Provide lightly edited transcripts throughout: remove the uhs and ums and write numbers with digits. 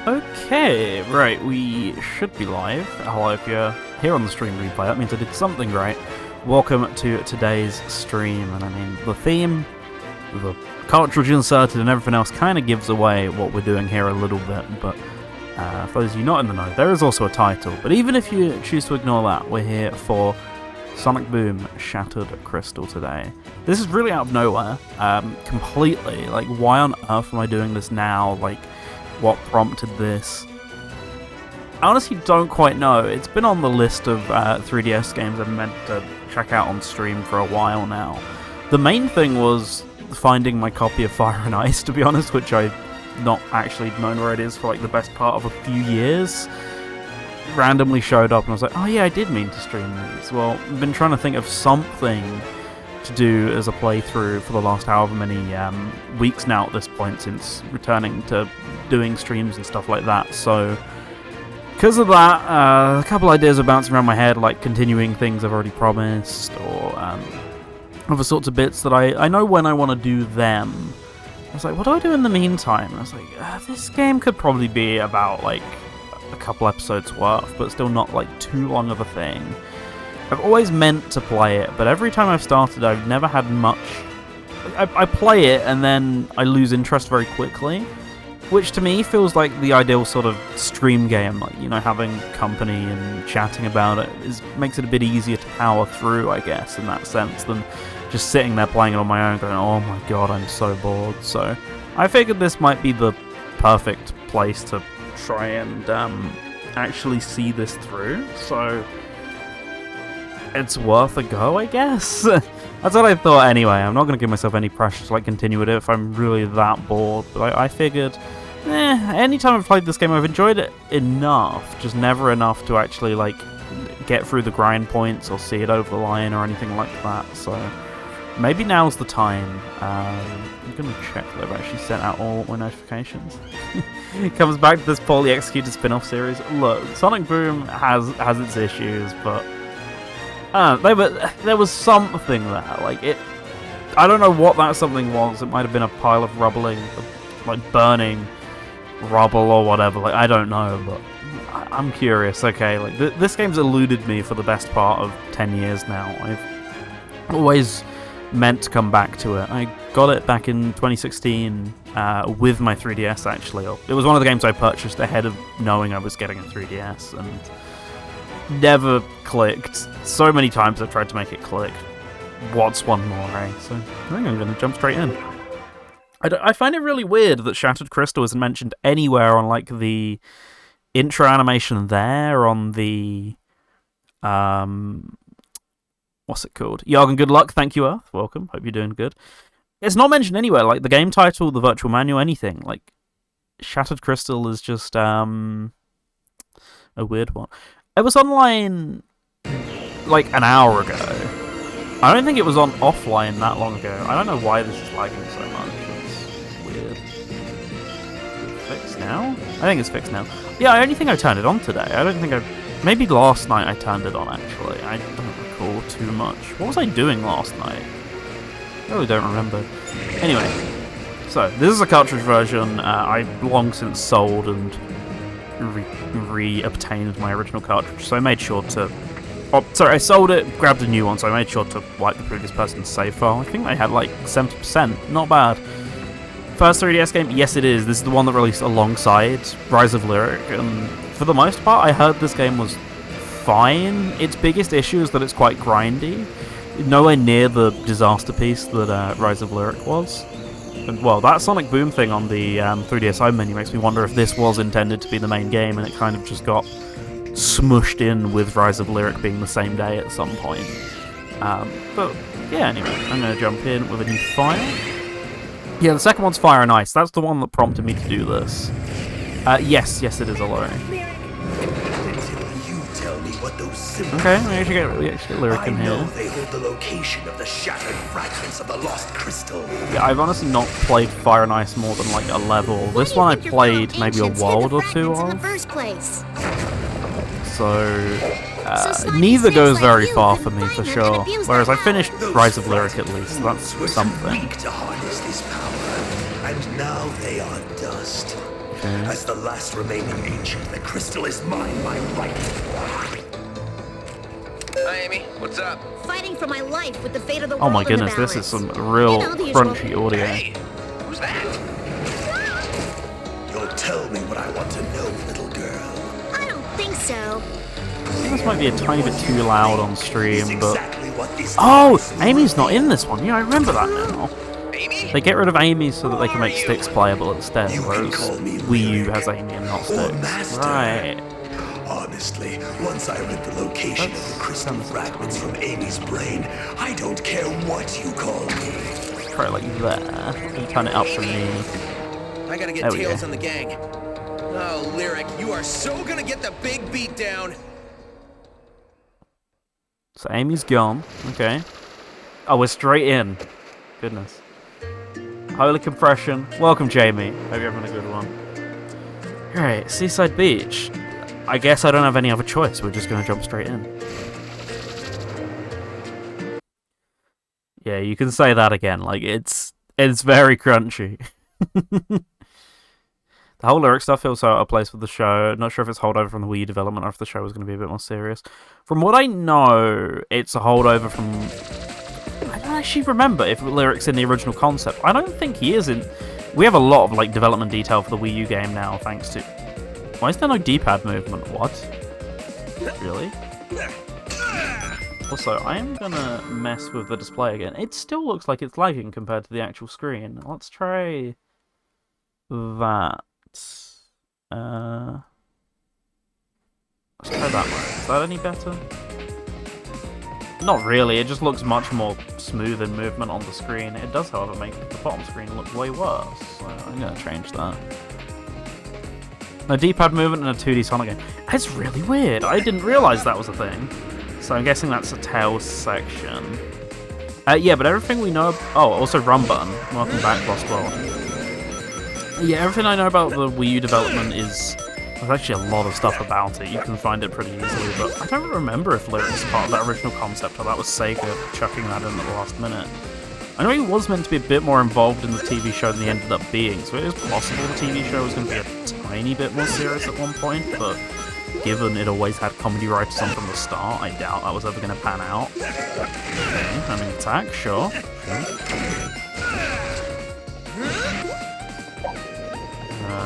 Okay, right, we should be live. Hello, if you're here on the stream replay, that means I did something right. Welcome to today's stream, and I mean, the theme, the cartridge inserted and everything else kind of gives away what we're doing here a little bit, but for those of you not in the know, there is also a title. But even if you choose to ignore that, we're here for Sonic Boom Shattered Crystal today. This is really out of nowhere, completely. Like, why on earth am I doing this now? Like, what prompted this? I honestly don't quite know. It's been on the list of 3DS games I've meant to check out on stream for a while now. The main thing was finding my copy of Fire and Ice, to be honest, which I've not actually known where it is for like the best part of a few years. Randomly showed up and I was like, oh yeah, I did mean to stream these. Well, I've been trying to think of something to do as a playthrough for the last however many weeks now at this point, since returning to doing streams and stuff like that. So because of that, a couple ideas are bouncing around my head, like continuing things I've already promised, or other sorts of bits that I know when I want to do them. I was like, what do I do in the meantime? And I was like, this game could probably be about like a couple episodes worth, but still not like too long of a thing. I've always meant to play it, but every time I've started, I've never had much. I play it and then I lose interest very quickly, which to me feels like the ideal sort of stream game. Like, you know, having company and chatting about it makes it a bit easier to power through, I guess, in that sense, than just sitting there playing it on my own going, oh my god, I'm so bored. So I figured this might be the perfect place to try and actually see this through. So it's worth a go, I guess. That's what I thought anyway. I'm not going to give myself any pressure to like continue with it if I'm really that bored, but I figured, anytime I've played this game I've enjoyed it enough, just never enough to actually like get through the grind points or see it over the line or anything like that. So maybe now's the time. I'm going to check that I've actually sent out all my notifications. It comes back to this poorly executed spin-off series. Look, Sonic Boom has its issues, but there was something there. Like, I don't know what that something was. It might have been a pile of like burning rubble or whatever. Like, I don't know, but I'm curious. Okay, like this game's eluded me for the best part of 10 years now. I've always meant to come back to it. I got it back in 2016 with my 3DS, actually. It was one of the games I purchased ahead of knowing I was getting a 3DS, and never clicked. So many times I've tried to make it click. What's one more, eh? So I think I'm going to jump straight in. I find it really weird that Shattered Crystal isn't mentioned anywhere on like the intro animation there, on the what's it called? Yargan, good luck, thank you, Earth. Welcome, hope you're doing good. It's not mentioned anywhere, like the game title, the virtual manual, anything. Like, Shattered Crystal is just a weird one. It was online like an hour ago. I don't think it was on offline that long ago. I don't know why this is lagging so much. It's weird. Is it fixed now? I think it's fixed now. Yeah, I only think I turned it on today. I don't think maybe last night I turned it on, actually. I don't recall too much. What was I doing last night? I really don't remember. Anyway, so this is a cartridge version. I've long since sold and re-obtained my original cartridge, so I made sure to... Oh, sorry, I sold it, grabbed a new one, so I made sure to wipe the previous person's save file. I think they had like 70%, not bad. First 3DS game? Yes it is. This is the one that released alongside Rise of Lyric, and for the most part I heard this game was fine. Its biggest issue is that it's quite grindy. Nowhere near the disaster piece that Rise of Lyric was. And, well, that Sonic Boom thing on the 3DS Home menu makes me wonder if this was intended to be the main game and it kind of just got smushed in with Rise of Lyric being the same day at some point. But, yeah, anyway, I'm going to jump in with a new file. Yeah, the second one's Fire and Ice. That's the one that prompted me to do this. Yes, it is Alone. Okay, we actually get Lyric in here. They hold the location of the shattered fragments of the lost crystal. Yeah, I've honestly not played Fire and Ice more than like a level. This one I played maybe a world or two of. So neither goes very far for me for sure. Whereas I finished Rise of Lyric at least. That's something. To harness this power, and now they are dust. Okay. As the last remaining ancient, the crystal is mine by right. Hi, Amy. What's up? Fighting for my life with the fate of the Oh world my in the goodness, this is balance. some real You know, the usual. crunchy audio. Hey, who's that? You'll tell me what I want to know, little girl. I don't think so. This might be a tiny bit too loud on It's stream, but... exactly what this Oh! is. Amy's not in this one. Yeah, I remember that now. Amy? They get rid of Amy so that they can make Sticks playable instead, You can whereas call me Wii U Lyric has Amy and not or Sticks. Master. Right. Honestly, once I read the location of the crystal fragments from Amy's brain, I don't care what you call me. Try it like that. You turn it up for me. I gotta get There we Tails go. on the gang. Oh, Lyric, you are so gonna get the big beat down. So Amy's gone. Okay. Oh, we're straight in. Goodness. Holy compression. Welcome, Jamie. Hope you're having a good one. Alright, Seaside Beach. I guess I don't have any other choice. We're just gonna jump straight in. Yeah, you can say that again. Like, it's very crunchy. The whole lyric stuff feels so out of place with the show. Not sure if it's holdover from the Wii U development or if the show was going to be a bit more serious. From what I know, it's a holdover from... I don't actually remember if Lyric's in the original concept. I don't think he is in... We have a lot of like development detail for the Wii U game now, thanks to... Why is there no D-pad movement? What? Really? Also, I am gonna mess with the display again. It still looks like it's lagging compared to the actual screen. Let's try that. Let's try that one. Is that any better? Not really, it just looks much more smooth in movement on the screen. It does, however, make the bottom screen look way worse, so I'm gonna change that. No D-pad movement in a 2D Sonic game. It's really weird, I didn't realise that was a thing. So I'm guessing that's a Tails section. Yeah, but everything we know... Oh, also run button. Welcome back, Lost World. Yeah, everything I know about the Wii U development is... There's actually a lot of stuff about it. You can find it pretty easily, but I don't remember if Lyric's part of that original concept or that was Sega chucking that in at the last minute. I know he was meant to be a bit more involved in the TV show than he ended up being, so it is possible the TV show was going to be a tiny bit more serious at one point, but given it always had comedy writers on from the start, I doubt that was ever going to pan out. Okay, having an attack, sure.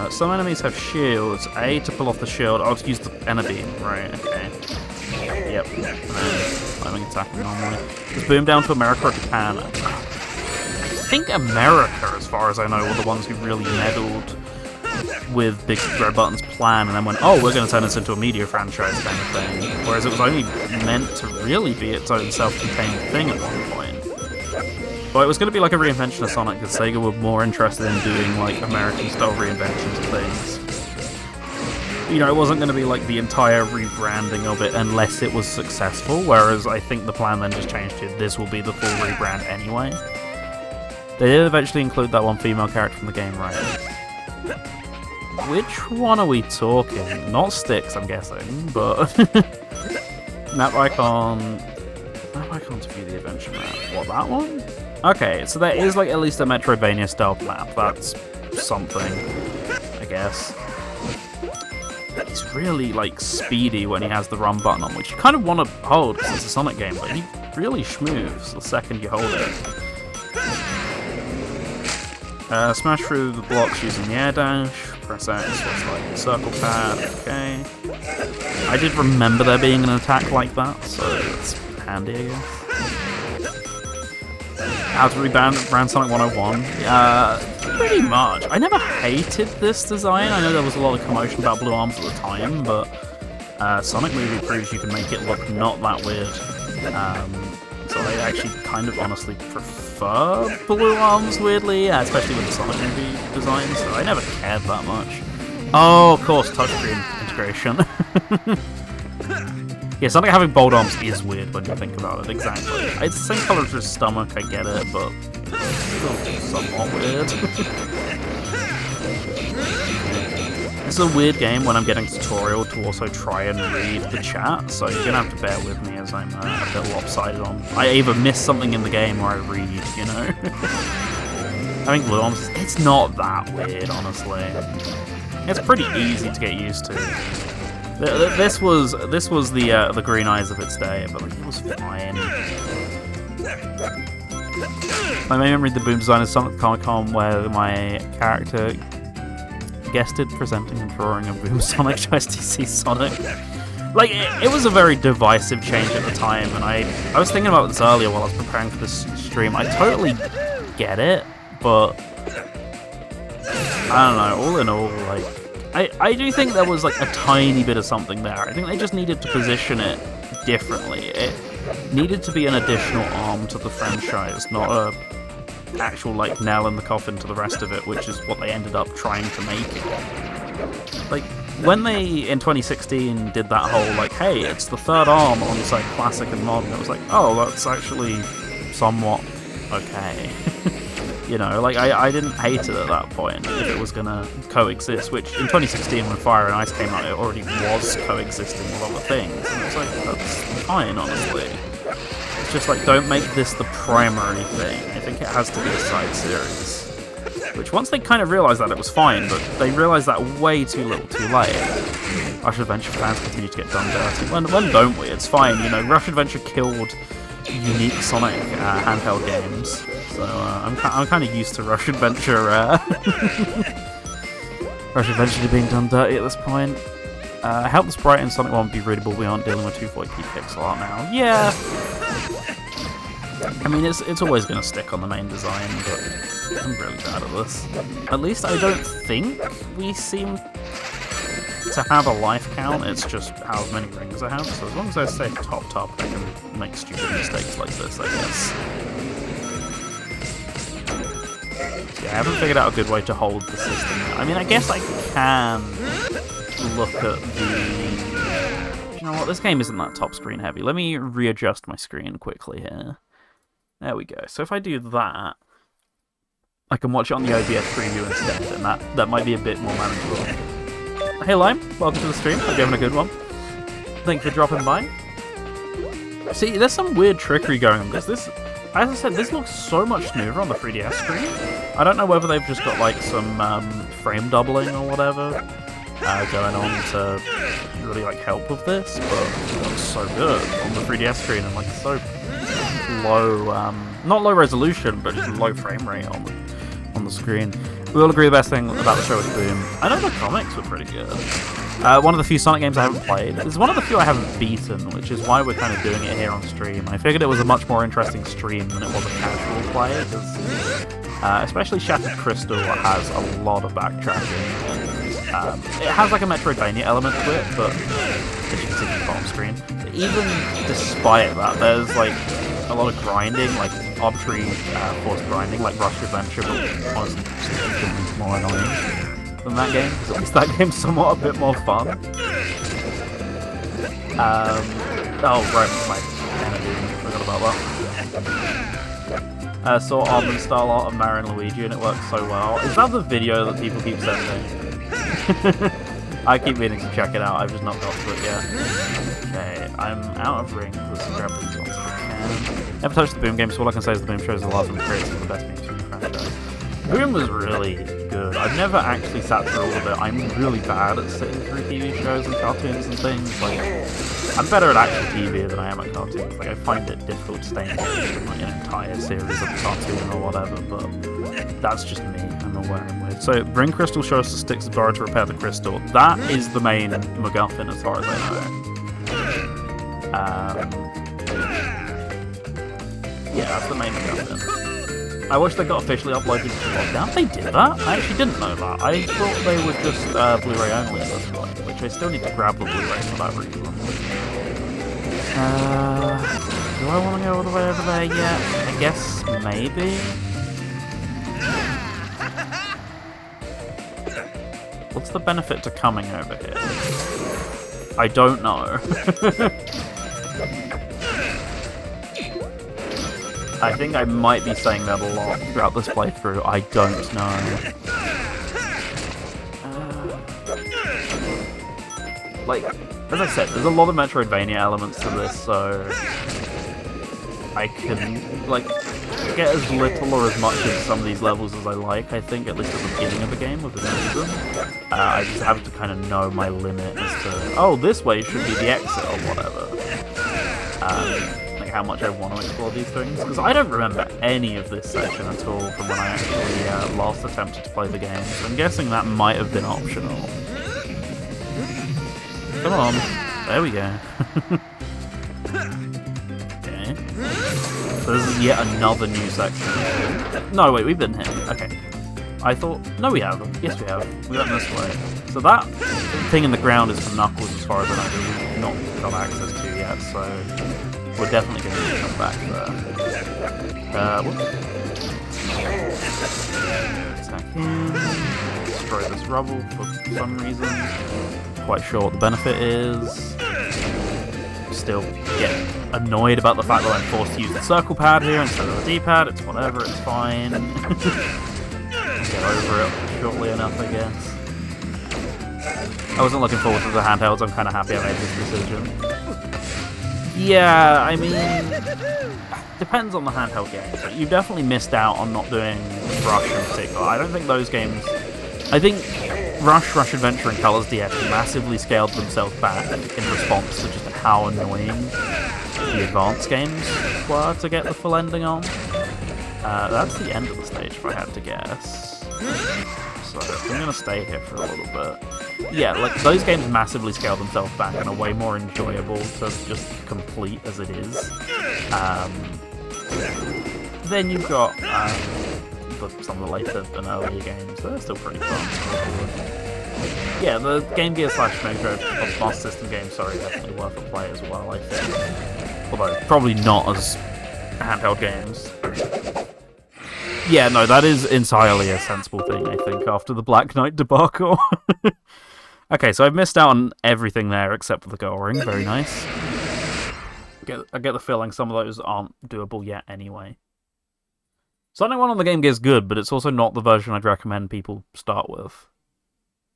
Some enemies have shields. A, to pull off the shield. Oh, to use the enemy beam. Right, okay. Yep. And then timing attacking normally. Does Boom down to America or Japan? I think America, as far as I know, were the ones who really meddled with Big Red Button's plan and then went, oh, we're going to turn this into a media franchise kind of thing. Whereas it was only meant to really be its own self-contained thing at one point. But it was going to be like a reinvention of Sonic, because Sega were more interested in doing like American-style reinventions of things. You know, it wasn't going to be like the entire rebranding of it unless it was successful, whereas I think the plan then just changed to this will be the full rebrand anyway. They did eventually include that one female character from the game, right? Which one are we talking? Not Sticks, I'm guessing, but... Map icon... Map icon to view the adventure map. What, that one? Okay, so there is like at least a Metroidvania-style map. That's something, I guess. He's really like speedy when he has the run button on, which you kind of want to hold because it's a Sonic game, but he really schmoves the second you hold it. Smash through the blocks using the air dash. Press X, what's like the circle pad. Okay. I did remember there being an attack like that, so it's handy, I guess. How to rebrand Sonic 101? Pretty much. I never hated this design. I know there was a lot of commotion about Blue Arms at the time, but Sonic Movie proves you can make it look not that weird. So I actually kind of honestly prefer Blue Arms, weirdly, especially with the Sonic Movie design, so I never cared that much. Oh, of course, touchscreen integration. Yeah, Sonic having bold arms is weird when you think about it, exactly. It's the same colour as his stomach, I get it, but still somewhat weird. This is a weird game when I'm getting a tutorial to also try and read the chat, so you're gonna have to bear with me as I'm a bit lopsided on. I either miss something in the game or I read, you know? I think Blue Arms, it's not that weird, honestly. It's pretty easy to get used to. This was the green eyes of its day, but like, it was fine. My main memory of the boom design is Sonic Comic-Con, where my character guested presenting and drawing a Boom Sonic tries to see Sonic. Like, it was a very divisive change at the time, and I was thinking about this earlier while I was preparing for this stream. I totally get it, but I don't know, all in all, like, I do think there was like a tiny bit of something there. I think they just needed to position it differently. It needed to be an additional arm to the franchise, not a actual like nail in the coffin to the rest of it, which is what they ended up trying to make it. Like, when they in 2016 did that whole like, hey, it's the third arm alongside classic and modern, it was like, oh, that's actually somewhat okay. You know, like, I didn't hate it at that point if it was gonna coexist, which in 2016 when Fire and Ice came out, it already was coexisting with other things, and it was like, that's fine, honestly. It's just like, don't make this the primary thing. I think it has to be a side series. Which, once they kind of realised that, it was fine, but they realised that way too little too late. Rush Adventure fans continue to get done dirty. When don't we? It's fine, you know, Rush Adventure killed unique Sonic handheld games, so I'm kind of used to Rush Adventure Rush Adventure being done dirty at this point. Help the sprite in Sonic 1 be readable. We aren't dealing with 240p pixel art now. Yeah, I mean, it's always going to stick on the main design, but I'm really bad at this. At least I don't think we seem to have a life count, it's just how many rings I have, so as long as I stay top, I can make stupid mistakes like this, I guess. Yeah, I haven't figured out a good way to hold the system. I mean, I guess I can look at the... You know what, this game isn't that top screen heavy. Let me readjust my screen quickly here. There we go. So if I do that, I can watch it on the OBS preview instead, and that might be a bit more manageable. Hey Lime, welcome to the stream. Hope you're having a good one. Thanks for dropping by. See, there's some weird trickery going on. This, as I said, this looks so much smoother on the 3DS screen. I don't know whether they've just got like some frame doubling or whatever going on to really like help with this, but it looks so good on the 3DS screen and like so low, not low resolution, but just low frame rate on the screen. We all agree the best thing about the show is Boom. I know the comics were pretty good. One of the few Sonic games I haven't played. It's one of the few I haven't beaten, which is why we're kind of doing it here on stream. I figured it was a much more interesting stream than it was a casual play, because especially Shattered Crystal has a lot of backtracking. And, it has like a Metroidvania element to it, but as you can see on the bottom screen, even despite that, there's like a lot of grinding, like arbitrary forced grinding, like Rush Adventure, but honestly significantly more annoying than that game, because at least that game's somewhat a bit more fun. Oh, right, my Kennedy, forgot about that. Saw Armand style art of Mario and Luigi, and it works so well. Is that the video that people keep sending? I keep meaning to check it out, I've just not got to it yet. Okay, I'm out of rings. Let's grab these ones if I can. Never touched the Boom game, so all I can say is the Boom shows a lot and creates some of the best games from the franchise. Boom was really good. I've never actually sat through all of it. I'm really bad at sitting through TV shows and cartoons and things. Like, I'm better at actual TV than I am at cartoons. Like, I find it difficult to stay engaged in like an entire series of a cartoon or whatever, but that's just me. I'm aware I'm weird. So, bring Crystal, show us the sticks of borrow to repair the crystal. That is the main MacGuffin as far as I know. Yeah, that's the main MacGuffin. I wish they got officially uploaded to Lockdown. They did that? I actually didn't know that. I thought they were just Blu-ray only at this point, which I still need to grab the Blu-ray for that reason. Do I want to go all the way over there yet? I guess maybe? What's the benefit to coming over here? I don't know. I think I might be saying that a lot throughout this playthrough. I don't know. Like, as I said, there's a lot of Metroidvania elements to this, so I can, like, get as little or as much into some of these levels as I like, I think, at least at the beginning of the game within reason. I just have to kind of know my limit as to, oh, this way should be the exit or whatever. Like how much I want to explore these things. Because I don't remember any of this section at all from when I actually last attempted to play the game. So I'm guessing that might have been optional. Come on. There we go. Okay. So this is yet another new section. No, wait, we've been here. Okay. I thought... No, we haven't. Yes, we have. We went this way. So that thing in the ground is for Knuckles as far as I know. We've not got access to yet, so... We're definitely going to come back there. Whoops. Attack in. Destroy this rubble for some reason. Quite sure what the benefit is. Still get annoyed about the fact that I'm forced to use the circle pad here instead of the D-pad. It's whatever, it's fine. Get over it shortly enough, I guess. I wasn't looking forward to the handhelds. I'm kind of happy I made this decision. Yeah, I mean, depends on the handheld games. But you've definitely missed out on not doing Rush in particular. I don't think those games... I think Rush Adventure, and Colors DX massively scaled themselves back in response to just how annoying the advanced games were to get the full ending on. That's the end of the stage, if I had to guess. So I'm going to stay here for a little bit. Yeah, like, those games massively scaled themselves back and are way more enjoyable to just complete as it is. Then you've got some of the later and earlier games. They're still pretty fun. Yeah, the Game Gear / Mega Drive Master System games, sorry, definitely worth a play as well, I think. Although, probably not as handheld games. Yeah, no, that is entirely a sensible thing, I think, after the Black Knight debacle. Okay, so I've missed out on everything there except for the goal ring. Very nice. I get the feeling some of those aren't doable yet anyway. Sonic 1 on the Game Gear is good, but it's also not the version I'd recommend people start with.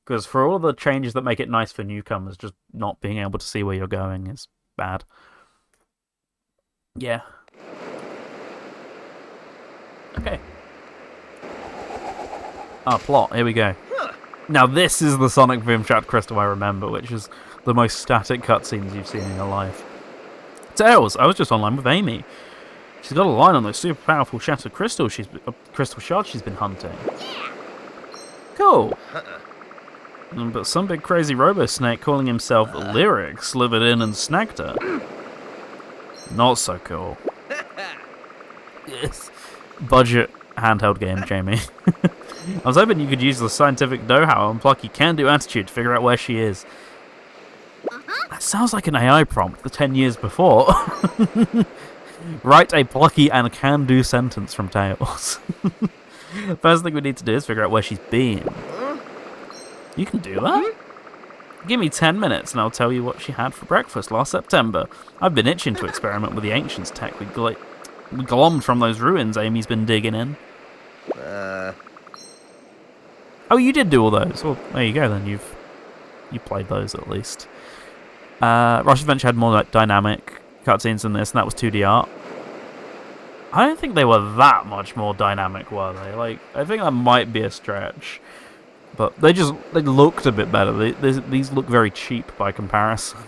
Because for all the changes that make it nice for newcomers, just not being able to see where you're going is bad. Yeah. Okay. Plot. Here we go. Now this is the Sonic Boom Shattered Crystal I remember, which is the most static cutscenes you've seen in your life. Tails! I was just online with Amy. She's got a line on those super powerful Shattered Crystals crystal shards she's been hunting. Cool. But some big crazy robo-snake calling himself Lyric slithered in and snagged her. Not so cool. Yes. Budget handheld game, Jamie. I was hoping you could use the scientific know-how and plucky can-do attitude to figure out where she is. That sounds like an AI prompt for 10 years before. Write a plucky and can-do sentence from Tails. First thing we need to do is figure out where she's been. You can do that? Give me 10 minutes and I'll tell you what she had for breakfast last September. I've been itching to experiment with the Ancients tech we glommed from those ruins Amy's been digging in. Oh, you did do all those. Well, there you go then. You played those at least. Rush Adventure had more dynamic cutscenes than this, and that was 2D art. I don't think they were that much more dynamic, were they? Like, I think that might be a stretch. But they looked a bit better. These look very cheap by comparison.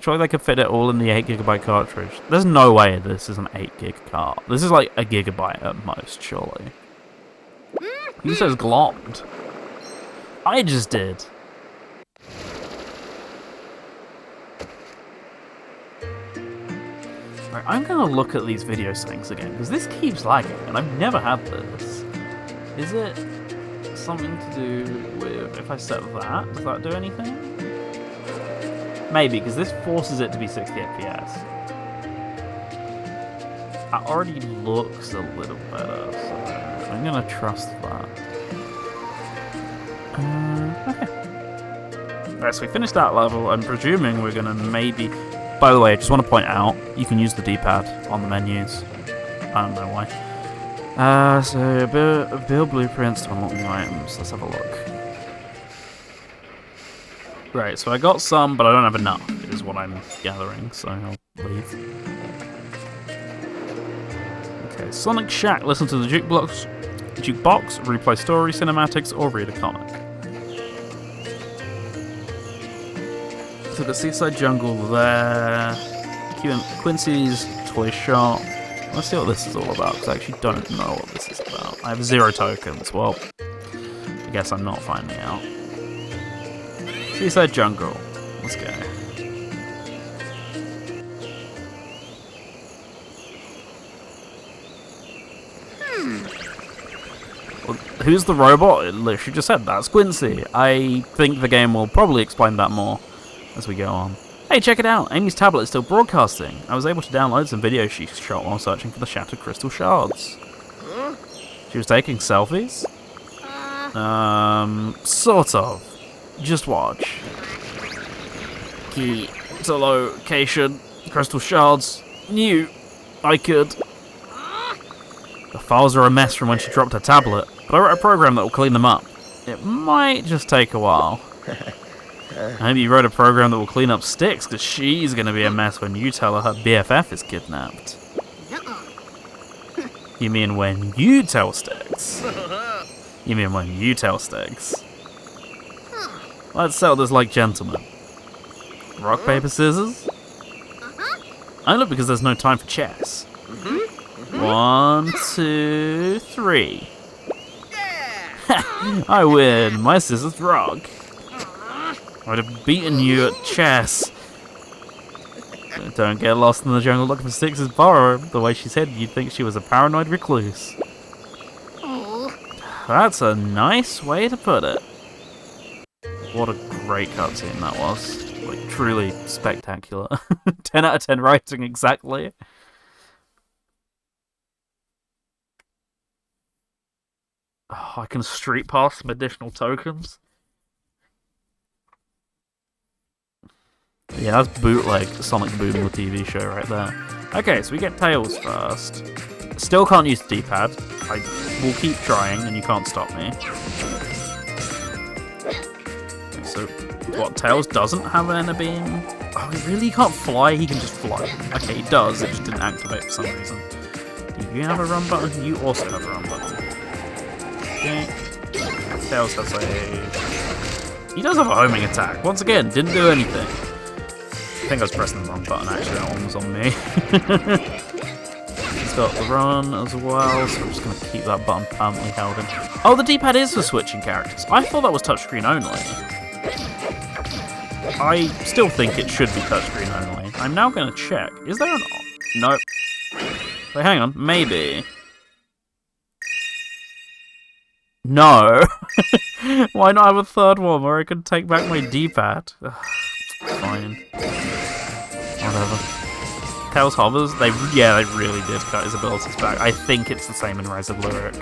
Surely they could fit it all in the 8GB cartridge. There's no way this is an 8GB card. This is like a gigabyte at most, surely. Who says glommed? I just did. Right, I'm gonna look at these video settings again, because this keeps lagging, and I've never had this. Is it something to do with if I set that? Does that do anything? Maybe, because this forces it to be 60 FPS. That already looks a little better, so I'm gonna trust that. Okay. Alright, so we finished that level. I'm presuming we're gonna maybe... By the way, I just want to point out, you can use the D-pad on the menus. I don't know why. So, build blueprints to unlock new items. Let's have a look. Right, so I got some, but I don't have enough, is what I'm gathering, so I'll leave. play Sonic Shack, listen to the jukebox, replay story cinematics, or read a comic. So the Seaside Jungle there, Quincy's Toy Shop. Let's see what this is all about, because I actually don't know what this is about. I have 0 tokens. Well, I guess I'm not finding out. Seaside Jungle. Let's go. Well, who's the robot? It literally just said that's Quincy. I think the game will probably explain that more as we go on. Hey, check it out! Amy's tablet is still broadcasting. I was able to download some videos she shot while searching for the shattered crystal shards. She was taking selfies? Sort of. Just watch. Key to location. Crystal shards. New. I could. The files are a mess from when she dropped her tablet, but I wrote a program that will clean them up. It might just take a while. Maybe you wrote a program that will clean up Styx, because she's going to be a mess when you tell her BFF is kidnapped. You mean when you tell Styx? You mean when you tell Styx? Let's settle this like gentlemen. Rock, paper, scissors? Only because there's no time for chess. 1, 2, 3. I win. My scissors rock. I would have beaten you at chess. Don't get lost in the jungle looking for Styx's borrower. The way she said, you'd think she was a paranoid recluse. That's a nice way to put it. What a great cutscene that was. Like, truly spectacular. 10 out of 10 writing, exactly. Oh, I can street pass some additional tokens. Yeah, that's bootleg Sonic Boom, the TV show right there. Okay, so we get Tails first. Still can't use the D-pad. I will keep trying, and you can't stop me. So, what, Tails doesn't have an inner beam? Oh, he really can't fly? He can just fly. Okay, he does, it just didn't activate for some reason. Do you have a run button? You also have a run button. Okay. Tails has a... He does have a homing attack. Once again, didn't do anything. I think I was pressing the wrong button, actually, that one was on me. He's got the run as well, so I'm just going to keep that button permanently held in. Oh, the D-pad is for switching characters. I thought that was touchscreen only. I still think it should be touchscreen only. I'm now going to check. Is there an... Nope. Wait, hang on. Maybe. No. Why not have a third one where I can take back my D-pad? Fine. Whatever. Tails hovers. They really did cut his abilities back. I think it's the same in Rise of Lyric.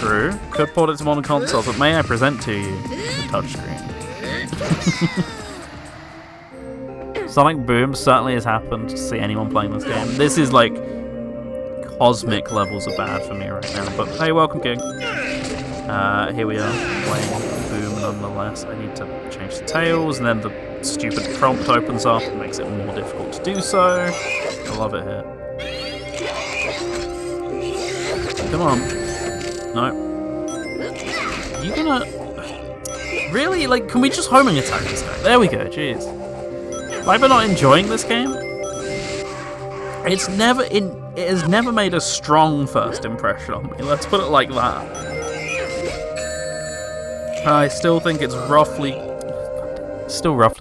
True. Could port it to modern consoles, but may I present to you the touchscreen? Sonic Boom certainly has happened to see anyone playing this game. This is like cosmic levels of bad for me right now. But hey, welcome, King. Here we are playing Boom nonetheless. I need to change the Tails, and then the stupid prompt opens up and makes it more difficult to do so. I love it here. Come on. No. You gonna... Really? Like, can we just homing attack this guy? There we go, jeez. Have I been not enjoying this game? It has never made a strong first impression on me, let's put it like that. I still think it's roughly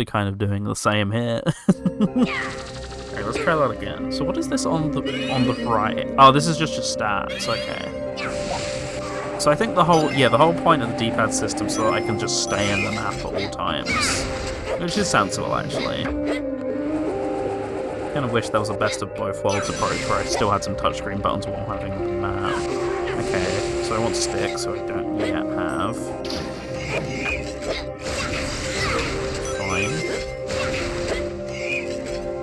kind of doing the same here. Okay, let's try that again. So what is this on the right? Oh, this is just your stats, okay. So I think the whole point of the D-pad system is so that I can just stay in the map at all times. Which is sensible, actually. Kind of wish there was a best of both worlds approach where I still had some touchscreen buttons while having the map. Okay, so I want Styx, so I don't yet have. Fine.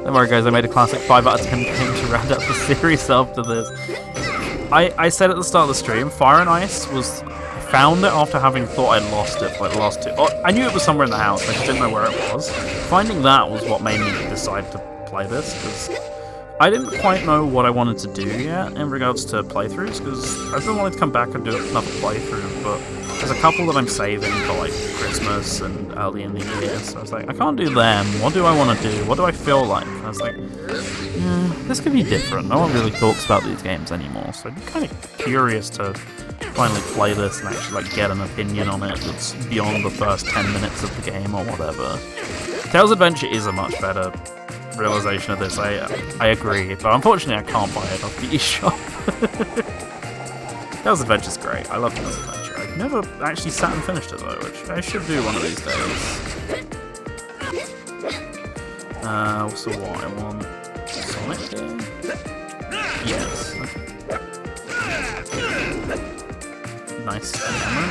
Don't worry guys, I made a classic 5 out of 10 game to round out the series after this. I said at the start of the stream, Fire and Ice was... I found it after having thought I'd lost it for like the last 2... Oh, I knew it was somewhere in the house, I just didn't know where it was. Finding that was what made me decide to play this, because I didn't quite know what I wanted to do yet in regards to playthroughs, because I've been wanting to come back and do another playthrough, but there's a couple that I'm saving for like Christmas and early in the year, so I was like, I can't do them, what do I want to do, what do I feel like? And I was like, this could be different, no one really talks about these games anymore, so I'd be kind of curious to finally play this and actually like get an opinion on it that's beyond the first 10 minutes of the game or whatever. Tales Adventure is a much better realization of this, I agree, but unfortunately I can't buy it off the eShop. Tales Adventure's great, I love Tales Adventure. I've never actually sat and finished it though, which I should do one of these days. So what, I want Sonic here? Yes. Nice camera.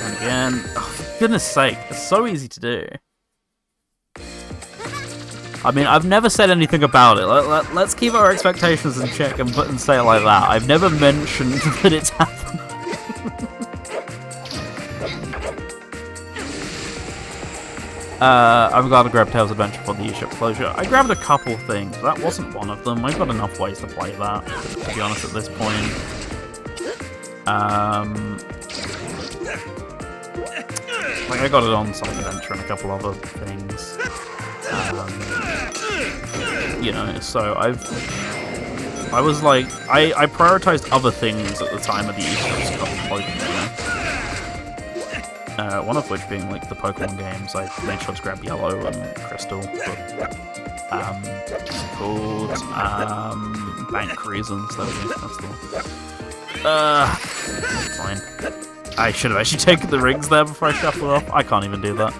And again, oh, for goodness sake, it's so easy to do. I mean, I've never said anything about it. Let's keep our expectations in check and say it like that. I've never mentioned that it's happened. I'm glad I grabbed Tales Adventure for the eShop closure. I grabbed a couple things, but that wasn't one of them. I've got enough ways to play that, to be honest, at this point. Like, I got it on Sonic Adventure and a couple other things. You know, so I was like, I prioritized other things at the time of the eShop stuff closing, you know? One of which being like the Pokemon games. I made sure to grab Yellow and Crystal for called bank reasons. There we go, that's the one. Fine. I should have actually taken the rings there before I shuffle off. I can't even do that.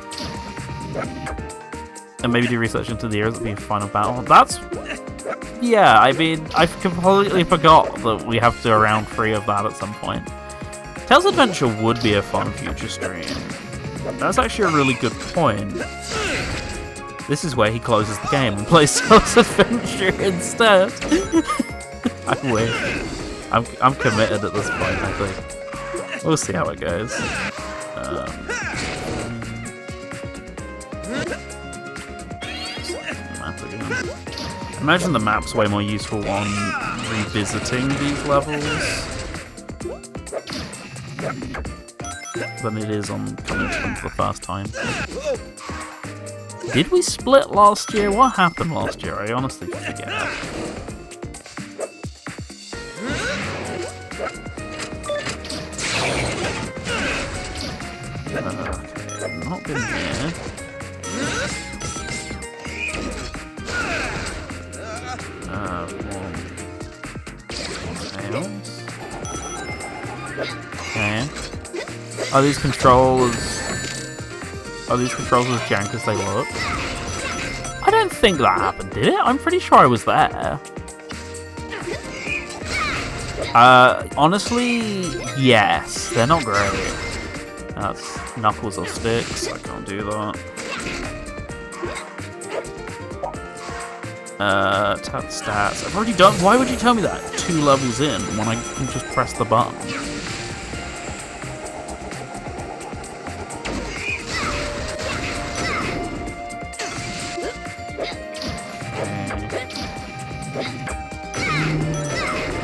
And maybe do research into the eras of the final battle. That's... yeah, I mean, I completely forgot that we have to do a round 3 of that at some point. Tales Adventure would be a fun future stream. That's actually a really good point. This is where he closes the game and plays Tales Adventure instead. I wish. I'm committed at this point, I think. We'll see how it goes. Imagine the map's way more useful on revisiting these levels than it is on coming to them for the first time. Did we split last year? What happened last year? I honestly forget. Okay, not been here. Okay. Are these controls as jank as they look? I don't think that happened, did it? I'm pretty sure I was there. Honestly, yes. They're not great. That's knuckles or sticks. I can't do that. Tap stats. I've already done. Why would you tell me that 2 levels in when I can just press the button?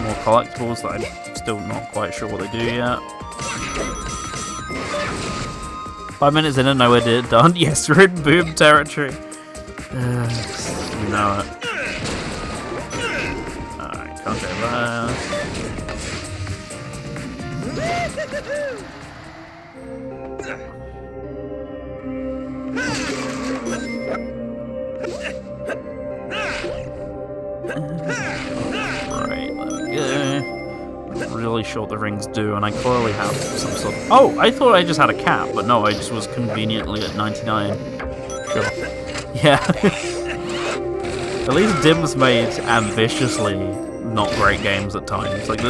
More collectibles that I'm still not quite sure what they do yet. 5 minutes in and nowhere near done. Yes, we're in boom territory. You know it. Alright, can't go there. Right, there we go. I'm really sure what the rings do, and I clearly have some sort of... Oh, I thought I just had a cap, but no, I just was conveniently at 99. Sure. Yeah. At least Dim's made ambitiously not great games at times. Like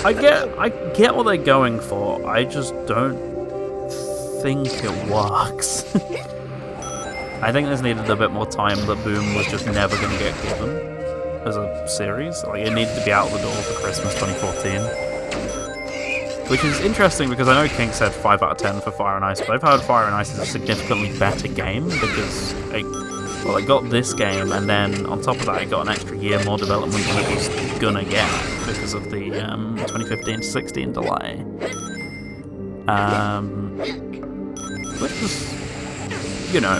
I get what they're going for. I just don't think it works. I think this needed a bit more time that Boom was just never going to get given as a series. Like, it needed to be out the door for Christmas 2014. Which is interesting because I know King said 5 out of 10 for Fire and Ice, but I've heard Fire and Ice is a significantly better game because Well, it got this game, and then on top of that, it got an extra year more development than it was gonna get because of the 2015-16 delay. Which was,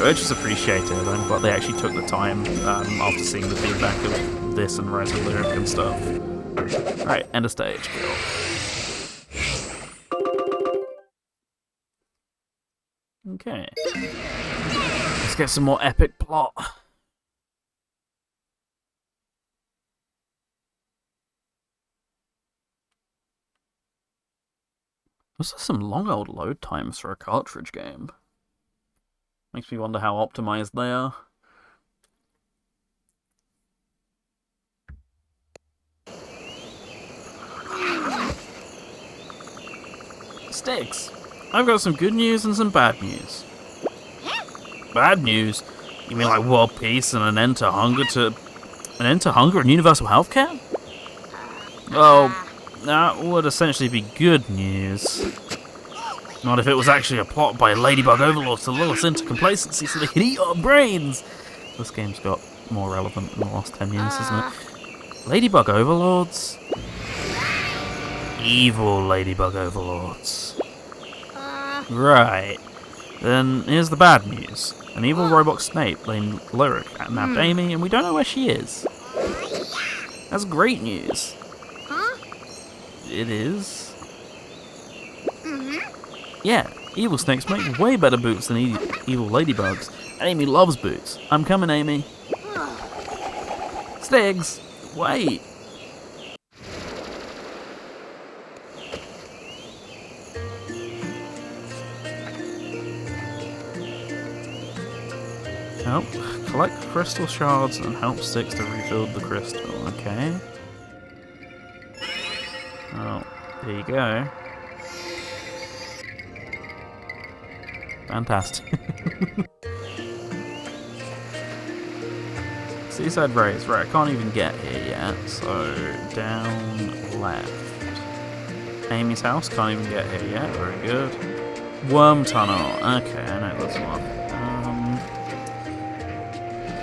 which is appreciated. I'm glad they actually took the time after seeing the feedback of this and Rise of Lyric and stuff. Right, end of stage, go. Okay. Let's get some more epic plot. Those are some long old load times for a cartridge game. Makes me wonder how optimized they are. Sticks! I've got some good news and some bad news. Bad news? You mean like world peace and an end to hunger and universal healthcare? Well, that would essentially be good news. Not if it was actually a plot by ladybug overlords to lull us into complacency so they can eat our brains! This game's got more relevant in the last 10 years, hasn't it? Ladybug overlords? Evil ladybug overlords. Right. Then here's the bad news. An evil robot Snape named Lyric nabbed Amy, and we don't know where she is. That's great news. Huh? It is. Yeah, evil snakes make way better boots than evil ladybugs. And Amy loves boots. I'm coming, Amy. Stiggs, wait. Help collect crystal shards and help Sticks to rebuild the crystal. Okay. Well, there you go. Fantastic. Seaside Race. Right, I can't even get here yet. So, down left. Amy's house. Can't even get here yet. Very good. Worm Tunnel. Okay, I know this one.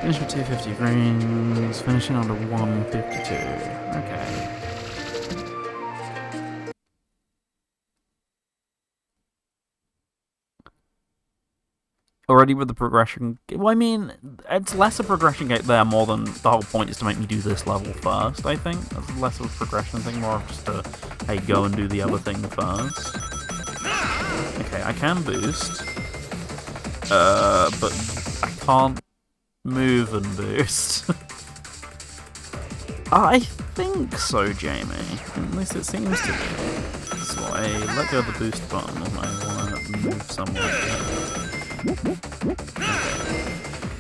Finish with 250 greens, finishing under 152. Okay. Already with the progression... Well, I mean, it's less a progression gate there more than the whole point is to make me do this level first, I think. That's less of a progression thing, more of just a, hey, go and do the other thing first. Okay, I can boost. But I can't move and boost. I think so, Jamie. At least it seems to be. So I let go of the boost button and I want to move somewhere. Okay.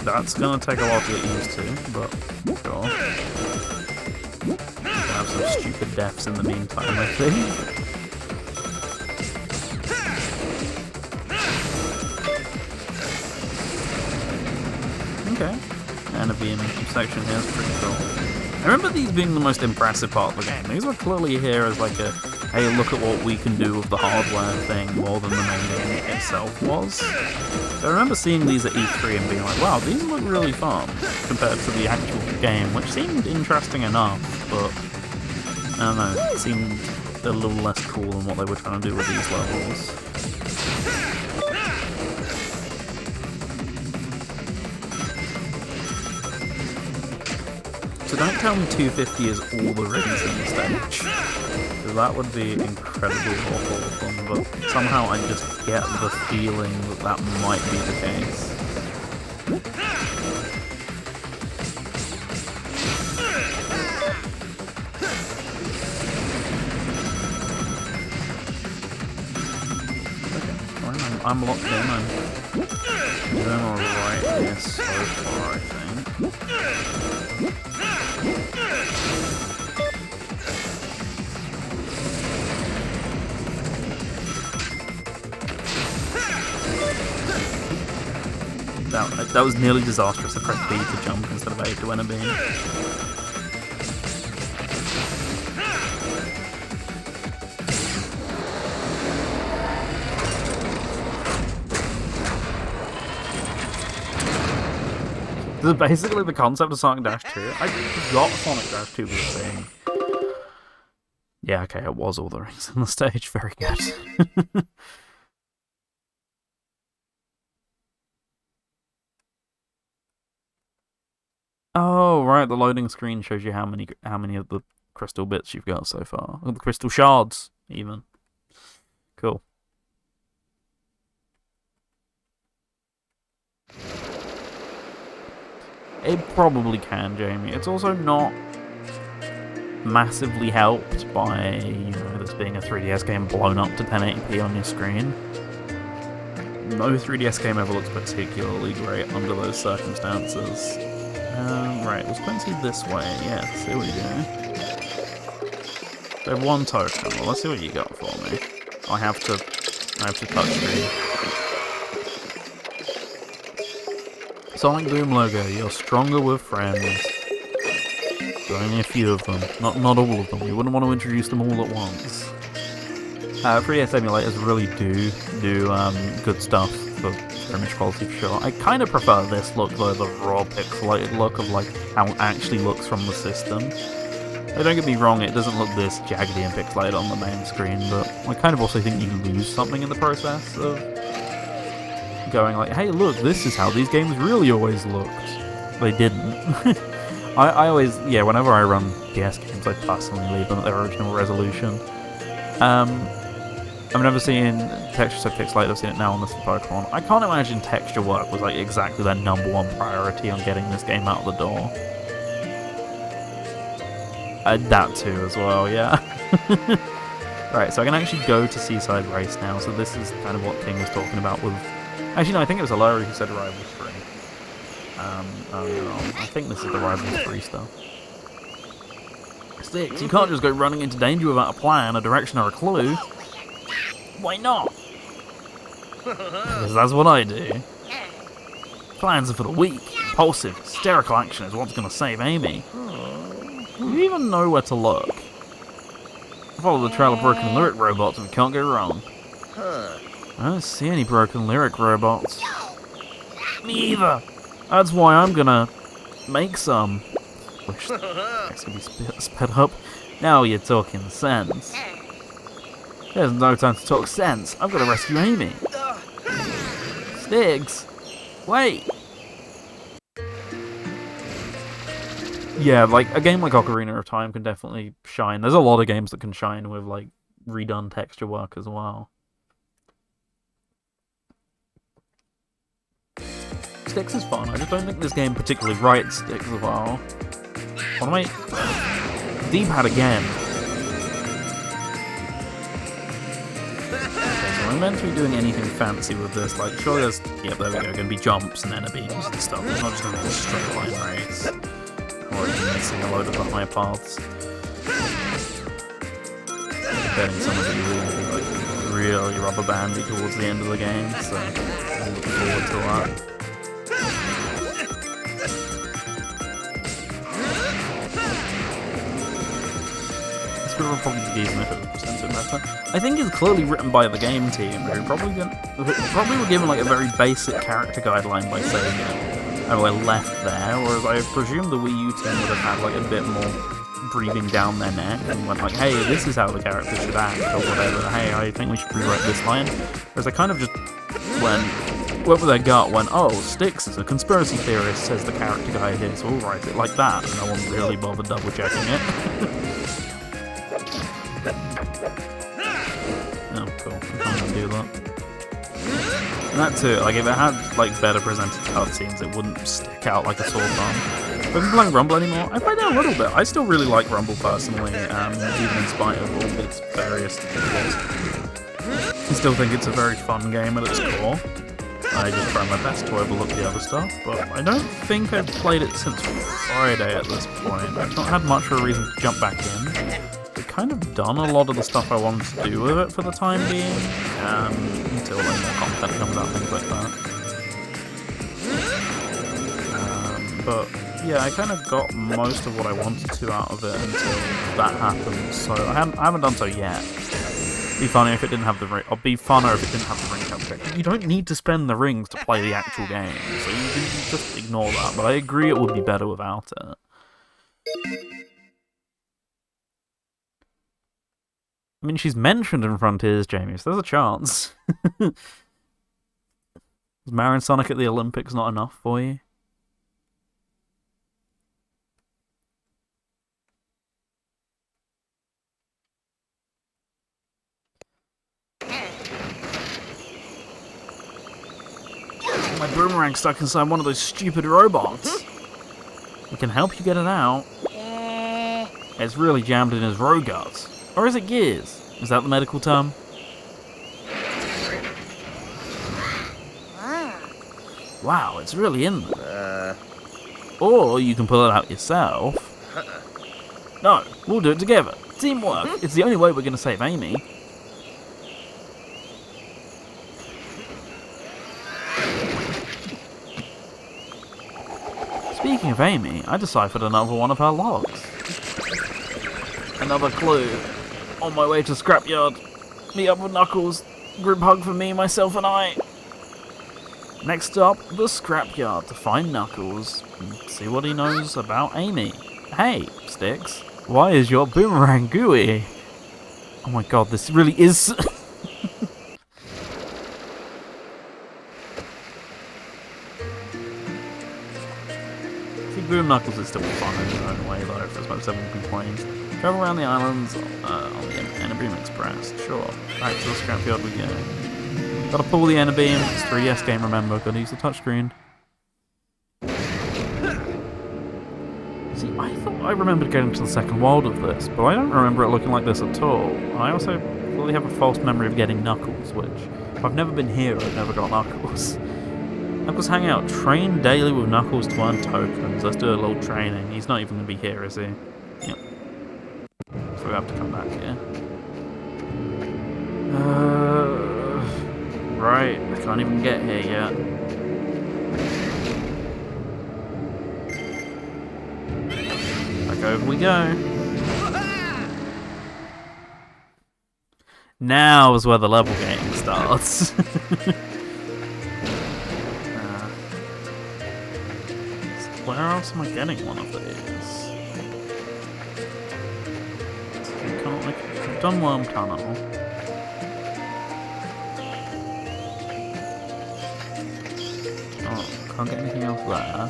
That's gonna take a while to get used to, but sure. We can have some stupid deaths in the meantime, I think. Okay. And a beam section here is pretty cool. I remember these being the most impressive part of the game. These were clearly here as like a, hey, look at what we can do with the hardware thing more than the main game itself was. So I remember seeing these at E3 and being like, wow, these look really fun compared to the actual game, which seemed interesting enough, but I don't know, it seemed a little less cool than what they were trying to do with these levels. So don't tell me 250 is all the rings in the stage, because that would be incredibly awful, but somehow I just get the feeling that that might be the case. Okay, well, I'm locked in, I'm doing alright here so far, I think. That was nearly disastrous. I pressed B to jump instead of A to win a beam. is basically the concept of Sonic Dash 2. I forgot Sonic Dash 2 was a thing. Yeah, okay, it was all the rings on the stage. Very good. Oh, right, the loading screen shows you how many of the crystal bits you've got so far. Or the crystal shards, even. Cool. It probably can, Jamie. It's also not massively helped by, this being a 3DS game blown up to 1080p on your screen. No 3DS game ever looks particularly great under those circumstances. Right, was Quincy this way? Yes, here we go. So I have one token. Well, let's see what you got for me. I have to touch screen. Sonic Boom logo, you're stronger with friends. But only a few of them, not all of them. We wouldn't want to introduce them all at once. 3DS emulators really do good stuff for image quality for sure. I kind of prefer this look though, the raw pixelated look of like how it actually looks from the system. Don't get me wrong, it doesn't look this jaggedy and pixelated on the main screen, but I kind of also think you lose something in the process of going like, hey look, this is how these games really always looked. They didn't. I always, whenever I run DS games, I personally leave them at their original resolution. I've never seen texture so pixelated, I've seen it now on this Pokemon. I can't imagine texture work was like exactly their #1 priority on getting this game out of the door. That too as well, yeah. Right, so I can actually go to Seaside Race now, so this is kind of what King was talking about with... Actually no, I think it was Alari who said Rivals 3. Oh no, I think this is the Rivals 3 stuff. Sticks, you can't just go running into danger without a plan, a direction or a clue. Why not? Because that's what I do. Plans are for the weak. Impulsive, hysterical action is what's going to save Amy. Do you even know where to look? Follow the trail of broken lyric robots and we can't go wrong. I don't see any broken lyric robots. Me either. That's why I'm gonna make some. Wish it's gonna be sped up. Now you're talking sense. There's no time to talk sense. I've got to rescue Amy. Stiggs, wait. Yeah, like a game like Ocarina of Time can definitely shine. There's a lot of games that can shine with like redone texture work as well. Sticks is fun. I just don't think this game particularly writes Sticks well. What am I? D-pad again. I'm meant to be doing anything fancy with this, like, sure there's, yeah, there we go, gonna be jumps and enemies and stuff, it's not just gonna be a straight line race, or even missing a load of the high paths. I'm betting some of it will be, like, really rubber bandy towards the end of the game, so I'm looking forward to that. This would have probably be decent if it was presented better. I think it's clearly written by the game team, who probably were given like a very basic character guideline by saying it. Oh, I left there, whereas I presume the Wii U team would have had like a bit more breathing down their neck and went like, hey, this is how the character should act, or whatever. Hey, I think we should rewrite this line. Whereas I kind of just went with their gut, went, oh, Styx is a conspiracy theorist, says the character guy here, so we'll write it like that. And no one really bothered double checking it. Oh, cool. I can't even do that. And that too, like, if it had, like, better presented cutscenes, it wouldn't stick out like a sore thumb. If I'm playing Rumble anymore, I played it a little bit. I still really like Rumble personally, even in spite of all its various flaws. I still think it's a very fun game at its core. I just try my best to overlook the other stuff, but I don't think I've played it since Friday at this point. I've not had much of a reason to jump back in. Kind of done a lot of the stuff I wanted to do with it for the time being, until like more content comes out, things like that. But yeah, I kind of got most of what I wanted to out of it until that happened, so I haven't done so yet. Be funny if it didn't have the ring. Or be funner if it didn't have the ring calculator. You don't need to spend the rings to play the actual game, so you can just ignore that. But I agree it would be better without it. I mean, she's mentioned in Frontiers, Jamie, so there's a chance. Is Marin Sonic at the Olympics not enough for you? My boomerang's stuck inside one of those stupid robots. It can help you get it out. It's really jammed in his roguts. Or is it gears? Is that the medical term? Wow, it's really in there. Or you can pull it out yourself. No, we'll do it together. Teamwork. It's the only way we're going to save Amy. Speaking of Amy, I deciphered another one of her logs. Another clue. On my way to Scrapyard. Meet up with Knuckles. Group hug for me, myself, and I. Next stop, the Scrapyard to find Knuckles and see what he knows about Amy. Hey, Sticks. Why is your boomerang gooey? Oh my god, this really is... See, Boom Knuckles is still fun in his own way, though, for as much as everyone complains. Travel around the islands on the Enerbeam Express. Sure. Back to the Scrapyard we go. Gotta pull the Enerbeam. It's 3DS game, remember. Gotta use the touchscreen. See, I thought I remembered getting to the second world of this, but I don't remember it looking like this at all. I also really have a false memory of getting Knuckles, which, if I've never been here, I've never got Knuckles. Knuckles Hangout. Train daily with Knuckles to earn tokens. Let's do a little training. He's not even going to be here, is he? Yep. So we have to come back here. Right. I can't even get here yet. Back over we go. Now is where the level game starts. Where else am I getting one of these? I've done Worm Tunnel. Oh, can't get anything else there.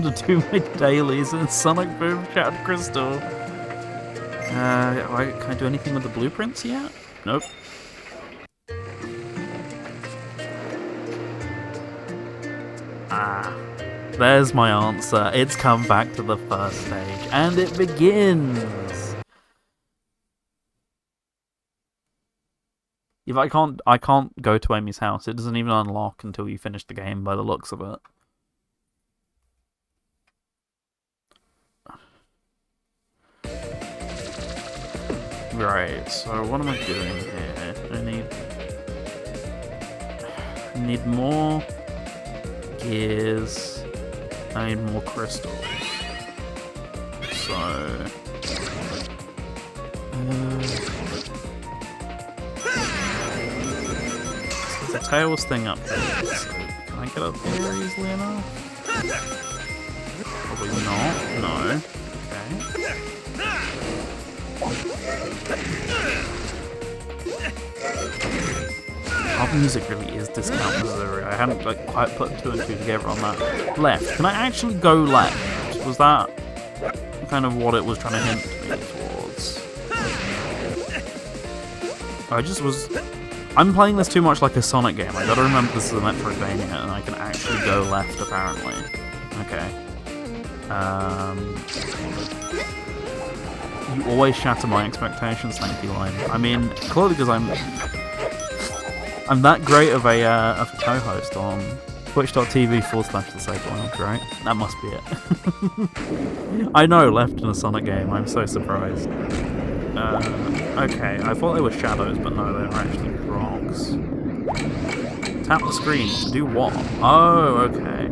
Gotta do my dailies in Sonic Boom Shattered Crystal. Can I do anything with the blueprints yet? Nope. Ah. There's my answer. It's come back to the first stage, and it begins! If I can't go to Amy's house. It doesn't even unlock until you finish the game by the looks of it. Right, so what am I doing here? I need more gears. I need more crystals. So... there's a Tails thing up here. So can I get up here easily enough? Probably not. No. Okay. Our music really is Discount Missouri. I hadn't quite put two and two together on that. Left. Can I actually go left? Was that kind of what it was trying to hint me towards? I'm playing this too much like a Sonic game. I gotta remember this is a Metroidvania and I can actually go left apparently. Okay. You always shatter my expectations, thank you, Line. I mean, clearly because I'm that great of a co-host on twitch.tv/thesafelounge, right? That must be it. I know, left in a Sonic game, I'm so surprised. Okay, I thought they were shadows, but no, they're actually rocks. Tap the screen to do what? Oh, okay.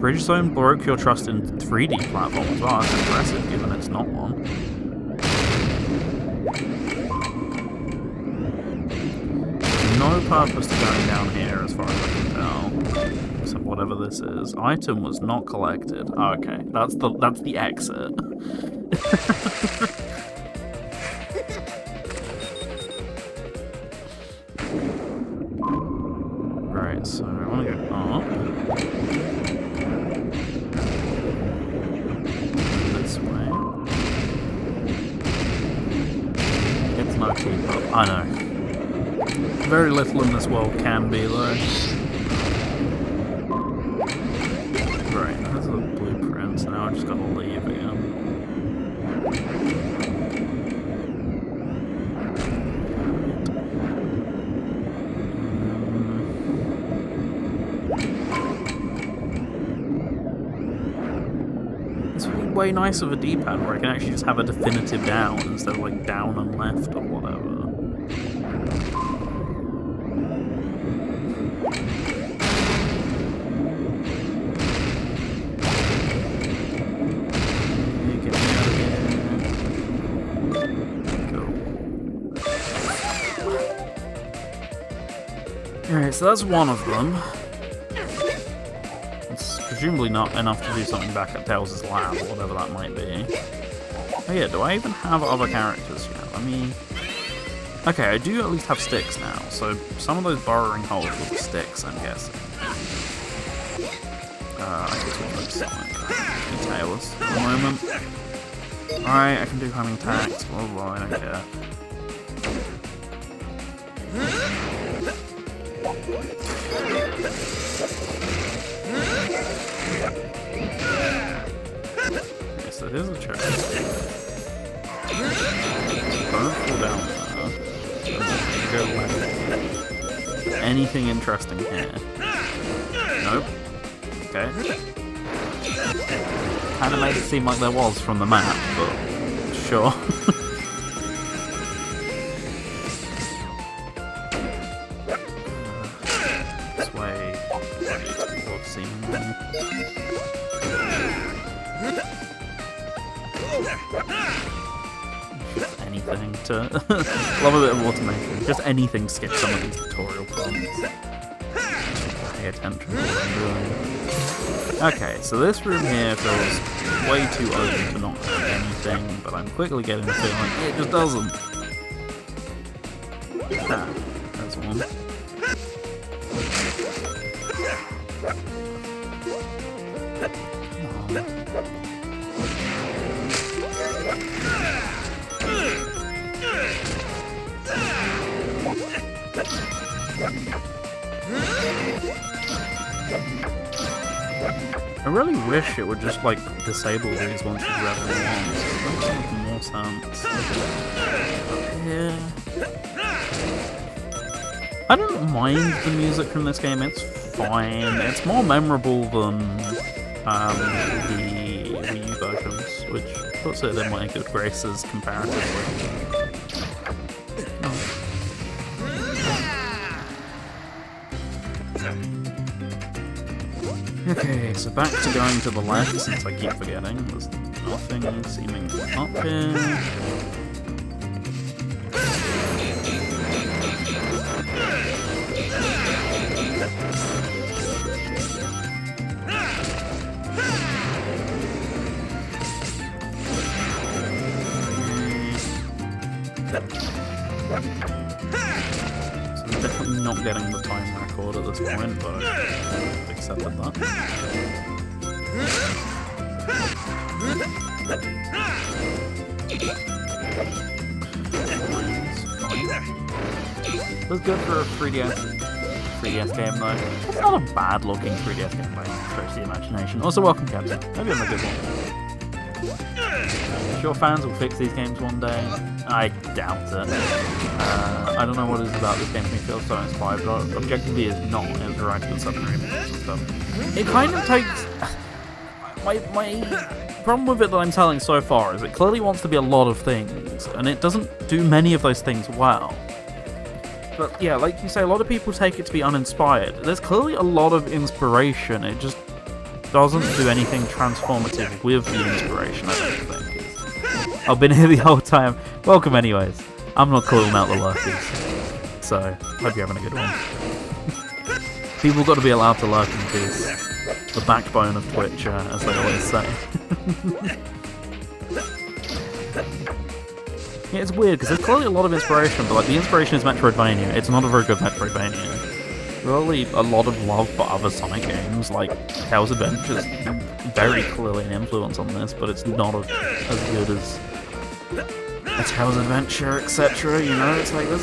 Bridgestone broke your trust in 3D platform as well. That's impressive, given it's not one. There's no purpose to going down here, as far as I can tell. So whatever this is, item was not collected. Oh, okay, that's the exit. Right, so I want to go up. This way. It's no keep up. I know. Very little in this world can be, though. Right, there's the blueprints. Now I just gotta leave again. Way nice of a D-pad where I can actually just have a definitive down instead of like down and left or whatever. Get me out of here. Cool. Alright, so that's one of them. Presumably not enough to do something back at Tails' lab, or whatever that might be. Oh yeah, do I even have other characters yet? I mean... Okay, I do at least have sticks now, so some of those burrowing holes will be sticks, I'm guessing. I can switch like Tails at the moment. Alright, I can do homing attacks, blah blah blah, I don't care. Okay, so here's a chest. Don't fall down there. Go left. Anything interesting here? Nope. Okay. Kinda made it seem like there was from the map, but sure. This way. Seemingly. Just anything to love a bit of automation. Just anything skip some of these tutorial prompts. Pay attention to what I'm doing. Okay, so this room here feels way too open to not have anything, but I'm quickly getting the feeling it just doesn't. Ah, there's one. I really wish it would just like disable these once you grab them once. It makes more sense. Yeah. I don't mind the music from this game, it's fine. It's more memorable than the Wii U versions, which puts it in my good graces comparatively. Okay, so back to going to the left, since I keep forgetting. There's nothing seemingly up here. So I'm definitely not getting the time record at this point, but I've accepted that. That's good for a 3DS game though. It's not a bad looking 3DS game by any stretch of the imagination. Also, welcome Captain. Maybe I'm a good one. I'm sure fans will fix these games one day. I doubt it. I don't know what it is about this game that makes me feel so inspired, but objectively it's not. It's writing on submarine and stuff. It kind of takes... My problem with it that I'm telling so far is it clearly wants to be a lot of things, and it doesn't do many of those things well. But yeah, like you say, a lot of people take it to be uninspired. There's clearly a lot of inspiration, it just doesn't do anything transformative with the inspiration, I don't think. I've been here the whole time. Welcome anyways. I'm not calling out the lurkers. So, hope you're having a good one. People got to be allowed to lurk in peace. The backbone of Twitch, as they always say. Yeah, it's weird, because there's clearly a lot of inspiration, but like the inspiration is Metroidvania. It's not a very good Metroidvania. Really a lot of love for other Sonic games, like Tails Adventure is very clearly an influence on this, but it's not as good as a Tails Adventure, etc. You know, it's like there's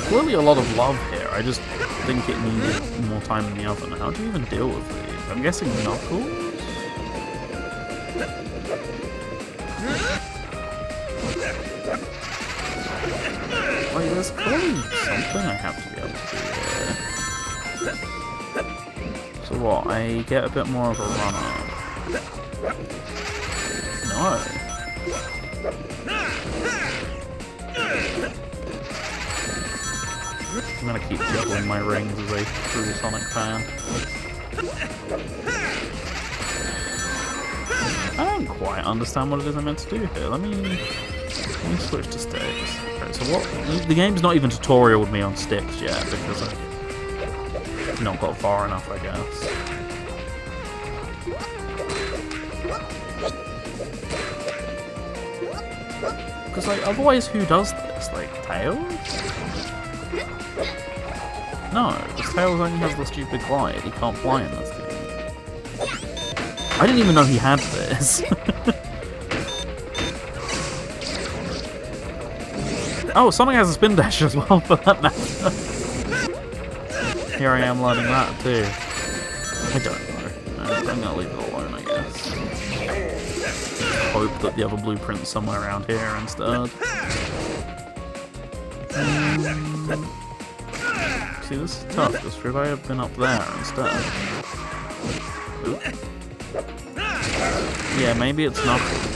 clearly a lot of love here. I just think it needed more time in the oven. How do you even deal with these? I'm guessing Knuckles? Wait, there's clearly something I have to be able to do here. So what, I get a bit more of a run-up? No. I'm gonna keep juggling my rings as a true Sonic fan. I don't quite understand what it is I'm meant to do here. Let me switch to sticks. Okay, so what? The game's not even tutorial with me on sticks yet because I've not got far enough, I guess. Because like otherwise, who does this? Like Tails? No, because Tails only has the stupid glide. He can't fly in this game. I didn't even know he had this. Oh, Sonic has a spin dash as well, for that matter. Here I am learning that too. I don't know. I'm gonna leave it alone, I guess. Hope that the other blueprint's somewhere around here instead. See, this is tough, because should I have been up there instead? Oop. Yeah, maybe it's Knuckles.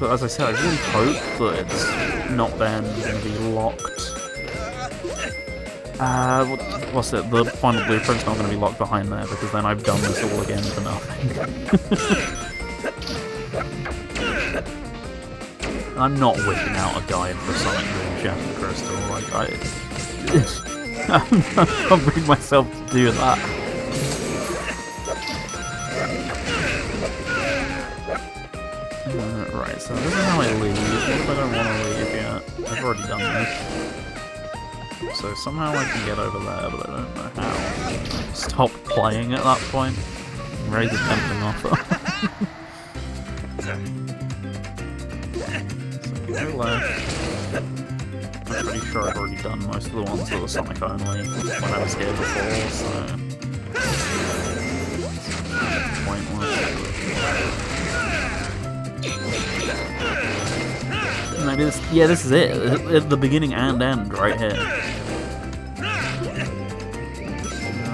But as I said, I really hope that it's not then going to be locked. What's it? The final blueprint's not going to be locked behind there, because then I've done this all again for nothing. I'm not whipping out a guide for Sonic Boom Shatter Crystal, like I can't bring myself to do that. Right, so this is how I leave. What if I don't want to leave yet? I've already done this. So somehow I can get over there, but I don't know how. Stop playing at that point. Raise a tempting offer. So go left. I'm pretty sure I've already done most of the ones that were Sonic only when I was here before, so... pointless. Maybe this, yeah, this is it. At the beginning and end, right here.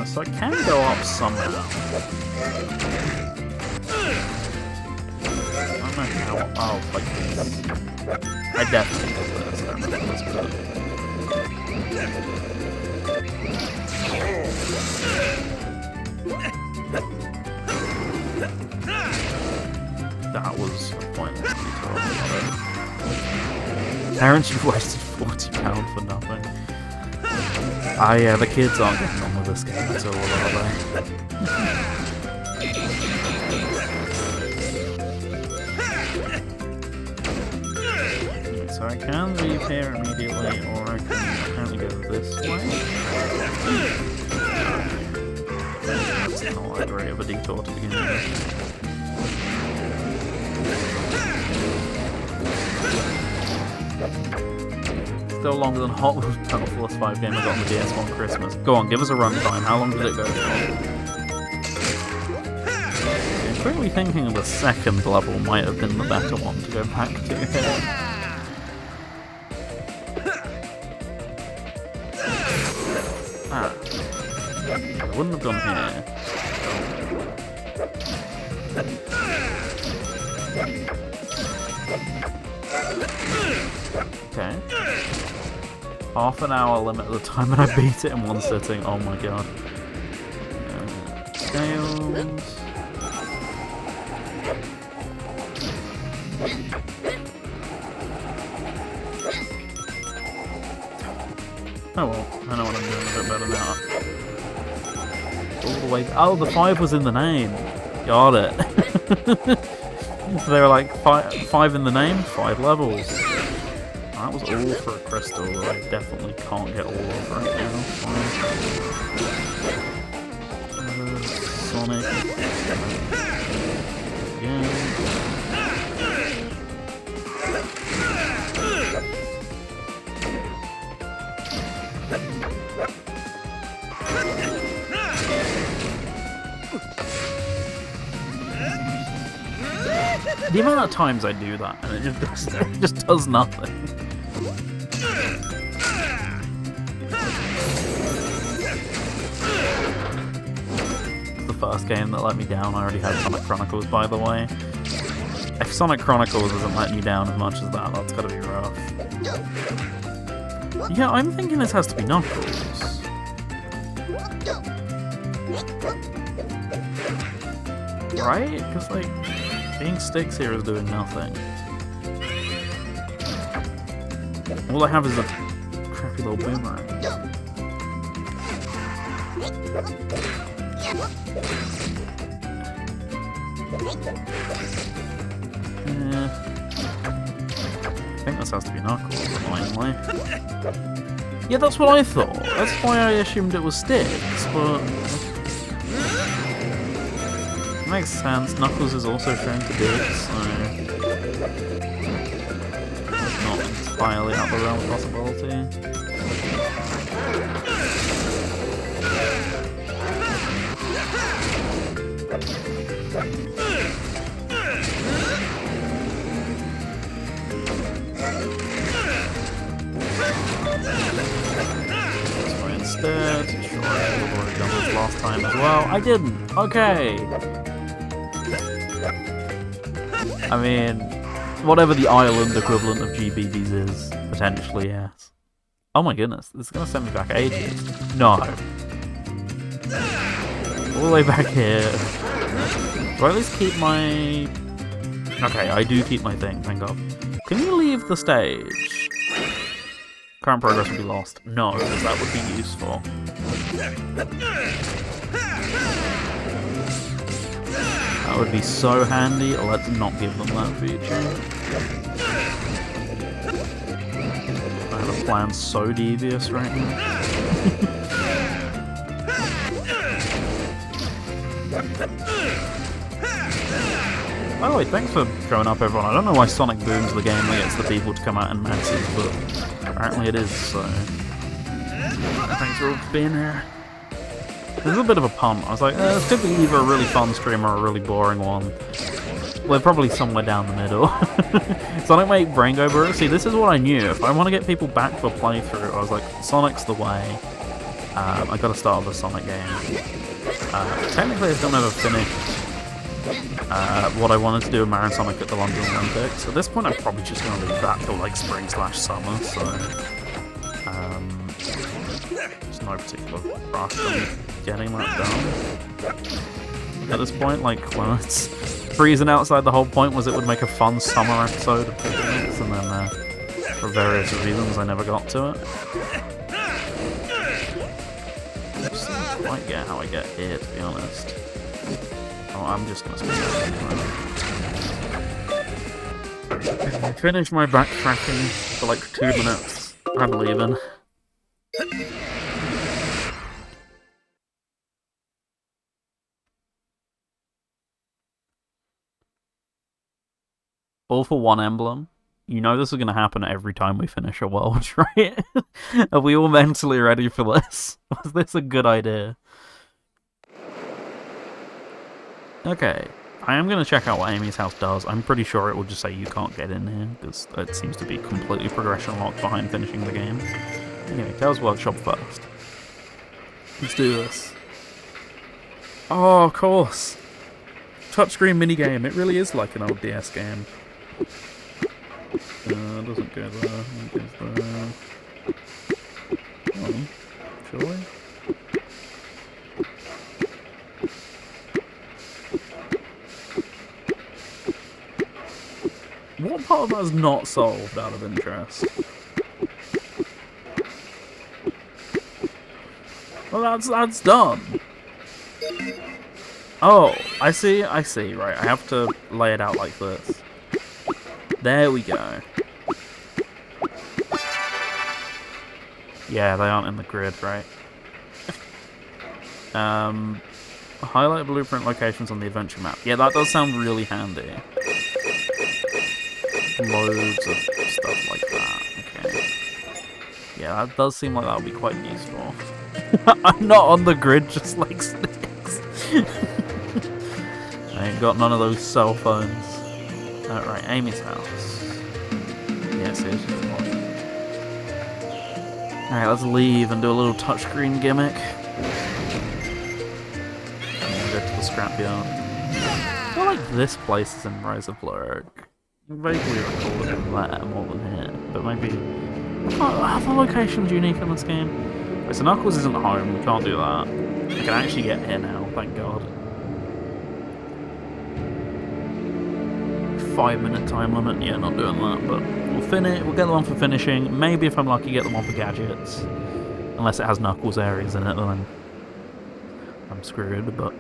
So I can go up somehow. I don't know how. Oh, like this. I definitely did this. I remember this bit. That was a pointless detour. Parents, you've wasted £40 for nothing. Ah, yeah, the kids aren't getting on with this game at all, are they? So I can leave here immediately, or I can apparently go this way. That's not that great of a detour to begin with. Still longer than Hot Wheels Battle Force 5 game I got on the DS one Christmas. Go on, give us a runtime. How long did it go for? I'm clearly thinking the second level might have been the better one to go back to here. Ah. I wouldn't have gone here. Okay. Half an hour limit at the time and I beat it in one sitting. Oh my god. Oh well, I know what I'm doing a bit better now. All the way. Oh, the 5 was in the name. Got it. They were like five in the name, 5 levels. That was all for a crystal that I definitely can't get all of right now. Sonic. Yeah. The amount of times I do that and it just does nothing. The first game that let me down, I already had Sonic Chronicles, by the way. If Sonic Chronicles isn't letting you down as much as that, that's gotta be rough. Yeah, I'm thinking this has to be Knuckles. Right? Because, like, being Sticks here is doing nothing. All I have is a crappy little boomerang. Yeah. I think this has to be Knuckles, annoyingly. Yeah, that's what I thought. That's why I assumed it was Sticks, but... Makes sense. Knuckles is also shown to dig, so... It's not entirely out the realm of possibility. So instead, sure, I would have already done this last time as well. I didn't! Okay! I mean, whatever the island equivalent of GBBs is, potentially, yes. Oh my goodness, this is gonna send me back ages. No. All the way back here. Do I at least keep my... Okay, I do keep my thing, thank God. Can you leave the stage? Current progress will be lost. No, because that would be useful. That would be so handy. Let's not give them that feature. I have a plan so devious right now. By the way, thanks for showing up, everyone. I don't know why Sonic Boom's the game that gets the people to come out in masses, but apparently it is, so... Thanks for being here. This is a bit of a punt. I was like, this could be either a really fun stream or a really boring one. We're probably somewhere down the middle. Sonic make Brain go Burr. See, this is what I knew. If I want to get people back for a playthrough, I was like, Sonic's the way. I gotta start with a Sonic game. Technically, I still never finished what I wanted to do with Mario Sonic at the London Olympics. At this point, I'm probably just gonna leave that till like spring/summer, so... there's no particular rush on getting that done. At this point, like, when it's freezing outside, the whole point was it would make a fun summer episode of Picnics, and then, for various reasons, I never got to it. I just don't quite get how I get here, to be honest. Oh, I'm just gonna spend that. I finished my backtracking for like 2 minutes. I'm leaving. All for one emblem. You know this is going to happen every time we finish a world, right? Are we all mentally ready for this? Was this a good idea? Okay. I am going to check out what Amy's house does. I'm pretty sure it will just say you can't get in here, because it seems to be completely progression locked behind finishing the game. Anyway, Tails Workshop first. Let's do this. Oh, of course. Touchscreen minigame. It really is like an old DS game. Doesn't go there. It goes there. Oh, shall we? What part of that is not solved out of interest? Well, that's done. Oh, I see, right. I have to lay it out like this. There we go. Yeah, they aren't in the grid, right? Highlight blueprint locations on the adventure map. Yeah, that does sound really handy. Loads of stuff like that. Okay. Yeah, that does seem like that would be quite useful. I'm not on the grid, just like Sticks. I ain't got none of those cell phones. Right, Amy's house. Yeah, seriously. Alright, let's leave and do a little touchscreen gimmick. And go to the scrapyard. I feel like this place is in Rise of Lyric. I vaguely recall it in there more than here, but maybe... Are the locations unique in this game? Okay, so Knuckles isn't home, we can't do that. I can actually get here now, thank god. 5-minute time limit, yeah, not doing that, but we'll get the one for finishing. Maybe if I'm lucky, get the one for gadgets. Unless it has Knuckles areas in it, then I'm screwed, but...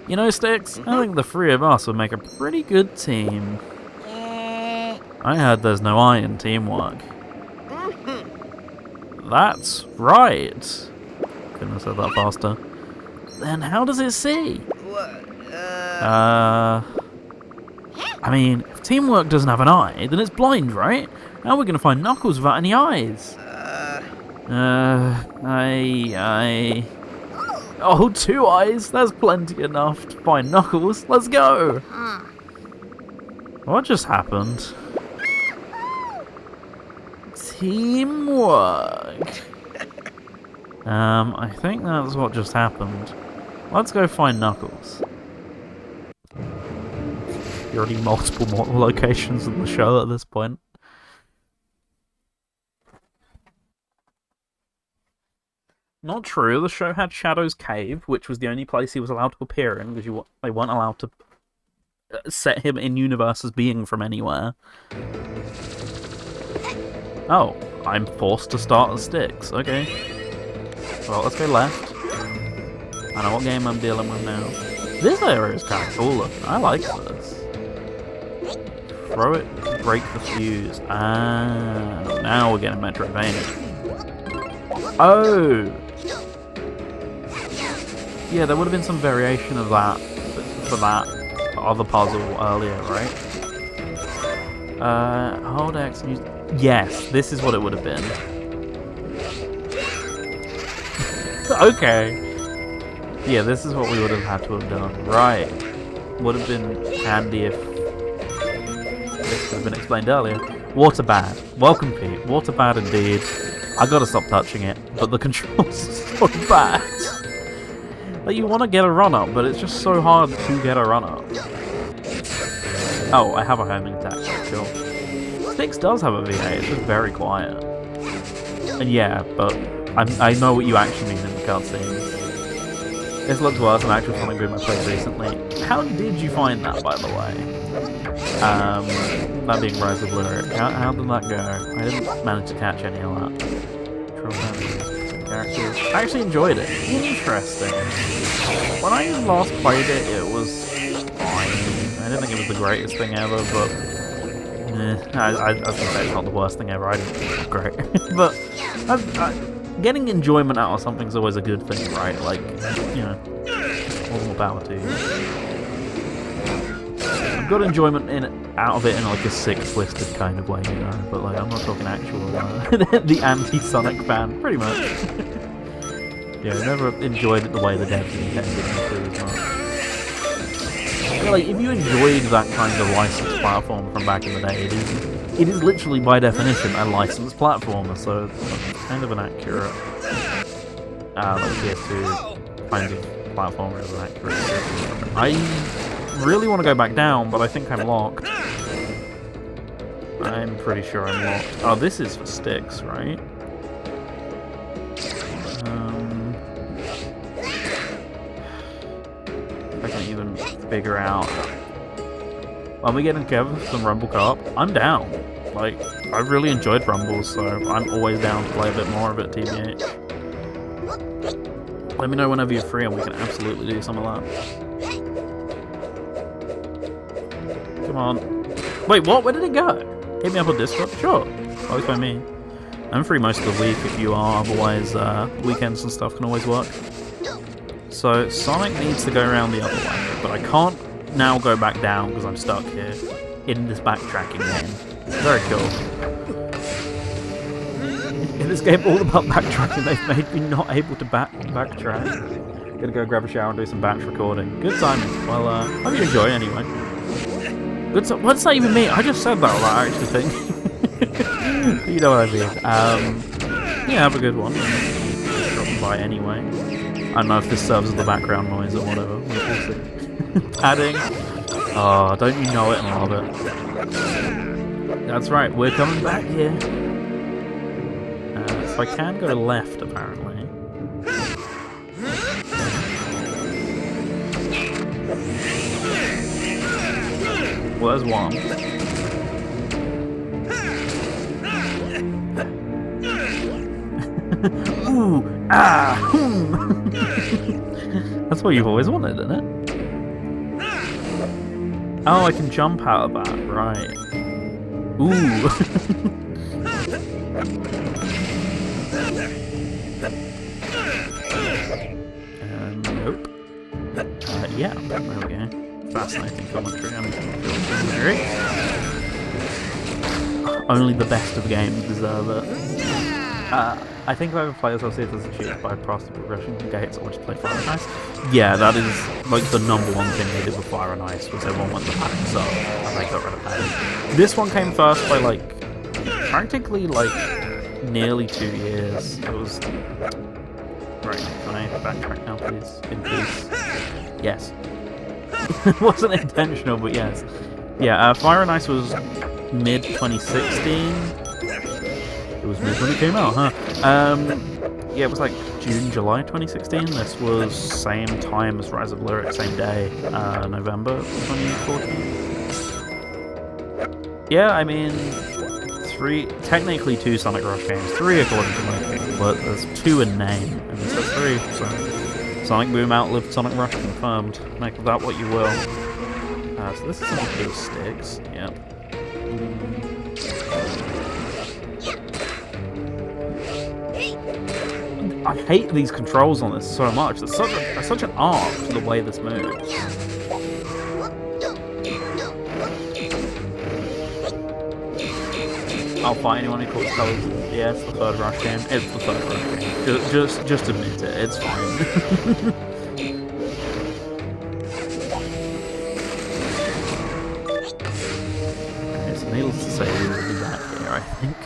You know, Sticks, I think the three of us would make a pretty good team. I heard there's no I in teamwork. That's right. Couldn't have said that faster. Then how does it see? I mean, if teamwork doesn't have an eye, then it's blind, right? How are we going to find Knuckles without any eyes? Oh, 2 eyes? That's plenty enough to find Knuckles. Let's go! What just happened? Teamwork. I think that's what just happened. Let's go find Knuckles. There are already multiple locations in the show at this point. Not true, the show had Shadow's Cave, which was the only place he was allowed to appear in, because they weren't allowed to set him in universe as being from anywhere. Oh, I'm forced to start at Sticks, okay. Well, let's go left. I know what game I'm dealing with now. This area is kind of cool looking, I like this. Throw it to break the fuse. Ah, now we're getting Metroidvania. Oh! Yeah, there would have been some variation of that for that other puzzle earlier, right? Hold X and use... Yes, this is what it would have been. Okay. Yeah, this is what we would have had to have done. Right. Would have been handy if this could have been explained earlier. Water bad. Welcome, Pete. Water bad indeed. I gotta stop touching it, but the controls are so bad. Like, you want to get a run-up, but it's just so hard to get a run-up. Oh, I have a homing attack, sure. Sticks does have a VA, it's just very quiet. And yeah, but I know what you actually mean in the cutscenes. This looks worse than actually something good I played recently. How did you find that, by the way? That being Rise of Lyric. How did that go? I didn't manage to catch any of that. Characters. I actually enjoyed it. Interesting. When I last played it, it was fine. I didn't think it was the greatest thing ever, but I was gonna say it's not the worst thing ever. I didn't think it was great, but getting enjoyment out of something's always a good thing, right? Like, you know, all the more power to you. I've got enjoyment out of it in like a sick, twisted kind of way, you know. But like, I'm not talking actual the anti-Sonic fan, pretty much. Yeah, I never enjoyed it the way the devs intended me to as much. Yeah, like, if you enjoyed that kind of licensed platform from back in the day, it is literally by definition a licensed platformer, so it's kind of an accurate PS2 kind of platformer is an accurate description. I really want to go back down, but I think I'm locked. I'm pretty sure I'm locked. Oh, this is for Sticks, right? I can even figure out when we get together for some Rumble co-op, I'm down. Like, I've really enjoyed Rumbles, so I'm always down to play a bit more of it, TBH. Let me know whenever you're free and we can absolutely do some of that. Come on. Wait, what? Where did it go? Hit me up on Discord? Sure. Always by me. I'm free most of the week if you are, otherwise weekends and stuff can always work. So Sonic needs to go around the other way, but I can't now go back down because I'm stuck here in this backtracking game. Very cool. In this game all about backtracking, they've made me not able to backtrack. Gonna go grab a shower and do some batch recording. Good timing. Well, hope you enjoy anyway. Good. What's that even mean? I just said that without actually thinking. You know what I mean. Yeah, have a good one. Dropping by anyway. I don't know if this serves as the background noise or whatever. We'll see. Padding. Oh, don't you know it and love it? That's right, we're coming back here. So I can go left, apparently. Well, there's one. Ooh, ah, That's what you've always wanted, isn't it? Oh, I can jump out of that, right. Ooh. Nope. Yeah, there we go. Fascinating commentary. Only the best of games deserve it. I think if I ever play this, I'll see if there's achieved by faster progression gates or just play Fire and Ice. Yeah, that is like the number one thing they did with Fire and Ice was everyone went to padding up and they got rid of padding. This one came first by like practically like nearly 2 years. It was right. Can I backtrack now, please? In peace. Yes. It wasn't intentional, but yes. Yeah, Fire and Ice was mid 2016. It was mid when it came out, huh? Yeah, it was like June, July 2016. This was same time as Rise of Lyric, same day, November 2014. Yeah, I mean, technically 2 Sonic Rush games, 3 according to most people, but there's 2 in name, and this is 3, so Sonic Boom outlived Sonic Rush, confirmed. Make of that what you will. So this is some of those sticks, yep. I hate these controls on this so much. There's such an art to the way this moves. I'll fight anyone who calls colors. Yeah, it's the 3rd Rush game. It's the 3rd Rush game. Just admit it. It's fine. Okay, so needless to say, we will be back here, I think.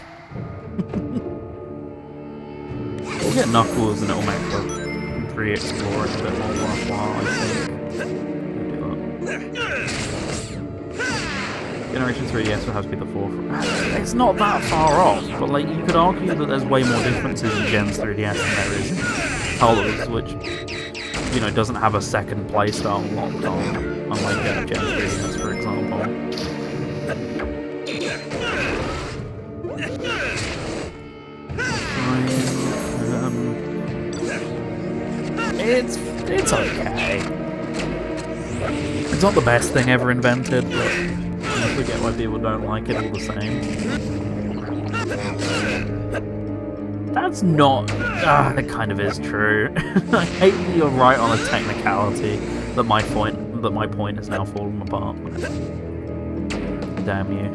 We'll get Knuckles and it'll make the re-exploring a bit more worthwhile, I think. We'll do that. Generation 3DS will have to be the 4th. It's not that far off, but like you could argue that there's way more differences in Gens 3DS than there is in Colors, which, you know, doesn't have a second playstyle locked on, unlike Gen 3DS, for example. It's okay. It's not the best thing ever invented, but I forget why people don't like it all the same. That's not... it kind of is true. I hate that you're right on a technicality that my point is now falling apart. Damn you.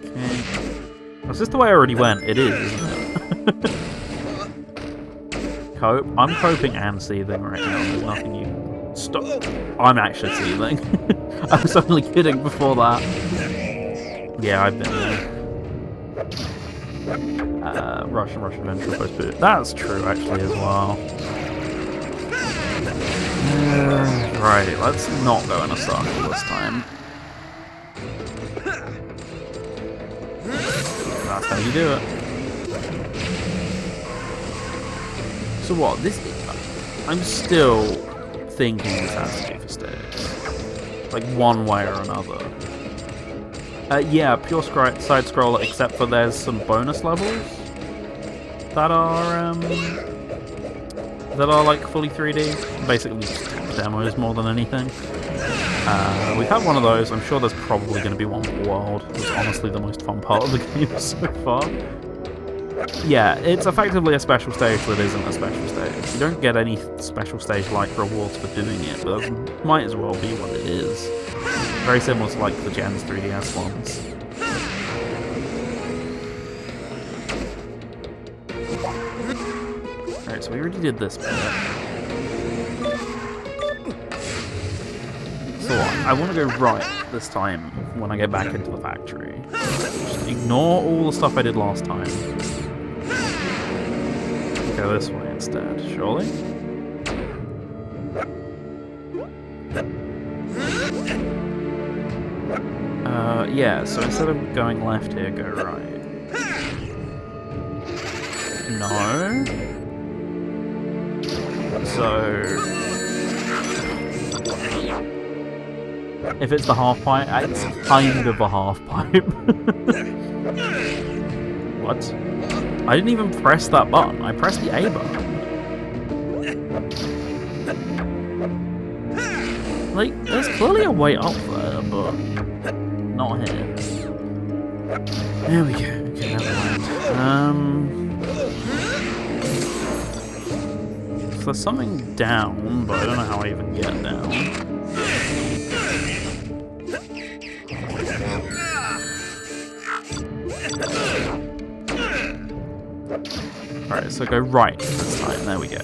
Okay. That's just the way I already went. It is, isn't it? Cope. I'm coping and seething right now. There's nothing you... Stop. I'm actually seething. I was only kidding before that. Yeah, I've been there. Russian Adventure post-boot. That's true, actually, as well. Right, let's not go in a circle this time. That's how you do it. So what? I'm still thinking this has to be for sticks. Like, one way or another. Yeah, pure side-scroller, except for there's some bonus levels that are like fully 3D. Basically just demos more than anything. We've had one of those. I'm sure there's probably going to be one for World. It's honestly the most fun part of the game so far. Yeah, it's effectively a special stage that isn't a special stage. You don't get any special stage-like rewards for doing it, but that might as well be what it is. Very similar to like the Gen's 3DS ones. Alright, so we already did this bit. So I want to go right this time when I get back into the factory. Just ignore all the stuff I did last time. Go this way instead, surely? Yeah, so instead of going left here, go right. No. So... if it's the half pipe, it's kind of a half pipe. What? I didn't even press that button. I pressed the A button. Like, there's clearly a way up there, but not here. There we go. Okay, never mind. So there's something down, but I don't know how I even get down. Alright, so go right this time. There we go.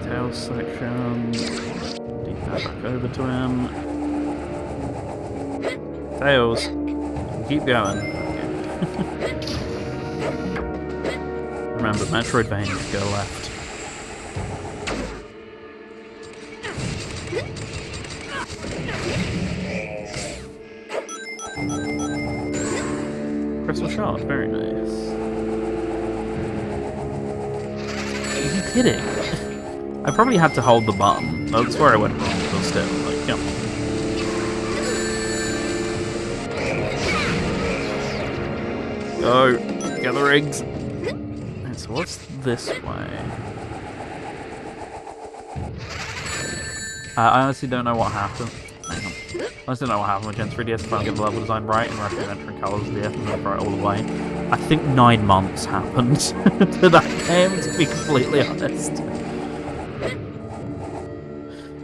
Tail section. Deep that back over to him. Tails. Keep going. Remember, Metroidvania, go left. Crystal shard, very nice. Are you kidding? I probably had to hold the button. That's where I went wrong, but still, like, come on. Go! Get the rigs! Right, so what's this way? I honestly don't know what happened. Hang on. I honestly don't know what happened with Gen 3DS if I don't get the level design right and roughly entering colours of the F and go right all the way. I think 9 months happened to that game, to be completely honest.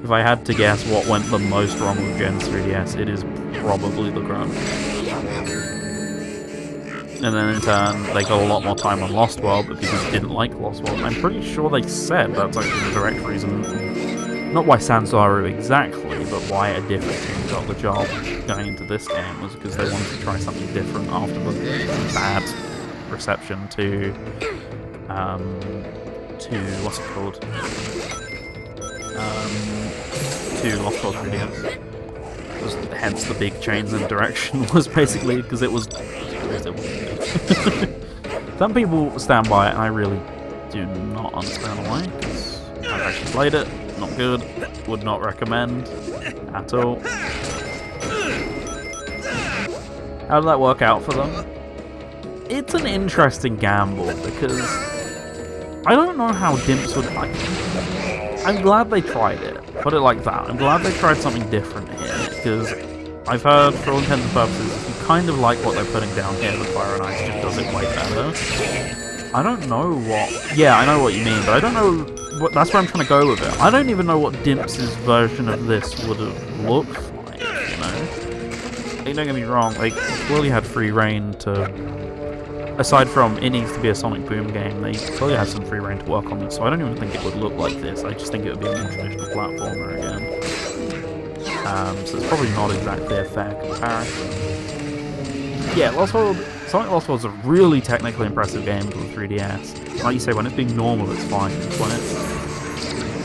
If I had to guess what went the most wrong with Gen 3DS, it is probably the crunch. And then in turn, they got a lot more time on Lost World, but people didn't like Lost World. I'm pretty sure they said that's actually the direct reason. Not why Sanzaru exactly, but why a different team got the job going into this game was because they wanted to try something different after the bad reception to what's it called? To Lost World 3DS. Hence the big change in direction was basically because it was. Some people stand by it, and I really do not understand why. Because I've actually played it. Not good. Would not recommend at all. How did that work out for them? It's an interesting gamble because I don't know how Dimps would like it. I'm glad they tried it. Put it like that. I'm glad they tried something different here because I've heard, for all intents and purposes, if you kind of like what they're putting down here, the Fire and Ice just does it way better. I don't know what... Yeah, I know what you mean, but I don't know... That's where I'm trying to go with it. I don't even know what Dimps' version of this would have looked like, you know? Like, don't get me wrong, like, clearly had free reign to... Aside from it needs to be a Sonic Boom game, they clearly had some free reign to work on this, so I don't even think it would look like this. I just think it would be a more traditional platformer again. So it's probably not exactly a fair comparison. Yeah, Sonic Lost World's a really technically impressive game for the 3DS. Like you say, when it's being normal, it's fine. It's when it's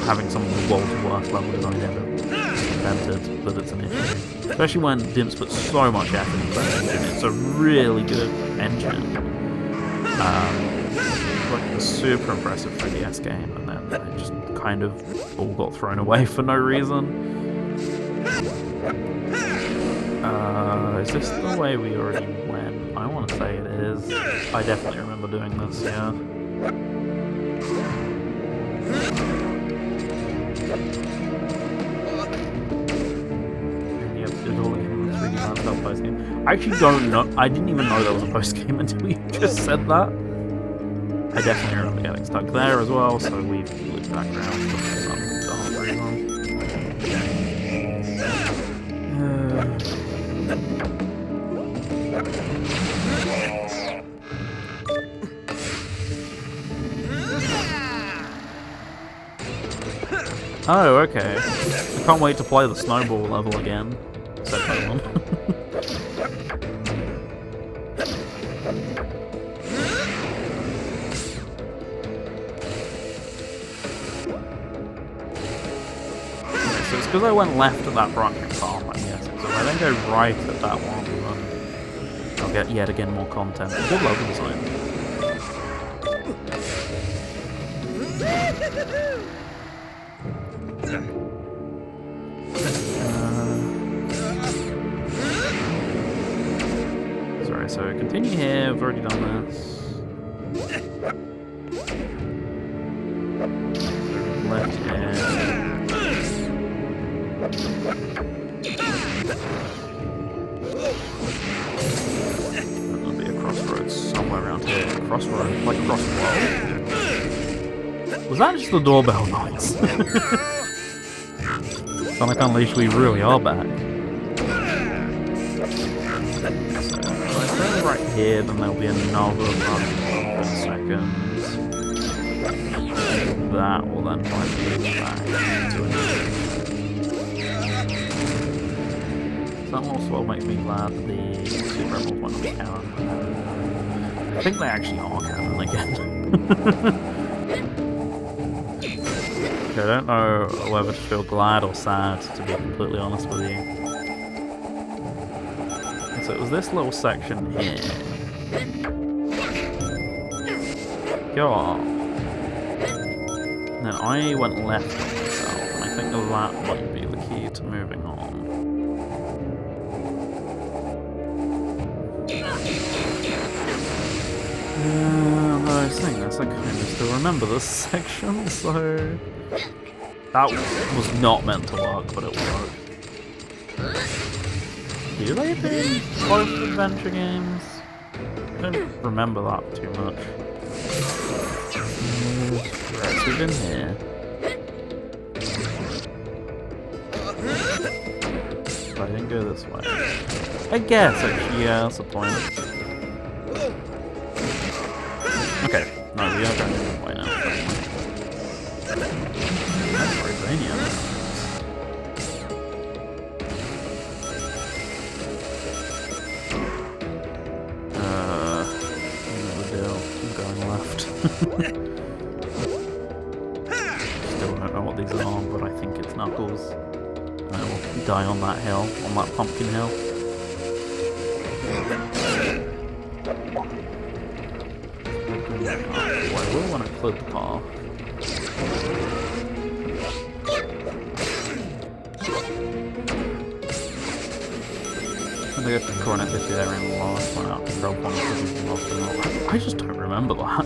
having some of the world's worst level design ever invented that it's an issue. Especially when Dimps puts so much effort into that engine. It's a really good engine. super impressive 3DS game, and then it just kind of all got thrown away for no reason. Is this the way we already went? I want to say it is. I definitely remember doing this, yeah. And you have to do it all again in the 3D Land post game. I actually don't know. I didn't even know there was a post game until you just said that. I definitely remember getting stuck there as well, so we've looped back around for some darn reason. Oh, okay. I can't wait to play the snowball level again. Said no one. So it's because I went left at that branching path, I'm guessing. So if I then go right at that one, then I'll get yet again more content. Good level design. Sorry, so continue here, I've already done this. Left here. There'll be a crossroads somewhere around here. Crossroads? Like crossroads? Was that just the doorbell noise? Sonic Unleashed, we really are back. So, if I go right here, then there'll be another run in seconds. That will then probably be back to a that also makes me glad that the Super Rebels went on canon. I think they actually are canon again. I don't know whether to feel glad or sad, to be completely honest with you. So it was this little section here. Go on. Then I went left on myself, and I think that might be the key to moving on. I was saying this, I kind of still remember this section, so... That was not meant to work, but it worked. Do they do both adventure games? I don't remember that too much. Right, so we've been here. But I didn't go this way. I guess, actually, yeah, that's the point. Okay, no, we are going that way now. That's Romania. I'm going left. Still don't know what these are, but I think it's Knuckles. And I will die on that hill, on that pumpkin hill. I will want to clear the path. I think I have to corner 50 there in the last one out control point because I just don't remember that.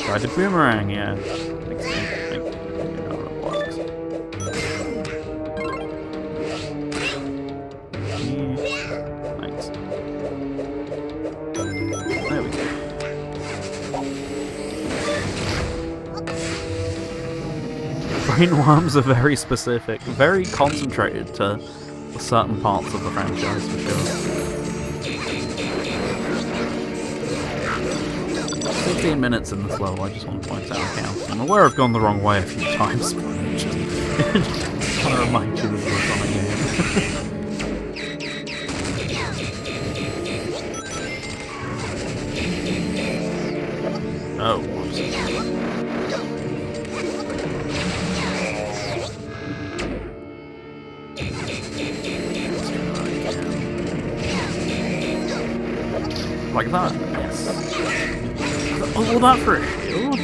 Tried to boomerang, yeah. Makes sense. You know how it works. Thanks. There we go. Brain worms are very specific, very concentrated to certain parts of the franchise, for sure. 15 minutes in this level, I just want to point out count. I'm aware I've gone the wrong way a few times, but just trying to remind you that we're on a game. Oh, whoops. Like that? Yes. Oh, all that for a shield?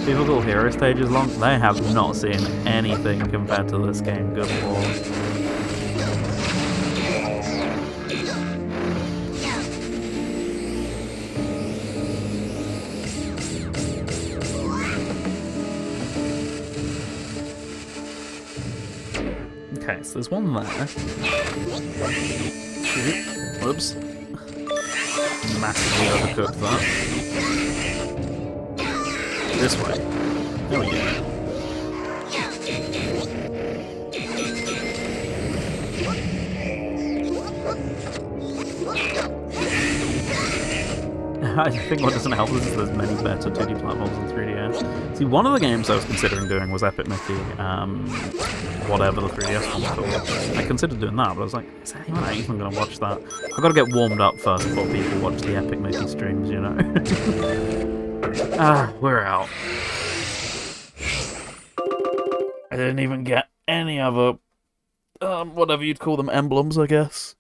Typical hero stages long? They have not seen anything compared to this game, good lord. Okay, so there's one there. Shoot. Whoops. Massively overcooked that. This way. There we go. I think what doesn't help is there's many better 2D platforms in 3DS. See, one of the games I was considering doing was Epic Mickey, whatever the 3DS one was called. I considered doing that, but I was like, is anyone even going to watch that? I've got to get warmed up first before people watch the Epic Mickey streams, you know? We're out. I didn't even get any other, whatever you'd call them, emblems, I guess.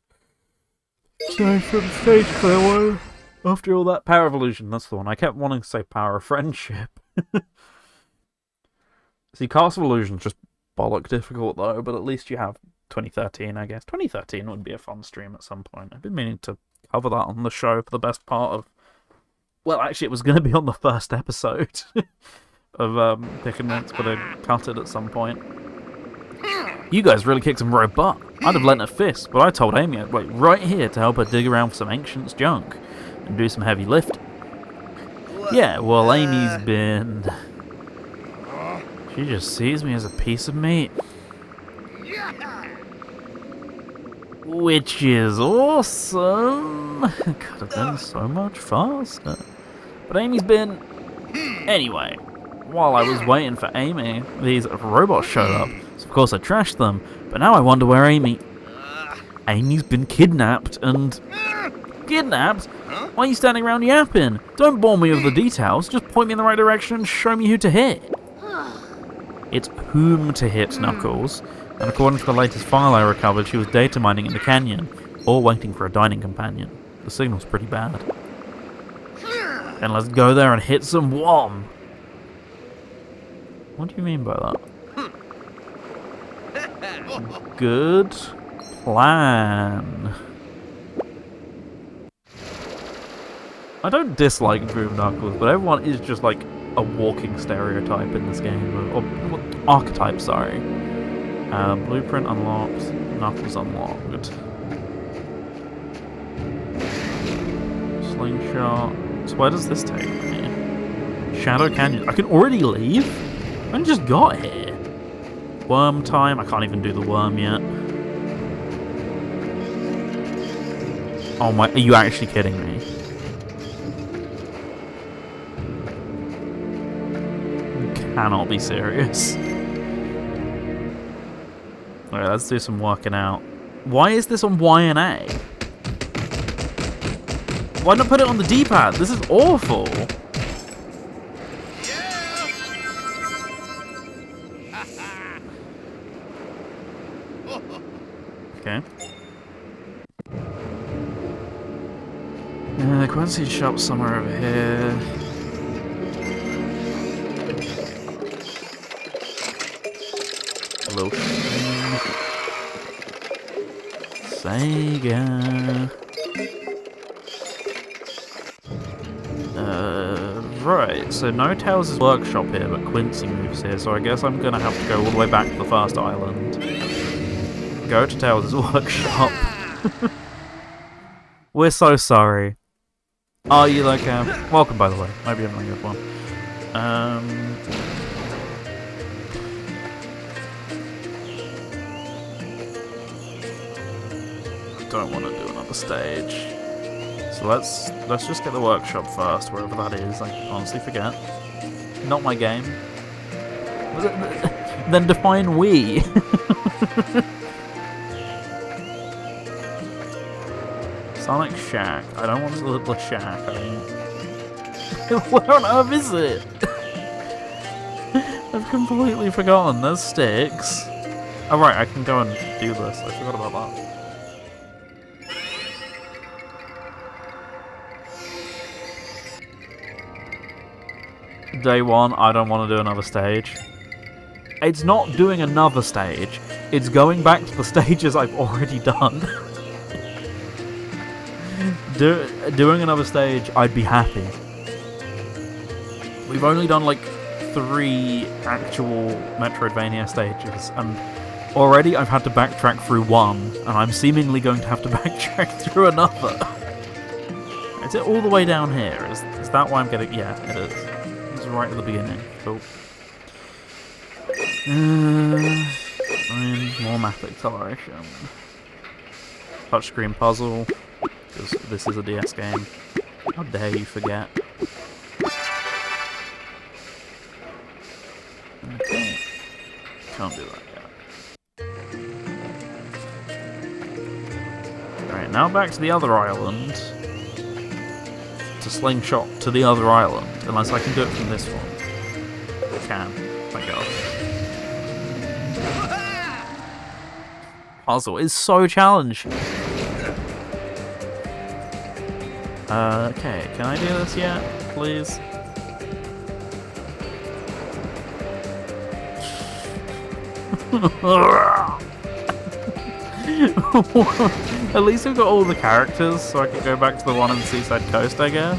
So, from stage clear one. After all that, Power Evolution, that's the one. I kept wanting to say Power of Friendship. See, Castle Illusion's just bollock difficult, though, but at least you have 2013, I guess. 2013 would be a fun stream at some point. I've been meaning to cover that on the show for the best part of... Well, actually, it was going to be on the first episode of Pick and Mix, but I cut it at some point. You guys really kicked some road butt. I'd have lent a fist, but I told Amy I'd wait right here to help her dig around for some ancient junk. And do some heavy lifting. Yeah, well, Amy's been... She just sees me as a piece of meat. Which is awesome. Could have been so much faster. But Amy's been... Anyway, while I was waiting for Amy, these robots showed up. So of course I trashed them. But now I wonder where Amy... Amy's been kidnapped and... Kidnapped? Why are you standing around yapping? Don't bore me with the details, just point me in the right direction and show me who to hit. It's whom to hit, Knuckles. And according to the latest file I recovered, she was data mining in the canyon, or waiting for a dining companion. The signal's pretty bad. Then let's go there and hit some whom. What do you mean by that? Good plan. I don't dislike Boom Knuckles, but everyone is just like a walking stereotype in this game. Or archetype, sorry. Blueprint unlocked, Knuckles unlocked. Slingshot. So where does this take me? Shadow Canyon. I can already leave? I just got here. Worm time. I can't even do the worm yet. Oh my, are you actually kidding me? Cannot be serious. Alright, let's do some working out. Why is this on Y and A? Why not put it on the D-pad? This is awful. Okay. The Quincy shop's somewhere over here. Hello. Sega. Right, so no Tails' workshop here, but Quincy moves here, so I guess I'm gonna have to go all the way back to the first island. Go to Tails' workshop. We're so sorry. Are you like welcome, by the way. Hope you're having a good one. Don't want to do another stage. So let's just get the workshop first, wherever that is. I honestly forget. Not my game. Was it? Then define we. Sonic Shack. I don't want the shack. Where on earth is it? I've completely forgotten. There's sticks. Oh right, I can go and do this. I forgot about that. day one, I don't want to do another stage. It's not doing another stage, it's going back to the stages I've already done. Doing another stage, I'd be happy. We've only done like 3 actual Metroidvania stages, and already I've had to backtrack through one, and I'm seemingly going to have to backtrack through another. Is it all the way down here? Is that why I'm getting... Yeah, it is. It's right at the beginning. Cool. More map acceleration. Touchscreen puzzle, because this is a DS game. How dare you forget. Okay. Can't do that yet. Alright, now back to the other island. To slingshot to the other island, unless I can do it from this one. I can. Thank God. Puzzle is so challenging. Okay, can I do this yet, please? At least we've got all the characters, so I can go back to the one on Seaside Coast, I guess.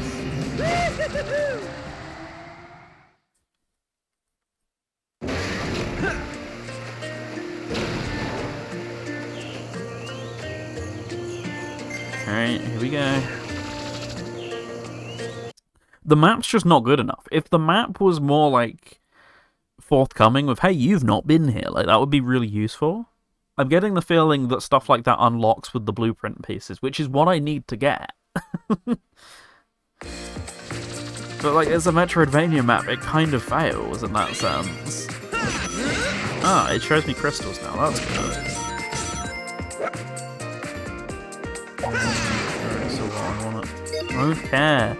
Alright, here we go. The map's just not good enough. If the map was more, like, forthcoming with, hey, you've not been here, like, that would be really useful. I'm getting the feeling that stuff like that unlocks with the blueprint pieces, which is what I need to get. But, like, as a Metroidvania map, it kind of fails in that sense. Ah, it shows me crystals now, that's good. Alright, so what I want it. I don't care.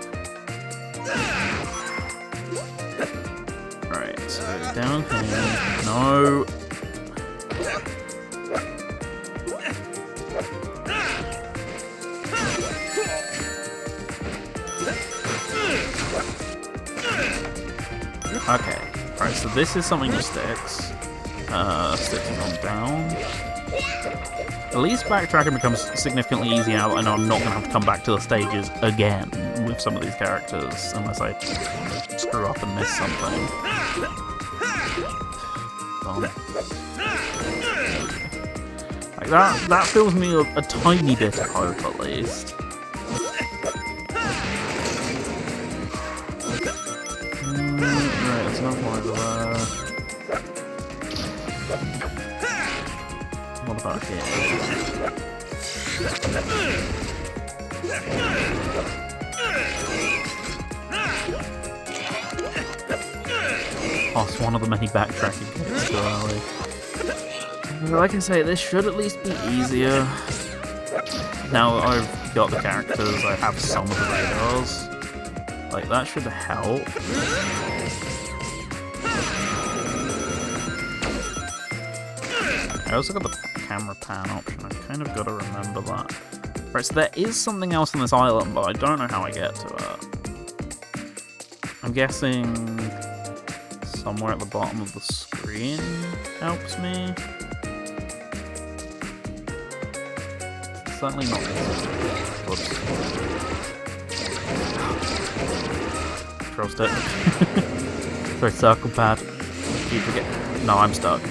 Right, so down here. No. Okay, alright, so this is something that sticks. Sticks is on down. At least backtracking becomes significantly easier now that I know I'm not going to have to come back to the stages again with some of these characters, unless I screw up and miss something. Like that fills me a tiny bit of hope, at least. Right, there's another one over there. What about here? Oh, it's one of the many backtracking bits too early. Like I say, this should at least be easier. Now that I've got the characters, I have some of the radars. Like, that should help. I also got the camera pan option, I've kind of got to remember that. Right, so there is something else on this island, but I don't know how I get to it. I'm guessing somewhere at the bottom of the screen helps me. It's certainly not this. Whoops. Control stick. Sorry, circle pad. Keep forget. No, I'm stuck.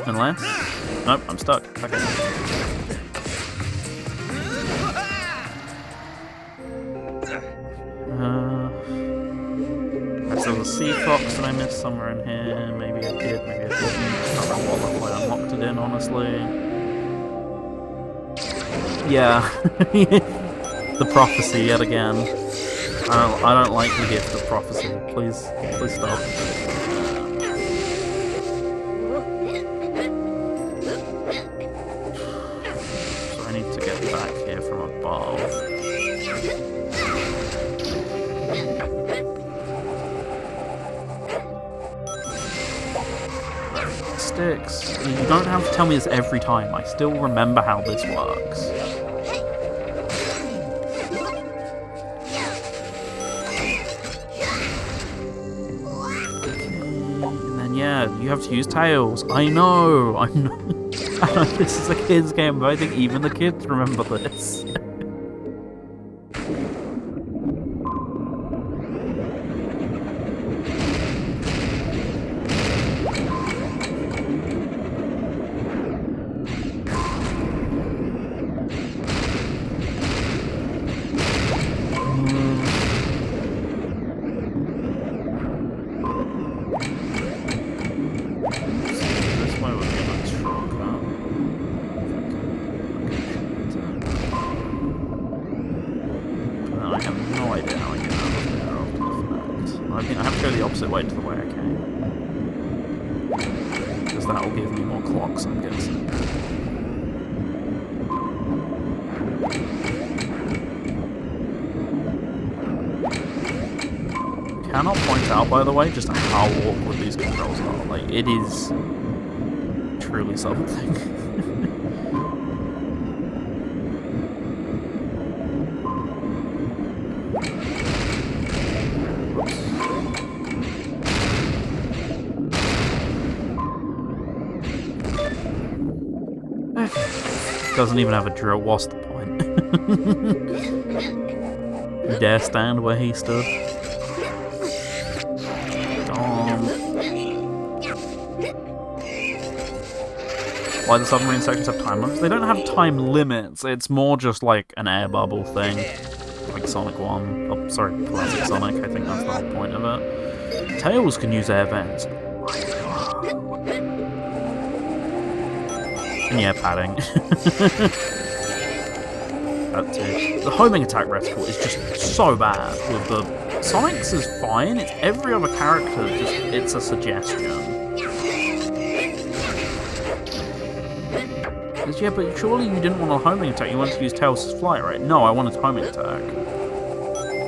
Unless? Nope, I'm stuck. Okay. So the sea fox that I missed somewhere in here. Maybe I did, maybe I didn't. I don't know what level I unlocked it in, honestly. Yeah. The prophecy yet again. I don't like the gift of prophecy. Please stop. So I need to get back here from above. Sticks. You don't have to tell me this every time. I still remember how this works. you have to use Tails. I know, I know. This is a kid's game, but I think even the kids remember this. Way to the way I came. Because that will give me more clocks, I'm guessing. Cannot point out, by the way, just how awkward these controls are. Like, it is truly something. Doesn't even have a drill. What's the point? You dare stand where he stood? Why the submarine sections have time limits? They don't have time limits. It's more just like an air bubble thing, like Sonic 1. Oh, sorry, classic Sonic. I think that's the whole point of it. Tails can use air vents. Yeah, padding. That too. The homing attack reticle is just so bad. With the Sonic's is fine. It's every other character. Just it's a suggestion. Yeah, but surely you didn't want a homing attack. You wanted to use Tails' fly, right? No, I wanted homing attack.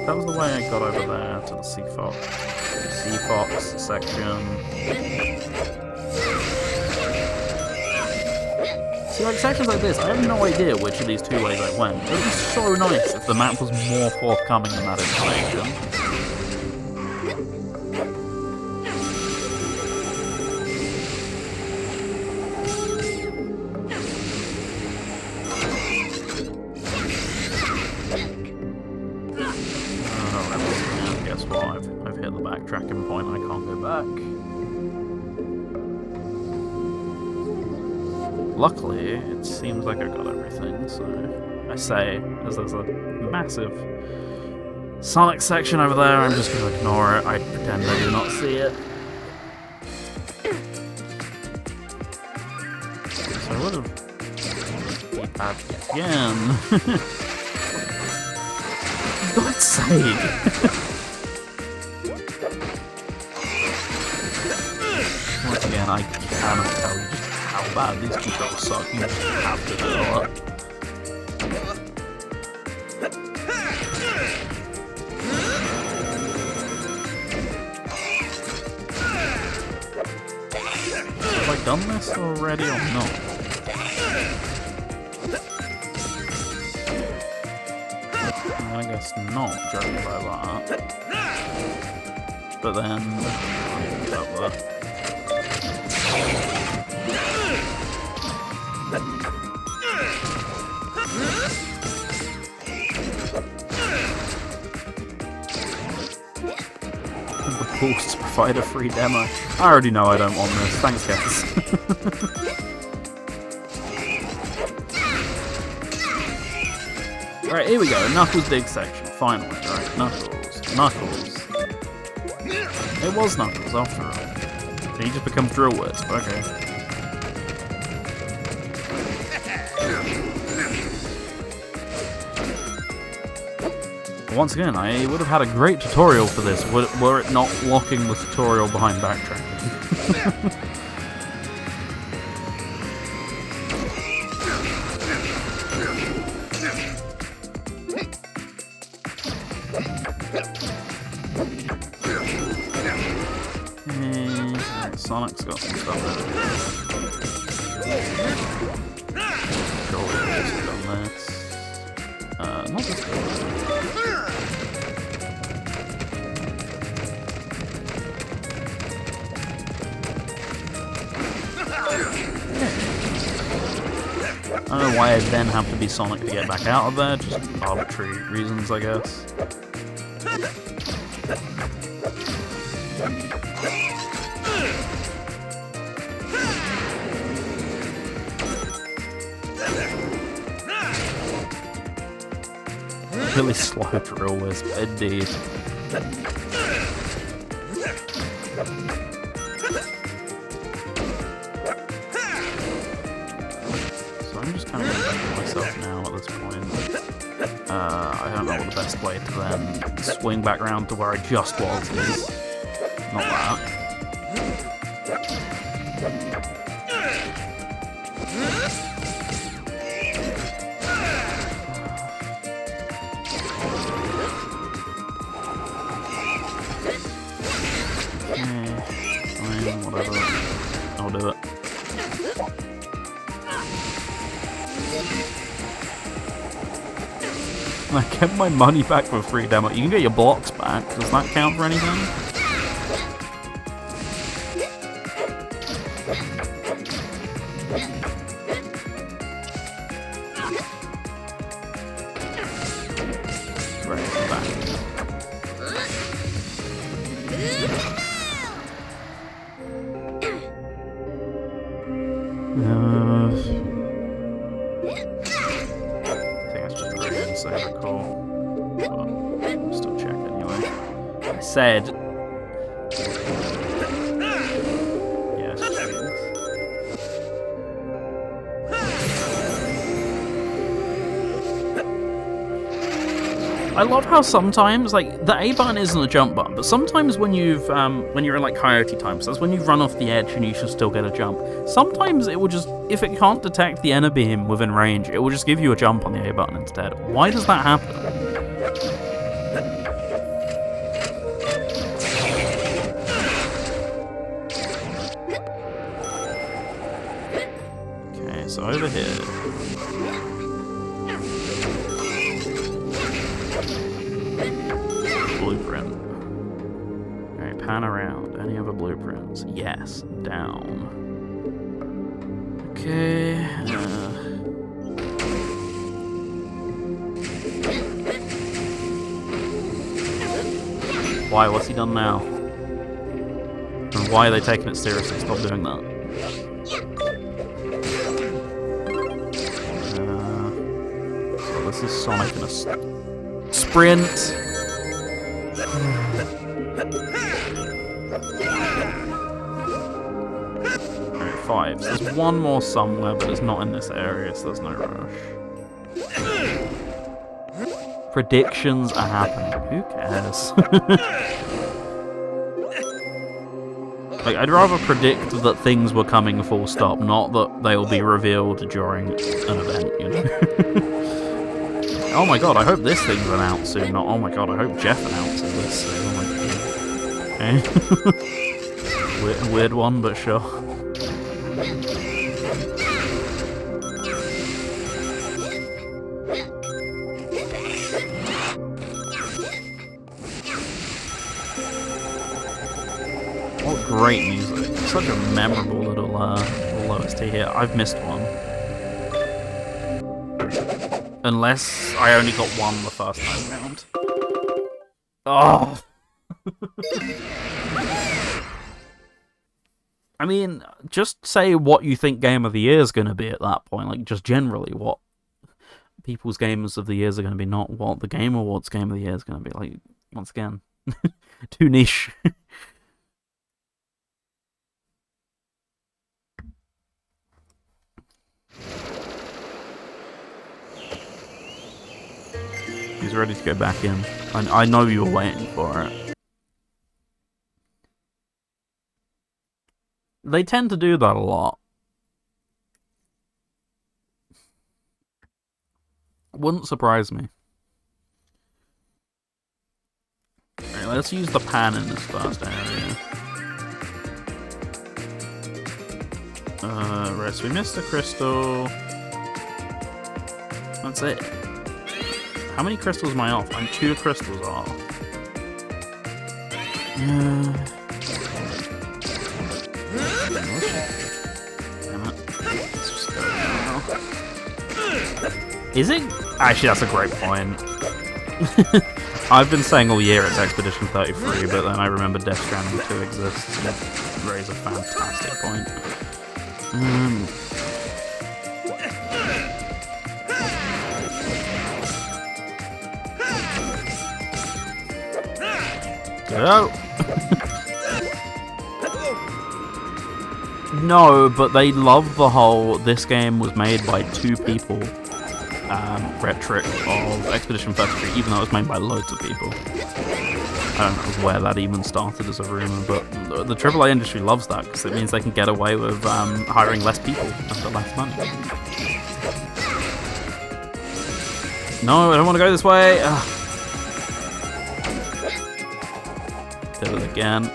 That was the way I got over there to the Sea Fox section. See, like sections like this, I have no idea which of these two ways I went. It would be so nice if the map was more forthcoming than that information. Oh, guess what? I've hit the backtracking point. I can't go back. Luckily, it seems like I got everything, so I say, as there's a massive Sonic section over there, I'm just going to ignore it. I pretend I do not see it. So I would have D-pad again. For God's sake! Once again, I cannot tell you just how bad these controls suck. You just have to do it. Have I done this already or not? I guess not, judging by that. But then... Pools to provide a free demo. I already know I don't want this. Thanks, guys. Alright, here we go. Knuckles' big section. Finally, right? Knuckles. Knuckles. It was Knuckles, after all. He just becomes drill words. Okay. Once again, I would have had a great tutorial for this were it not locking the tutorial behind backtracking. Sonic's got some stuff there. Sure, we've done this. Not this one. why I then have to be Sonic to get back out of there, just arbitrary reasons, I guess. Really slow drill was indeed. I'm just kind of going myself now at this point. I don't know what the best way to then swing back around to where I just was is. Not that. Fine, whatever. I'll do it. I get my money back for free demo. You can get your blocks back. Does that count for anything? Right, I'm back. Said. Yes, I love how sometimes, like, the A button isn't a jump button, but sometimes when you've, when you're in, like, Coyote time, so that's when you run off the edge and you should still get a jump. Sometimes it will just, if it can't detect the Ender Beam within range, it will just give you a jump on the A button instead. Why does that happen? So over here. Blueprint. Alright, pan around. Any other blueprints? Yes. Down. Okay. Why? What's he done now? And why are they taking it seriously? Stop doing that. This is Sonic in a sprint. Alright, 5. So there's one more somewhere, but it's not in this area, so there's no rush. Predictions are happening. Who cares? Like, I'd rather predict that things were coming full stop, not that they will be revealed during an event, you know? Oh my god, I hope this thing's announced soon. Not, oh my god, I hope Jeff announces this soon. Oh my god. Okay. weird one, but sure. What great music. Such a memorable little OST here. I've missed one. Unless I only got one the first time round. Oh! I mean, just say what you think Game of the Year is going to be at that point. Like, just generally what people's Games of the Year are going to be, not what the Game Awards Game of the Year is going to be. Like, once again, too niche. He's ready to go back in. I know you were waiting for it. They tend to do that a lot. Wouldn't surprise me. Alright, let's use the pan in this first area. Right, so we missed the crystal. That's it. How many crystals am I off? I'm 2 crystals off. Damn it. Let's just go now. Is it? Actually, that's a great point. I've been saying all year it's Expedition 33, but then I remember Death Stranding 2 exists, and it raises a fantastic point. Go! No, but they love the whole, this game was made by 2 people rhetoric of Expedition 33, even though it was made by loads of people. I don't know where that even started as a rumour, but the AAA industry loves that, because it means they can get away with hiring less people and for less money. No, I don't want to go this way! Ugh. Did it again.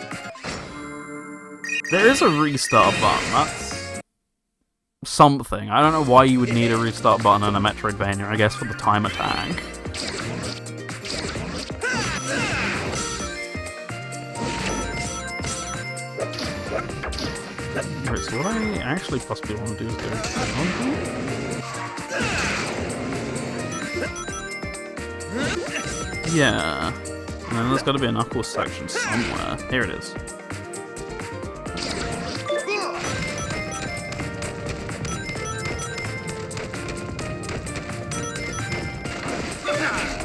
There is a restart button, that's something. I don't know why you would need a restart button in a Metroidvania, I guess for the time attack. Right, so what I actually possibly want to do is go down here. Yeah. And then there's got to be a Knuckles section somewhere. Here it is.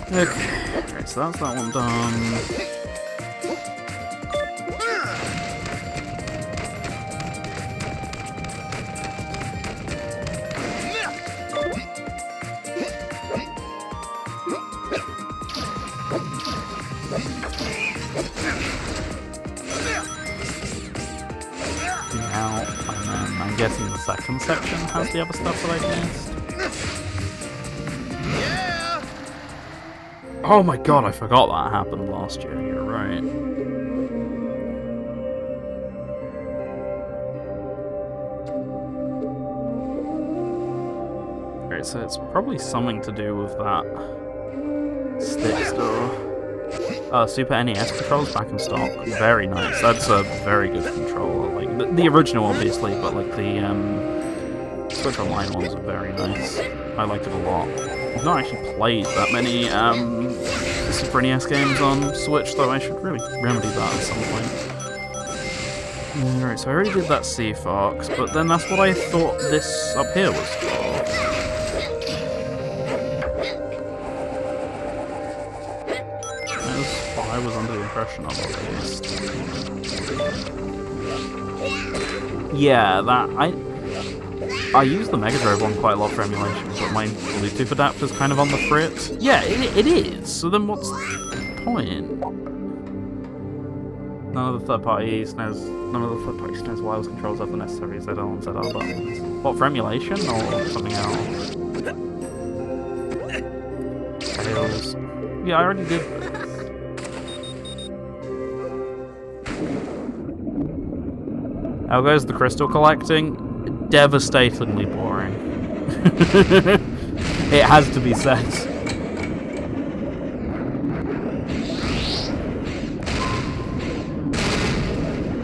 Okay, right, so that's that one done. Now, and then I'm guessing the second section has the other stuff that I missed. Oh my god, I forgot that happened last year, you're right. Right, so it's probably something to do with that stick store. Super NES controls back in stock. Very nice. That's a very good controller. Like the original, obviously, but like the Switch Online ones are very nice. I liked it a lot. I've not actually played that many Super NES games on Switch, though I should really remedy that at some point. Alright, so I already did that Sea Fox, but then that's what I thought this up here was for. That's what I was under the impression of, at least. Yeah, I use the Mega Drive one quite a lot for emulation, but my Bluetooth adapter's kind of on the fritz. Yeah, it is. So then what's the point? None of the third parties knows wireless controls have the necessary ZL and ZR buttons. What, for emulation or something else? Tails. Yeah, I already did this. How goes the crystal collecting? Devastatingly boring. It has to be said.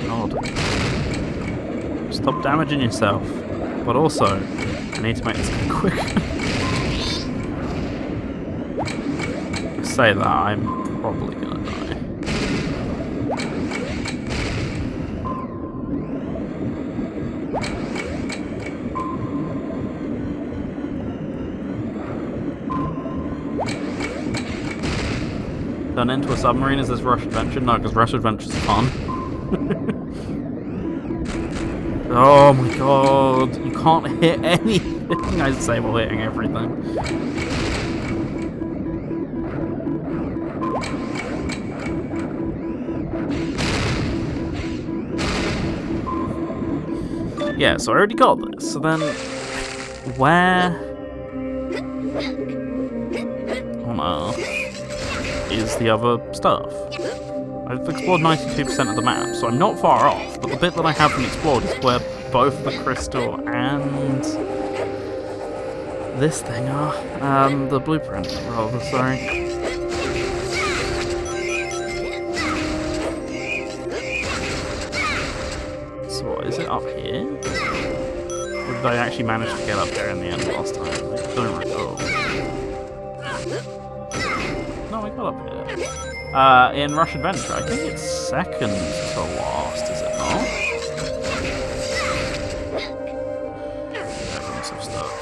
God. Stop damaging yourself. But also, I need to make this go quick. Say that, I'm probably gonna die. Turn into a submarine? Is this Rush Adventure? No, because Rush Adventure's fun. Oh my god, you can't hit anything. I say while hitting everything. Yeah, so I already got this. So then, where on earth is the other stuff? I've explored 92% of the map, so I'm not far off, but the bit that I haven't explored is where both the crystal and this thing are. The blueprint, rather, sorry. So what, is it up here? Or did I actually manage to get up there in the end last time? I don't recall. I got up here? In Rush Adventure, I think it's second to last, is it not? Some stuff.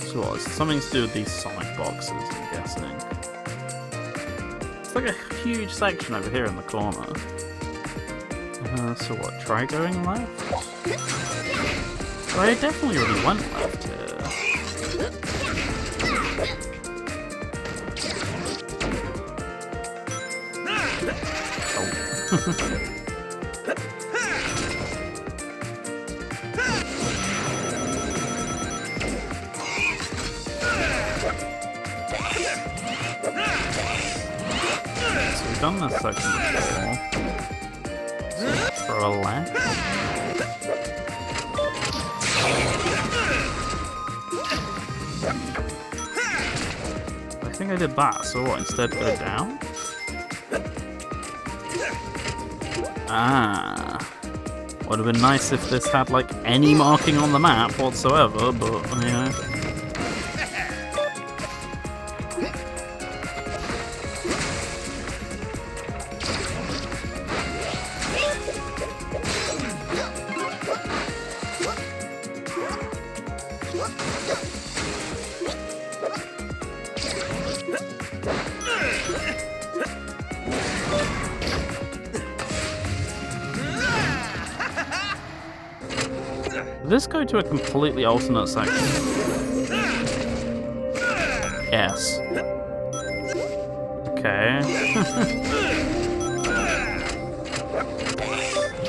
So what, it's something to do with these Sonic boxes, I'm guessing. It's like a huge section over here in the corner. So what, try going left? But I definitely already went left here. Oh. So we've done this section before. For a left. I think I did that, so what, instead go down? Ah. Would have been nice if this had like any marking on the map whatsoever, but you know. Did this go to a completely alternate section? Yes. Okay.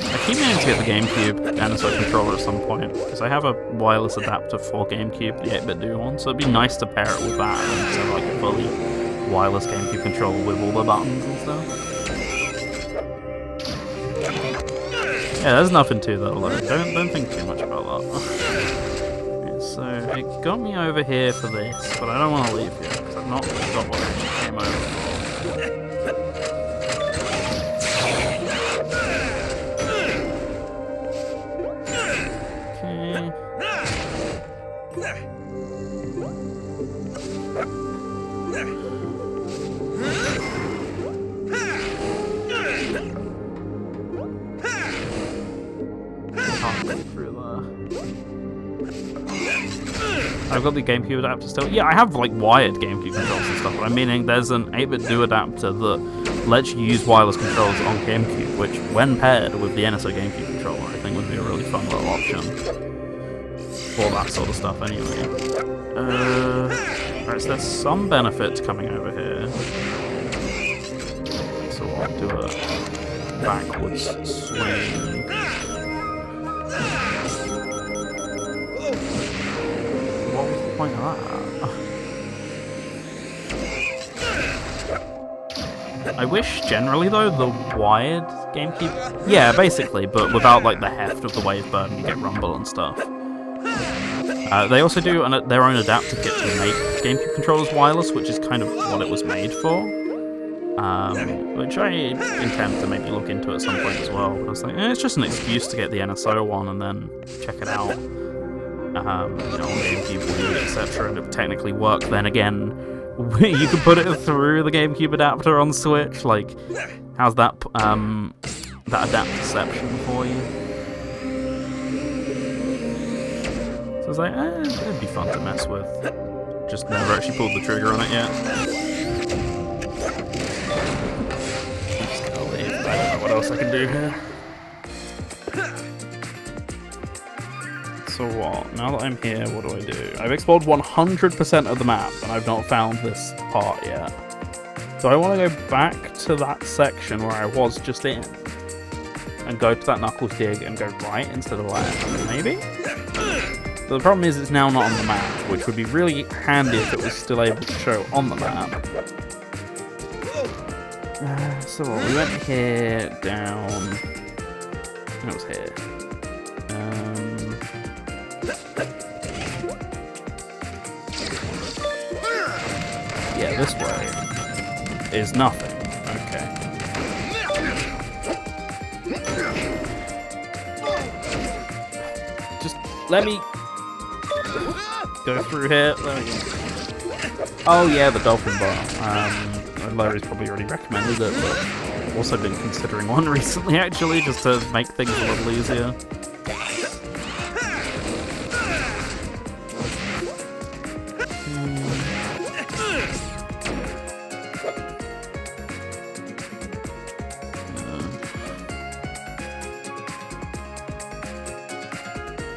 I keep meaning to get the GameCube NSO controller at some point, because I have a wireless adapter for GameCube, the 8-bit do one, so it'd be nice to pair it with that, and so like a fully wireless GameCube controller with all the buttons and stuff. Yeah, there's nothing to that, although don't think too much about that. Okay, so it got me over here for this, but I don't want to leave here, because I've not got what I actually came over for. I've got the GameCube adapter still. Yeah, I have like wired GameCube controls and stuff, but I'm meaning there's an 8-bit do adapter that lets you use wireless controls on GameCube, which when paired with the NSO GameCube controller, I think would be a really fun little option for that sort of stuff anyway. Right, so there's some benefit to coming over here. So I'll do a backwards swing. What was the point of that? I wish generally though the wired GameCube, yeah, basically, but without like the heft of the wave burden, you get rumble and stuff. They also do their own adapter kit to make GameCube controllers wireless, which is kind of what it was made for. Which I intend to maybe look into at some point as well. But I was like, it's just an excuse to get the NSO one and then check it out. You know, on GameCube, Wii, etc., and it would technically work. Then again, you can put it through the GameCube adapter on Switch. Like, how's that that adapterception for you? So I was like, it'd be fun to mess with. Just never actually pulled the trigger on it yet. I'm just gonna leave. I don't know what else I can do here. So what? Now that I'm here, what do I do? I've explored 100% of the map, and I've not found this part yet. So I want to go back to that section where I was just in, and go to that Knuckles dig and go right instead of left, maybe? But the problem is it's now not on the map, which would be really handy if it was still able to show on the map. So what? We went here, down... It was here. Yeah, this way is nothing. Okay. Let me go through here. There we go. Oh yeah, the dolphin bar. Larry's probably already recommended it, but I've also been considering one recently, actually, just to make things a little easier.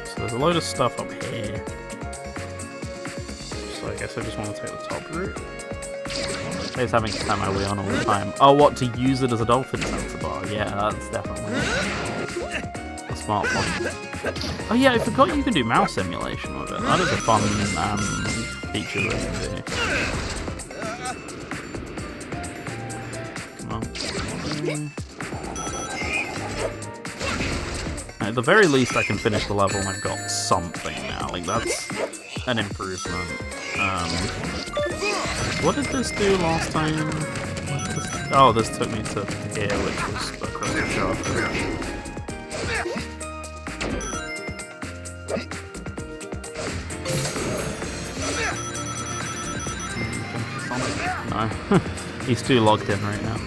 So there's a load of stuff up here. So I guess I just want to take the top route. He's having to turn my wheel on all the time. Oh, what, to use it as a dolphin sensor bar? Yeah, that's definitely a smart point. Oh yeah, I forgot you can do mouse emulation with it. That is a fun feature that you can do. Come on. At the very least, I can finish the level and I've got something now. Like, that's an improvement. What did this do last time? Oh, this took me to here, which was a crystal shard. No, he's too logged in right now.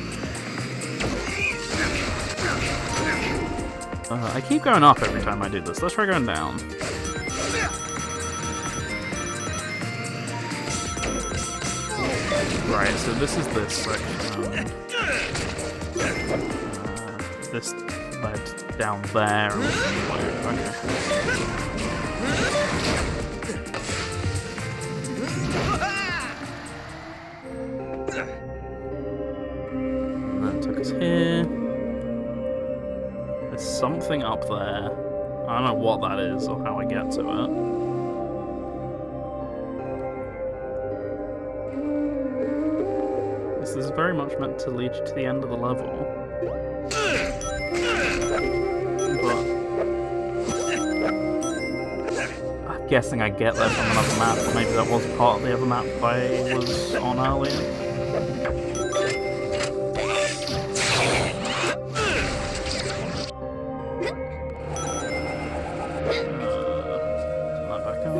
I keep going up every time I do this. Let's try going down. Right, so this is this section. This led down there. Okay. And that took us here. There's something up there. I don't know what that is or how I get to it. This is very much meant to lead you to the end of the level. But I'm guessing I get there from another map, or maybe that was part of the other map I was on earlier. Turn that back on.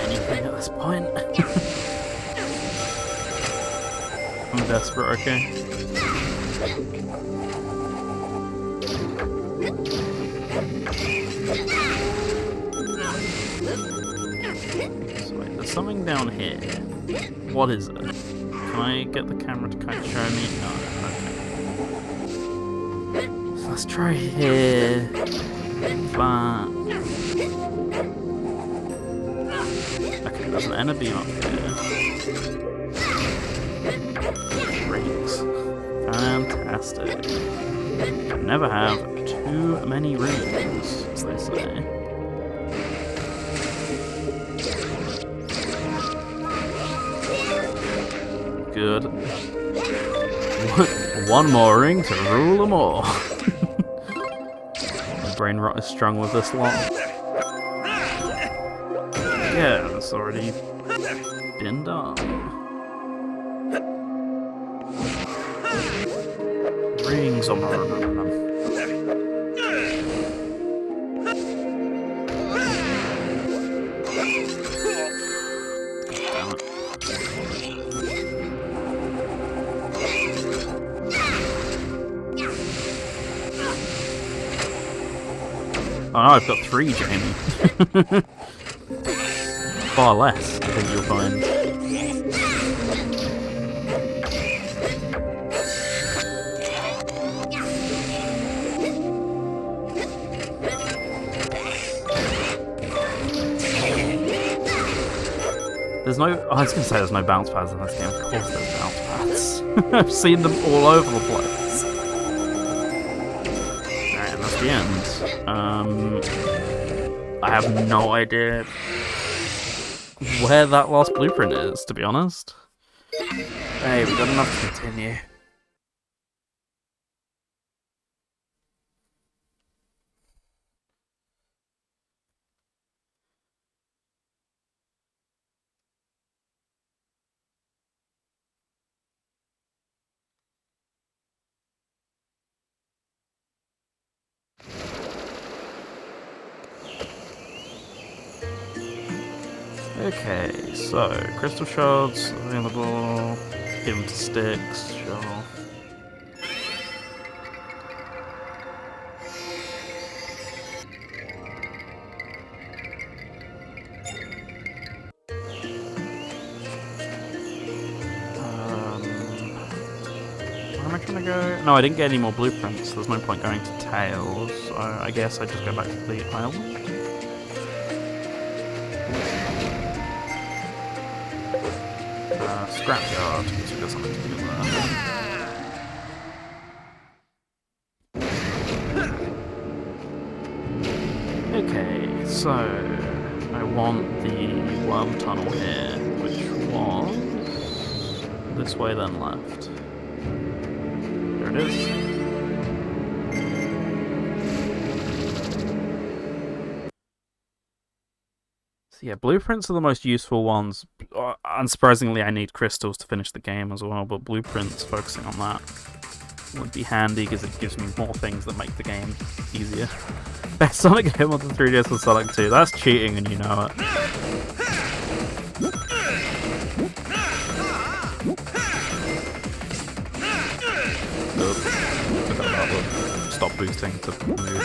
Anything at this point. I'm desperate, okay. So wait, there's something down here. What is it? Can I get the camera to kind of show me? No, okay. So let's try here. That. Okay, there's an enemy up here. Rings. Fantastic. Never have too many rings, as they say. Good. One more ring to rule them all. My brain rot is strung with this lot. Yeah, it's already been done. Rings on them. Oh no, I've got 3, Jamie. Far less, I think you'll find. There's no... Oh, I was going to say there's no bounce pads in this game. Of course there's bounce pads. I've seen them all over the place. Alright, and that's the end. I have no idea where that last blueprint is, to be honest. Hey, we've got enough to continue. Okay, so crystal shards available. Give them to sticks, sure. Where am I trying to go? No, I didn't get any more blueprints. There's no point going to Tails. So I guess I just go back to the island. Scrapyard. So we've got something to do there. Okay, so I want the worm tunnel here, which was this way then left. There it is. So yeah, blueprints are the most useful ones. Unsurprisingly, I need crystals to finish the game as well, but blueprints, focusing on that, would be handy because it gives me more things that make the game easier. Best Sonic game on the 3DS was Sonic 2. That's cheating and you know it. Oops. Forgot about the stop boosting to move.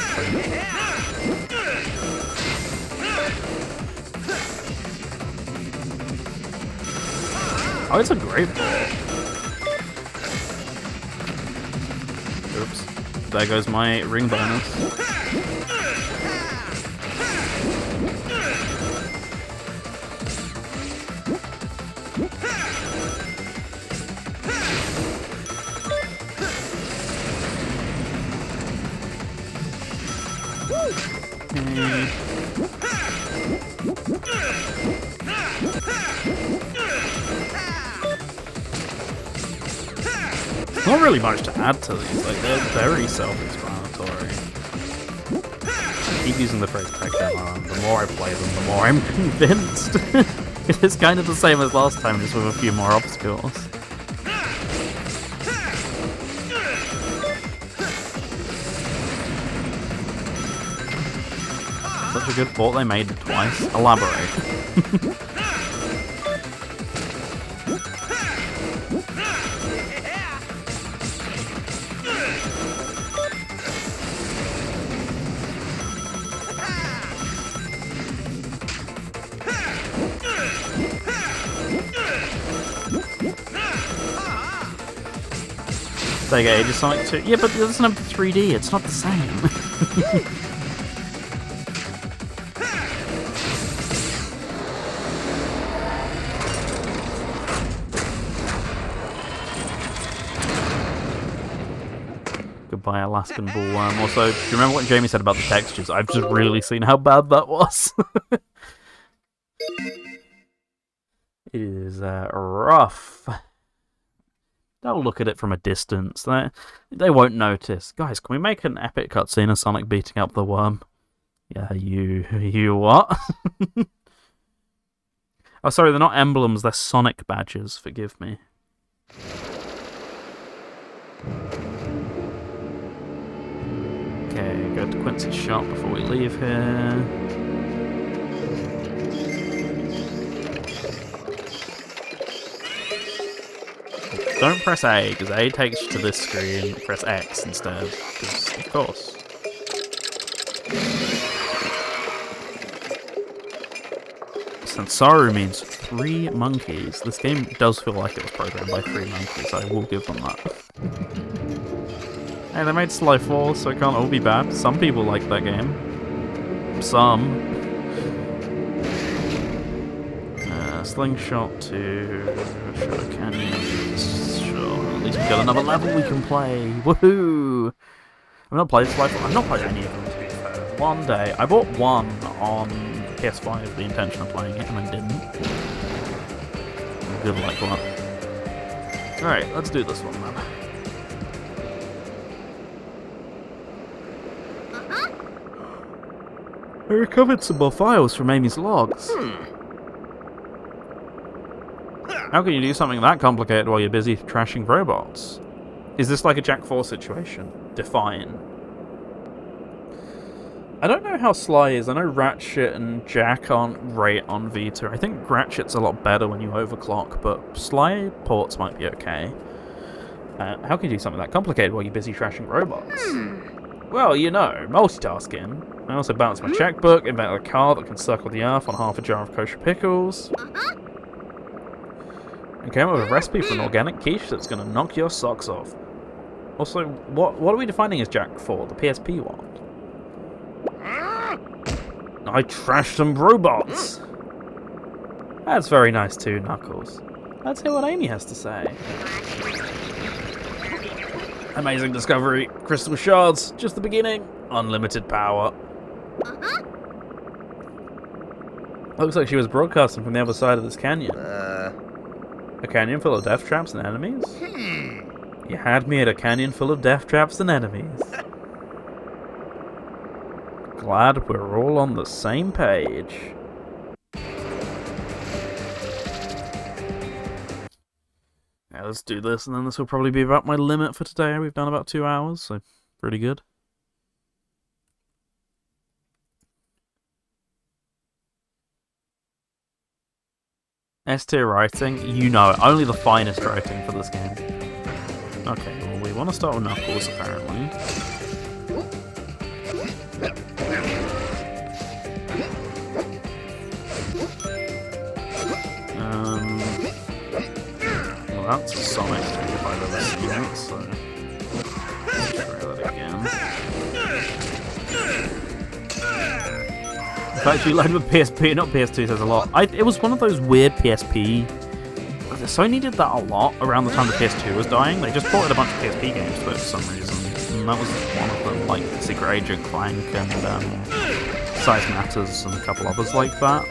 Oh, it's a great ball. Oops. There goes my ring bonus. Not really much to add to these, like they're very self-explanatory. I keep using the phrase tech demo, and the more I play them, the more I'm convinced. It's kind of the same as last time, just with a few more obstacles. Such a good port, they made it twice. Elaborate. Sega Ages Sonic 2. Yeah, but it doesn't have the 3D, it's not the same. Goodbye, Alaskan Bullworm. Also, do you remember what Jamie said about the textures? I've just really seen how bad that was. It is rough. They'll look at it from a distance. They won't notice. Guys, can we make an epic cutscene of Sonic beating up the worm? Yeah, you what? Oh, sorry, they're not emblems, they're Sonic badges. Forgive me. Okay, go to Quincy's shop before we leave here. Don't press A, because A takes you to this screen. Press X instead, because of course. Sansaru means 3 monkeys. This game does feel like it was programmed by 3 monkeys, I will give them that. Hey, they made Sly 4, so it can't all be bad. Some people like that game. Some. Slingshot to Shadow Canyons. Sure, at least we've got another level we can play. Woohoo! I've not played Sly 4. I've not played any of them, to be fair. One day, I bought one on PS5 with the intention of playing it, and I didn't. Good luck, what? Alright, let's do this one then. I recovered some more files from Amy's logs. How can you do something that complicated while you're busy trashing robots? Is this like a Jack 4 situation? Define. I don't know how Sly is. I know Ratchet and Jack aren't great on Vita. I think Ratchet's a lot better when you overclock, but Sly ports might be okay. How can you do something that complicated while you're busy trashing robots? Well, you know, multitasking. I also balanced my checkbook, invented a car that can circle the earth on half a jar of kosher pickles. And came up with a recipe for an organic quiche that's going to knock your socks off. Also, what are we defining as Jack for? The PSP one? I trashed some robots! That's very nice too, Knuckles. Let's hear what Amy has to say. Amazing discovery. Crystal shards. Just the beginning. Unlimited power. Looks like she was broadcasting from the other side of this canyon. A canyon full of death traps and enemies? You had me at a canyon full of death traps and enemies. Glad we're all on the same page. Yeah, let's do this, and then this will probably be about my limit for today. We've done about 2 hours, so pretty good. S-tier writing, you know it. Only the finest writing for this game. Okay, well, we want to start with Knuckles, apparently. Well, that's a Sonic if I've ever seen it, so let's try that again. The fact you load with PSP, not PS2, says a lot. It was one of those weird PSP. Sony did that a lot around the time the PS2 was dying. They just ported a bunch of PSP games to it for some reason. And that was one of them, like Secret Agent Clank and Size Matters and a couple others like that.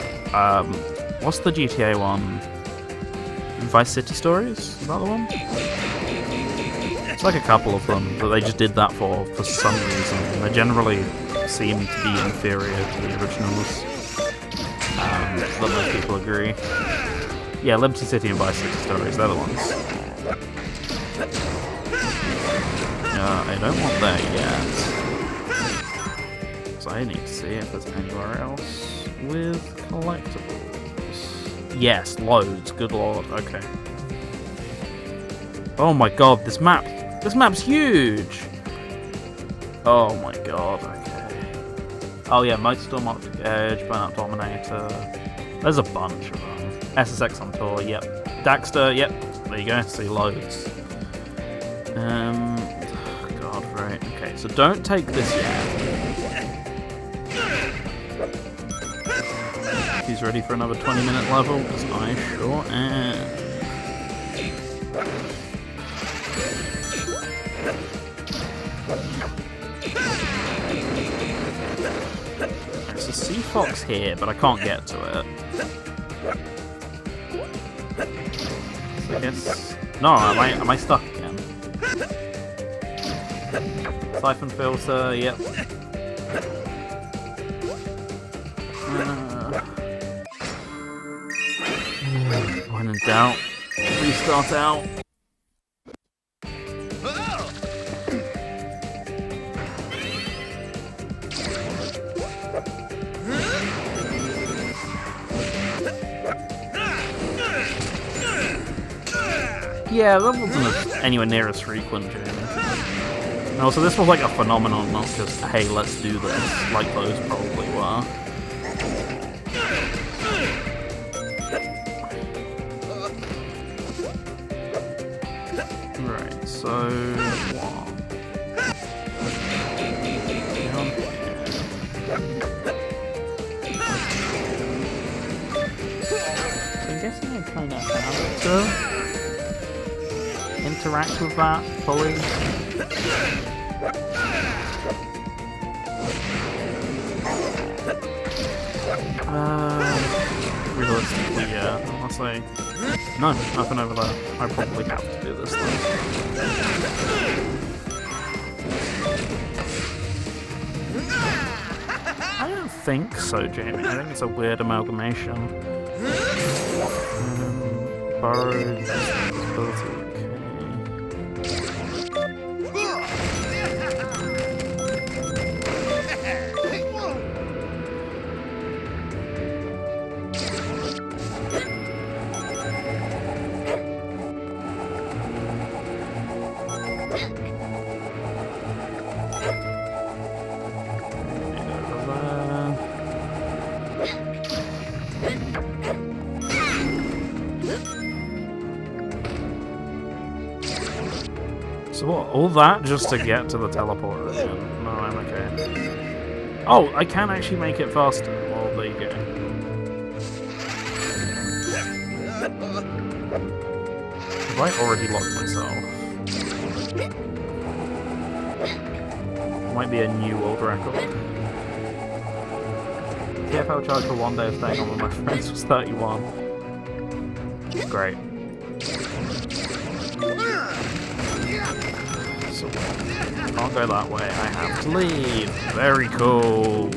What's the GTA one? Vice City Stories? Is that the one? It's like a couple of them that they just did that for some reason. And they generally seem to be inferior to the originals. But most people agree. Yeah, Liberty City and Vice City Stories, they're the ones. I don't want that yet. So I need to see if there's anywhere else with collectibles. Yes, loads. Good lord. Okay. Oh my god, this map's huge! Oh my god, okay. Oh yeah, Motorstorm, Optic Edge, Burnout Dominator. There's a bunch of them. SSX on tour, yep. Daxter, yep. There you go, see loads. God, right. Okay, so don't take this yet. He's ready for another 20-minute level, because I sure am. There's a sea fox here, but I can't get to it. So I guess... No, am I stuck again? Siphon filter, yep. When in doubt, restart out. Yeah, that wasn't anywhere near as frequent, Jamie. No, so this was like a phenomenon, not just, hey, let's do this, like those probably were. Right, so... what? So I'm guessing I kind of have to interact with that fully. Realistically, yeah. Unless no, nothing over there. I probably have to do this though. I don't think so, Jamie. I think it's a weird amalgamation. Borrowed ability. So what, all that just to get to the teleporter again? No, I'm okay. Oh, I can actually make it faster. Well, there you go. Have I already locked myself? Might be a new world record. TFL charge for 1 day of staying on with my friends was 31. Great. So, can't go that way, I have to leave. Very cool.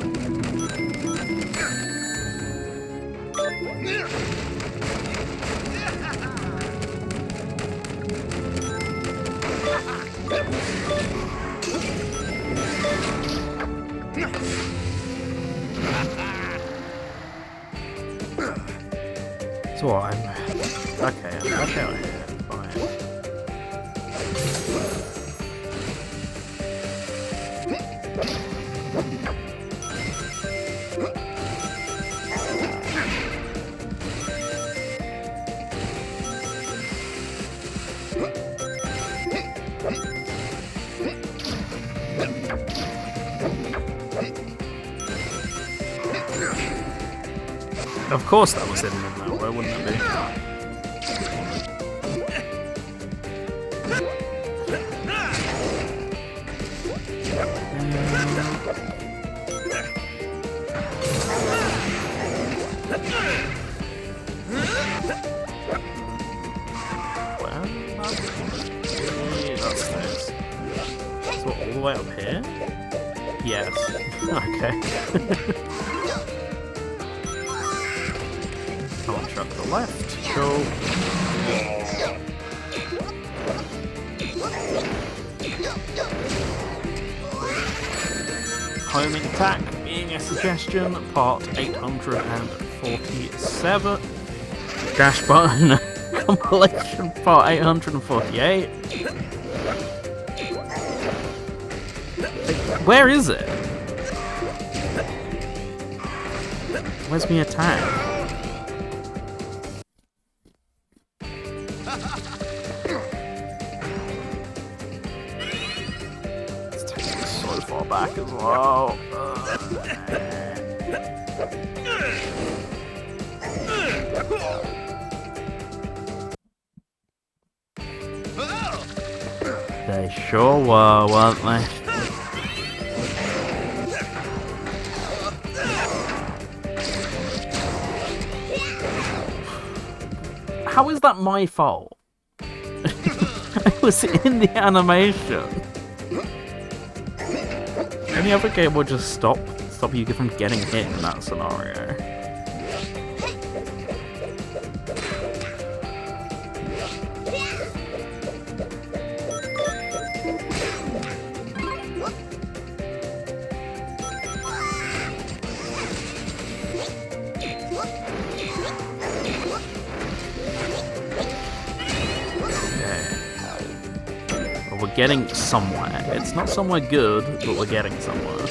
So what, I'm okay, fine. Of course that was hidden in that way, wouldn't it be? That's this. So all the way up here? Yes. Okay. One shot to the left. Cool. Homing attack being a suggestion. Part 847. Dash button compilation. Part 848. Where is it? Where's my attack? Back as well. They sure were, weren't they? How is that my fault? I was in the animation. Any other game will just stop you from getting hit in that scenario. We're getting somewhere. It's not somewhere good, but we're getting somewhere.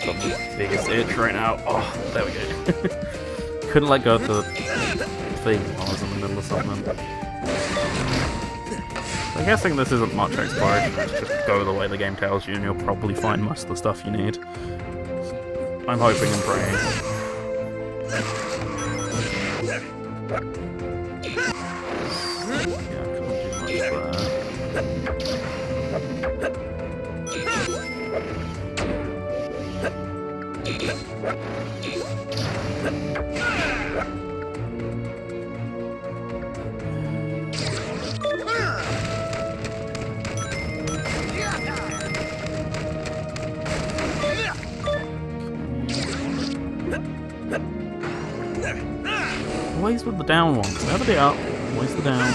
Got the biggest itch right now. Oh, there we go. Couldn't let go of the thing while I was in the middle of something. I'm guessing this isn't much exploration. Just go the way the game tells you and you'll probably find most of the stuff you need. I'm hoping and praying. Always with the down ones. Never the up. Always the down.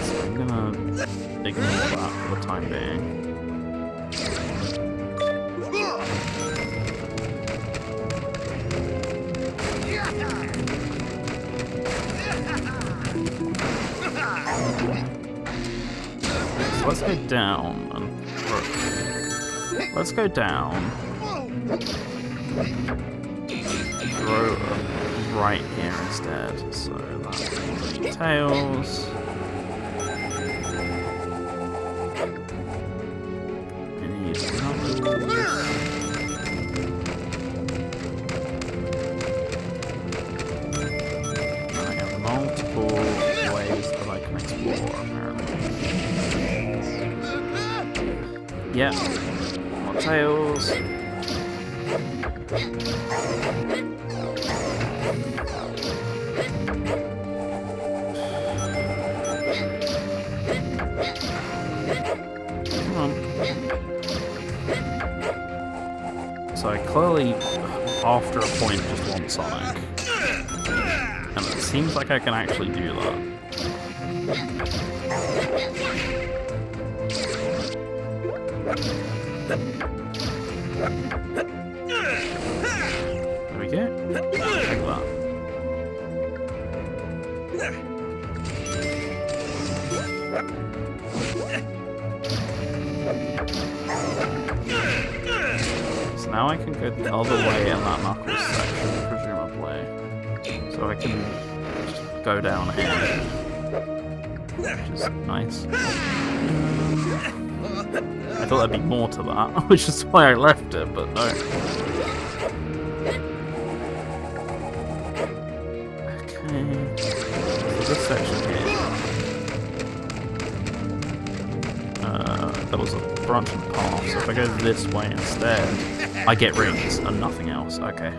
So I'm gonna ignore that for the time being. So let's go down and Let's go down. Throw right here instead. So that's tails. We need knuckles. I have multiple ways that I can explore, apparently. Yeah. More tails. Come on. So I clearly, after a point, just want Sonic. And it seems like I can actually do that. There we go. Like that. So now I can go the other way in that Knuckles section, presumably. So I can just go down here, which is nice. I thought there'd be more to that, which is why I left it, but no. Okay, so this section here, there was a branching path, so if I go this way instead, I get rings and nothing else. Okay.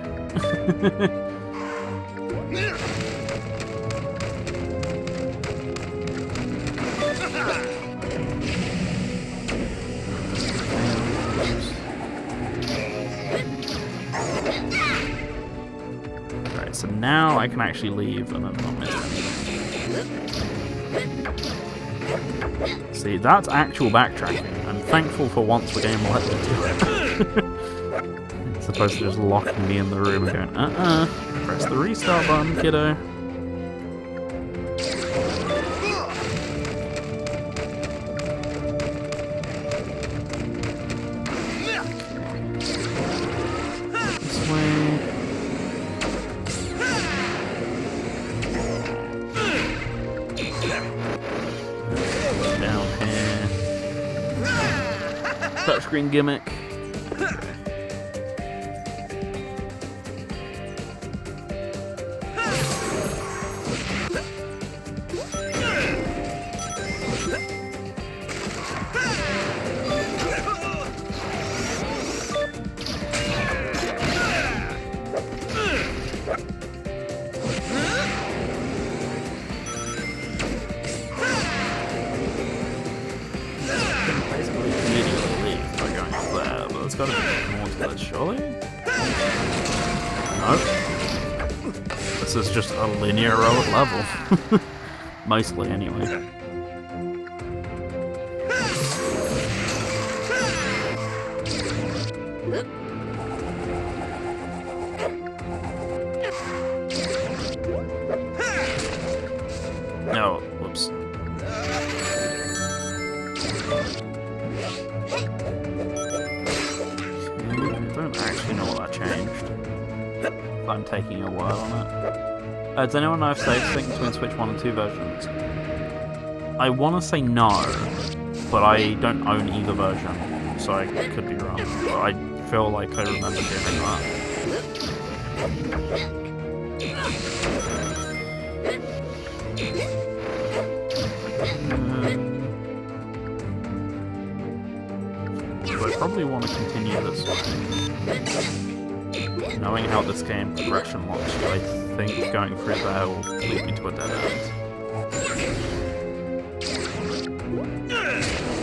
Right, so now I can actually leave and I'm not missing anything. See, that's actual backtracking. I'm thankful for once the game will let me do it. As opposed to just locking me in the room and going, press the restart button, kiddo. This way. Down here. Touchscreen gimmick. There's gotta be more to that, surely? No. This is just a linear row of level. Mostly, anyway. No, whoops. I don't actually know what that changed. If I'm taking your word on it. Does anyone know if save sync between Switch 1 and 2 versions? I want to say no, but I don't own either version, so I could be wrong. But I feel like I remember hearing that. So I probably want to continue this way. Knowing how this game progression looks, I think going through there will lead me to a dead end.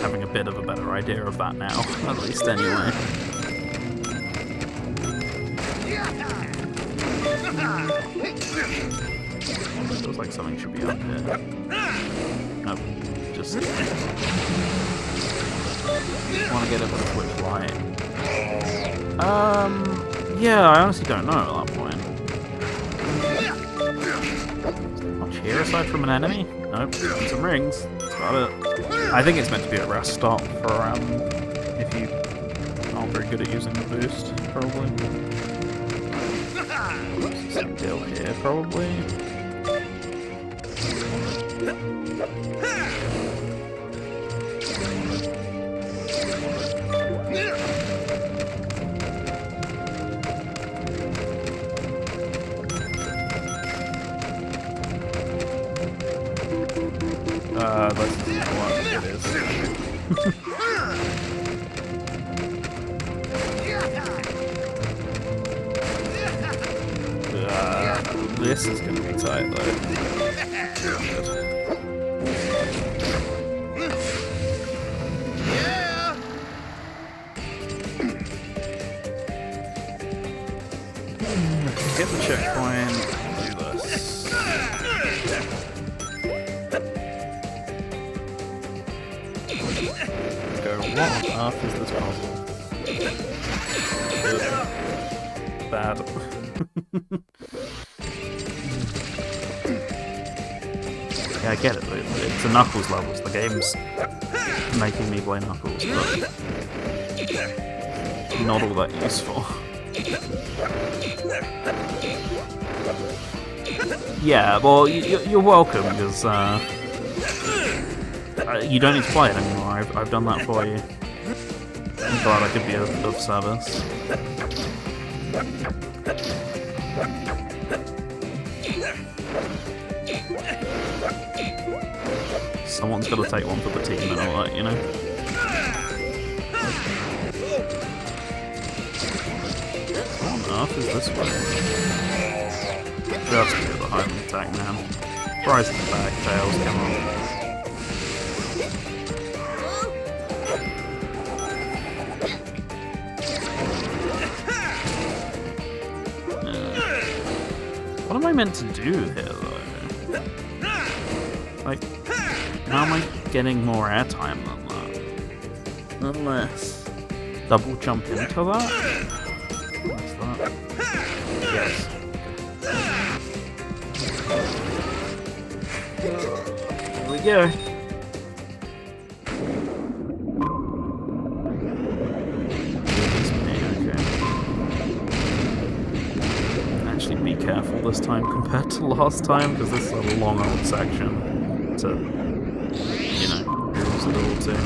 Having a bit of a better idea of that now, at least anyway. Feels like something should be up here. Nope, just want to get over the Switch Lite. Yeah, I honestly don't know at that point. Is there much here aside from an enemy? Nope, and some rings. That's about it. I think it's meant to be a rest stop for good at using the boost, probably. Some deal here, probably. That's what it is. This is gonna be tight though. Get the checkpoint, do this. Go, what on earth is this puzzle? Bad. Yeah, I get it, it's a Knuckles level, so the game's making me play Knuckles, but not all that useful. Yeah, well, you're welcome, because you don't need to play it anymore, I've done that for you. I'm glad I could be of service. Someone's got to take one for the team and all that, you know? What on earth is this way? Just do the home attack, man. Rise in the back, Tails, come on. What am I meant to do here, though? Like, how am I getting more airtime than that? Unless... double jump into that? What's that? Yes. Here we go. Actually, be careful this time compared to last time, because this is a long old section to, you know, lose a little too.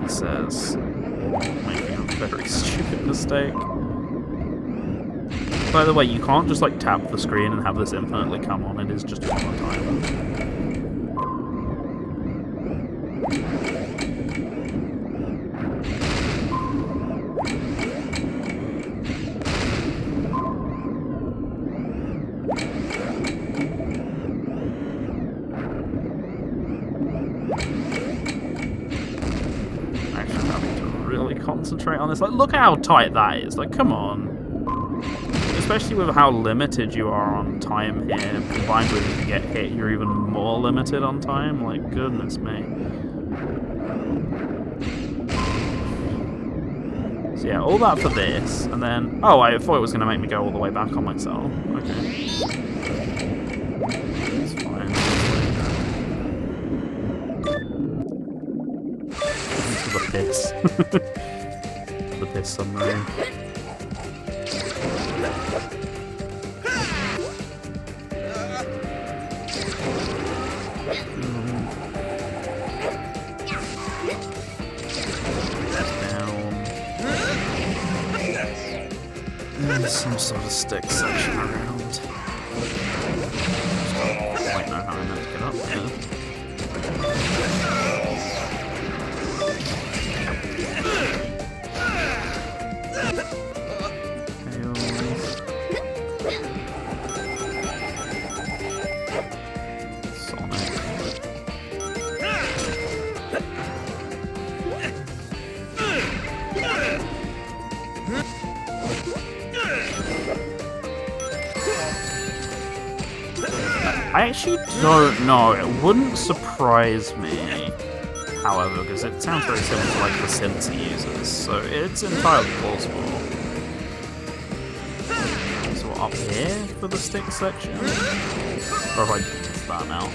He says, making a very stupid mistake. By the way, you can't just like tap the screen and have this infinitely come on, it is just one more time. Concentrate on this. Like, look how tight that is. Like, come on. Especially with how limited you are on time here, combined with if you get hit, you're even more limited on time. Like, goodness me. So yeah, all that for this, and then... Oh, I thought it was going to make me go all the way back on myself. Okay. It's fine. Into the piss. The piss submarine. There's some sort of stick section around. Just don't quite know how I'm meant to get up there. I actually don't know. It wouldn't surprise me, however, because it sounds very similar to like the synths he uses, so it's entirely plausible. So up here for the stick section? Or have I missed that now?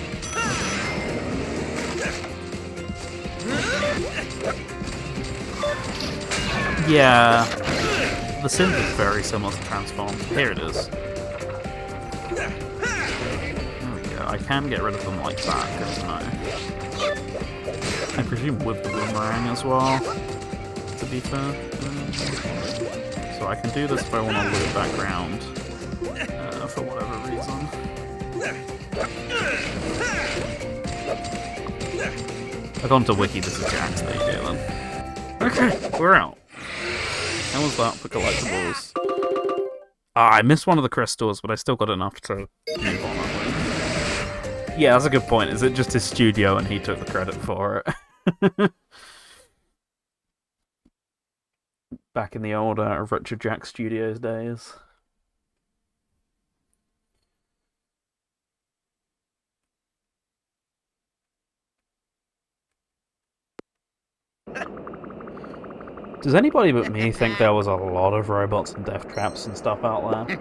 Yeah, the synth is very similar to Transform. Here it is. There we go. I can get rid of them like that, good to know. I presume with the boomerang as well, to be fair. So I can do this if I want to loop back round, for whatever reason. I've gone to Wiki, this is Jax, there you go then. Okay, we're out. How was that for collectibles? Ah, I missed one of the crystals, but I still got enough to move on. Yeah, that's a good point. Is it just his studio and he took the credit for it? Back in the old Richard Jack Studios days. Does anybody but me think there was a lot of robots and death traps and stuff out there?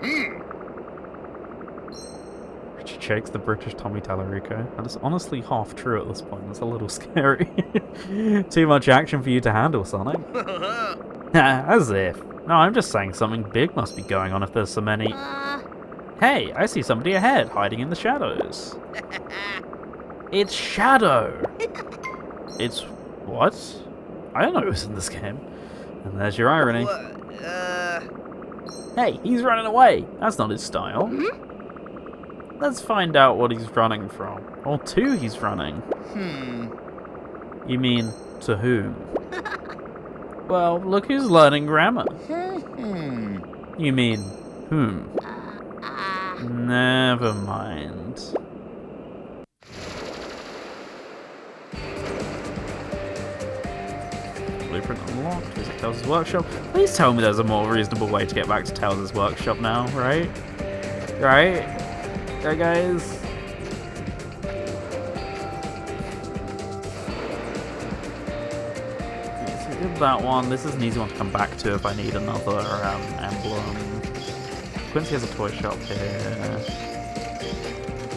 Richard shakes the British Tommy Tallarico. That is honestly half true at this point. It's a little scary. Too much action for you to handle, Sonic. As if. No, I'm just saying something big must be going on if there's so many... Hey, I see somebody ahead, hiding in the shadows. It's Shadow! It's... what? I don't know who's in this game. And there's your irony. Hey, he's running away! That's not his style. Let's find out what he's running from. Or to he's running. You mean, to whom? Well, look who's learning grammar. You mean, whom? Never mind. Blueprint unlocked. Visit Tails' workshop. Please tell me there's a more reasonable way to get back to Tails' workshop now, right? Right? Right, guys? Okay, so we did that one. This is an easy one to come back to if I need another emblem. Quincy has a toy shop here.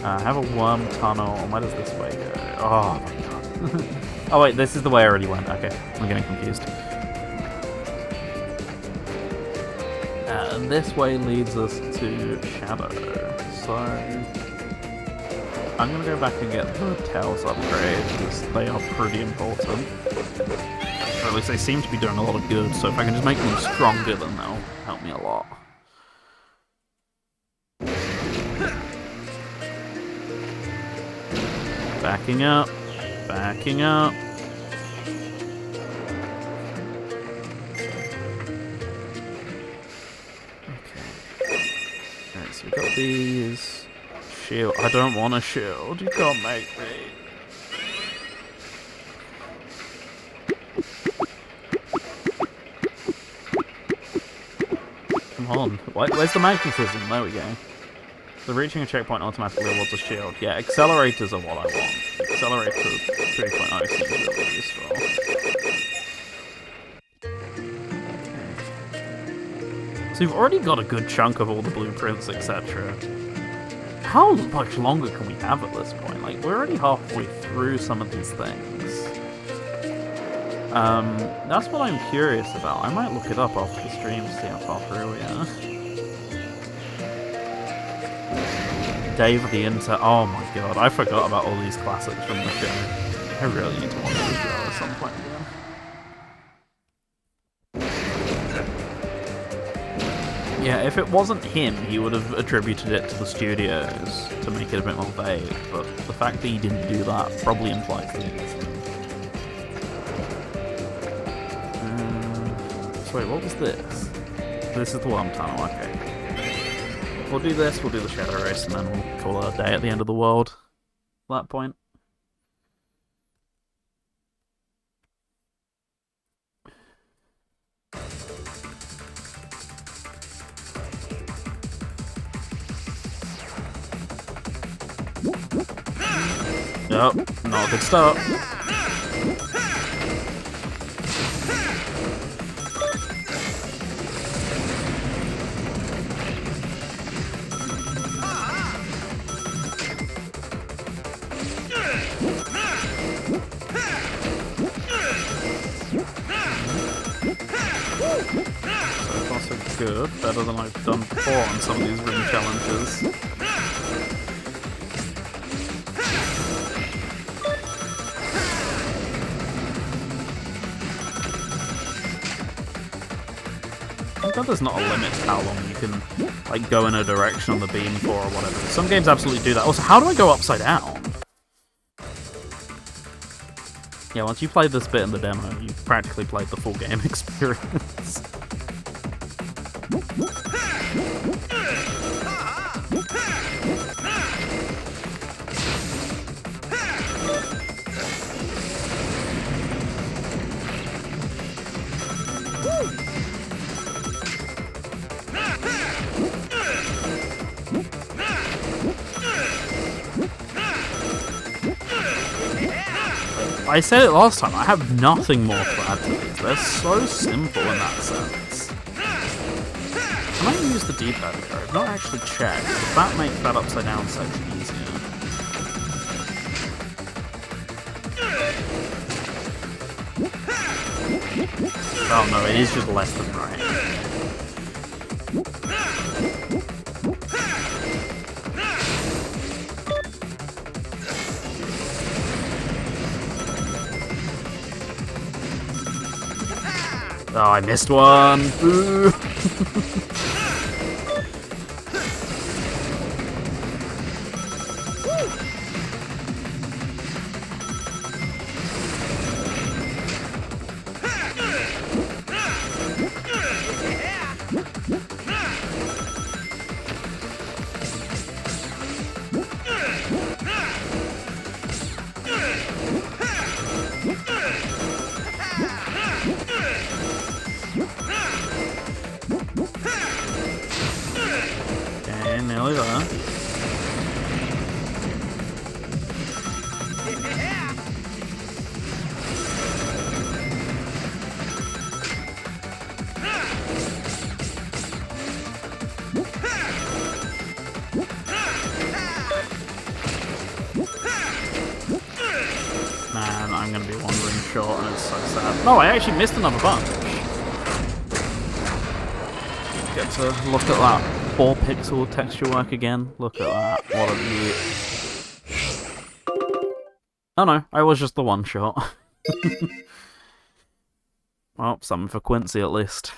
I have a worm tunnel. Where does this way go? Oh my god. Oh wait, this is the way I already went. Okay, I'm getting confused. And this way leads us to Shatter. So I'm gonna go back and get the Tails upgrade because they are pretty important. Or at least they seem to be doing a lot of good. So if I can just make them stronger, then that'll help me a lot. Backing up. Backing up. Okay. Alright, so we got these. Shield. I don't want a shield. You can't make me. Come on. Where's the magnetism? There we go. So reaching a checkpoint automatically awards a shield. Yeah, accelerators are what I want. Accelerator 3.0 seems really useful. So you've already got a good chunk of all the blueprints, etc. How much longer can we have at this point? Like, we're already halfway through some of these things. That's what I'm curious about. I might look it up after the stream to see how far through we are. Dave the Inter. Oh my god, I forgot about all these classics from the show. I really need to watch the show at some point again. Yeah, if it wasn't him, he would have attributed it to the studios to make it a bit more vague, but the fact that he didn't do that probably implies that it isn't. So wait, what was this? This is the worm tunnel, okay. We'll do this, we'll do the Shadow Race, and then we'll call it a day at the end of the world. At that point. Nope, not a good start. So far so good. Better than I've done before on some of these ring challenges. I'm glad there's not a limit to how long you can like go in a direction on the beam for or whatever. Some games absolutely do that. Also, how do I go upside down? Yeah, once you play this bit in the demo, you've practically played the full game experience. I said it last time, I have nothing more to add to these. They're so simple in that sense. Can I use the D-pad here? I've not actually checked. Does that make that upside down section easier? Oh no, it is just less than right. Oh, I missed one. Boo. Nearly there. Man, I'm gonna be wandering short and it's so sad. No, I actually missed another bunch. Get to look at that. 4-pixel texture work again. Look at that. What a beaut. Oh no, I was just the one shot. Well, something for Quincy at least.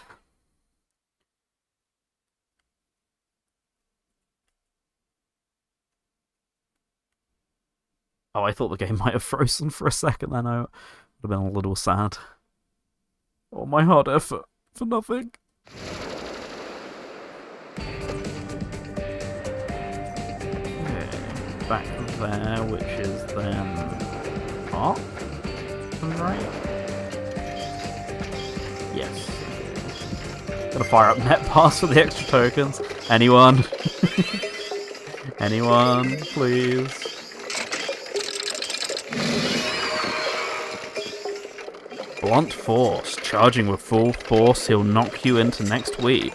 Oh, I thought the game might have frozen for a second then. I would have been a little sad. All my hard effort for nothing. Back there, which is then up, right? Yes. Gotta fire up net pass for the extra tokens. Anyone? Anyone, please? Blunt force. Charging with full force, he'll knock you into next week.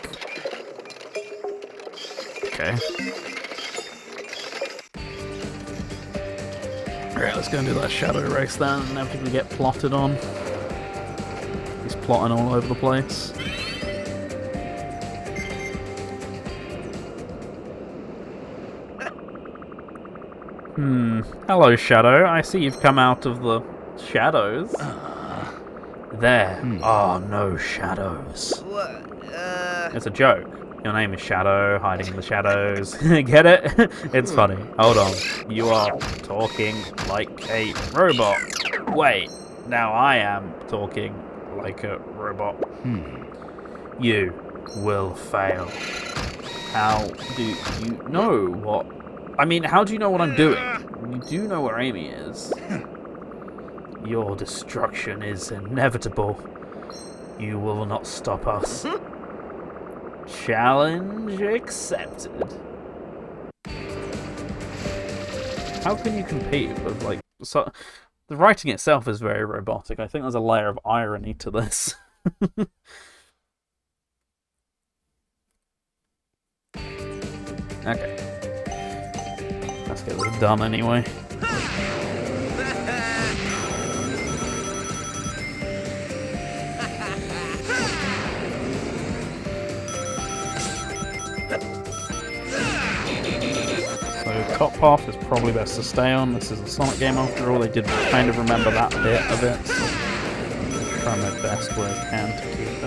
Okay. Alright, let's go and do that shadow race then, and inevitably get plotted on. He's plotting all over the place. Hello, Shadow. I see you've come out of the shadows. There are no shadows. What? It's a joke. Your name is Shadow, hiding in the shadows. Get it? It's funny. Hold on. You are talking like a robot. Wait, now I am talking like a robot. You will fail. How do you know what... I mean, how do you know what I'm doing? You do know where Amy is. Your destruction is inevitable. You will not stop us. Challenge accepted. How can you compete with, like... So, the writing itself is very robotic. I think there's a layer of irony to this. Okay. Let's get this done anyway. cop path is probably best to stay on. This is a Sonic game after all. They did kind of remember that bit of it, so I'm trying my best where I can to keep it.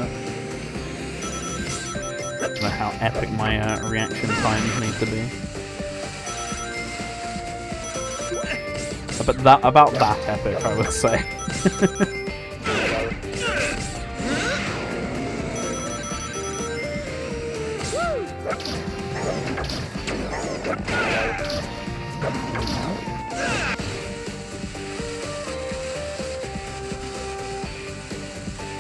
I don't know how epic my reaction times need to be. But about that epic, I would say.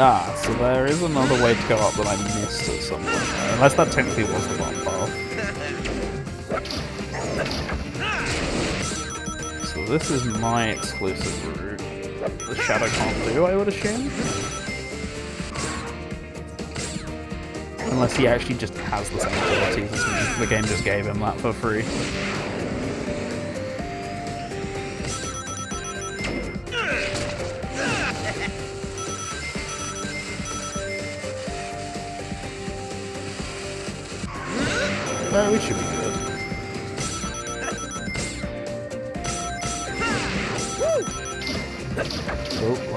Ah, so there is another way to go up that I missed at some point, unless that technically was the bottom path. So this is my exclusive route. The Shadow can't do, I would assume? Unless he actually just has the same abilities as me. The game just gave him that for free. Well, we should be good.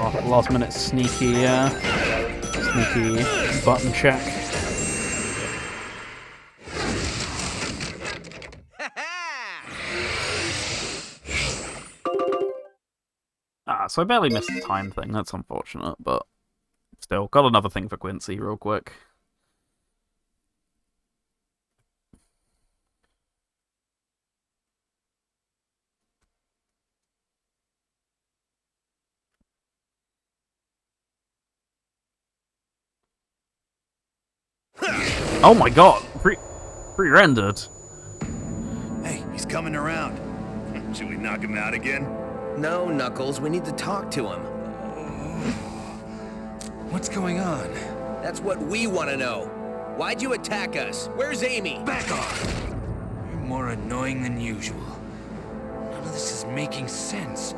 Oh, last minute sneaky button check. So I barely missed the time thing. That's unfortunate, but still, got another thing for Quincy real quick. Oh my god! Pre-rendered. Hey, he's coming around. Should we knock him out again? No, Knuckles, we need to talk to him. What's going on? That's what we want to know. Why'd you attack us? Where's Amy? Back off! You're more annoying than usual. None of this is making sense.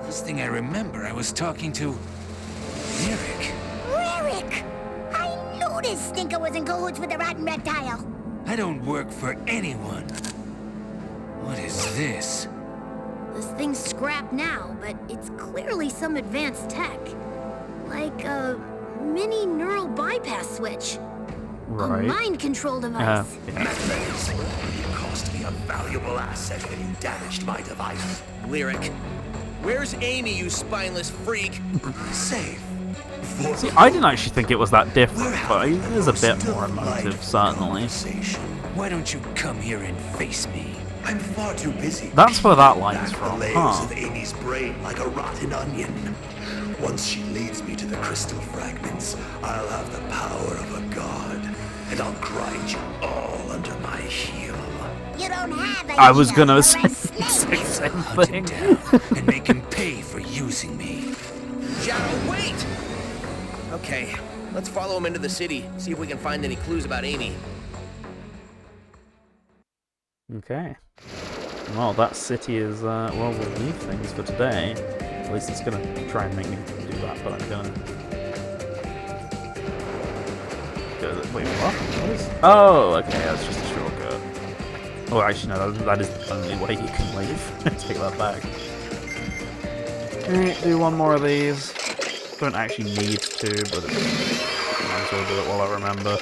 Last thing I remember, I was talking to... Lyric. Lyric! I knew this stinker was in cahoots with the rotten reptile. I don't work for anyone. What is this? This thing's scrapped now, but it's clearly some advanced tech. Like a mini neural bypass switch. Right. A mind control device. Methods. You cost me a valuable asset when you damaged my device. Lyric. Where's Amy, you spineless freak? Safe. See, I didn't actually think it was that different, but it is a bit more emotive, certainly. Why don't you come here and face me? I'm far too busy. That's where that line's Back from, the layers huh? of Amy's brain like a rotten onion. Once she leads me to the crystal fragments, I'll have the power of a god, and I'll grind you all under my heel. You don't have a I was gonna you're say a the snake. same Hunt him thing. down and make him pay for using me. Shadow, wait! Okay, let's follow him into the city, see if we can find any clues about Amy. Okay. Well, that city is, well, we'll leave things for today. At least it's gonna try and make me do that, but I'm gonna... Wait, what is... Oh, okay, that's just a shortcut. Oh, actually, no, that is the only way you can leave. Take that back. Alright, do one more of these. Don't actually need to, but might as well do it while I remember.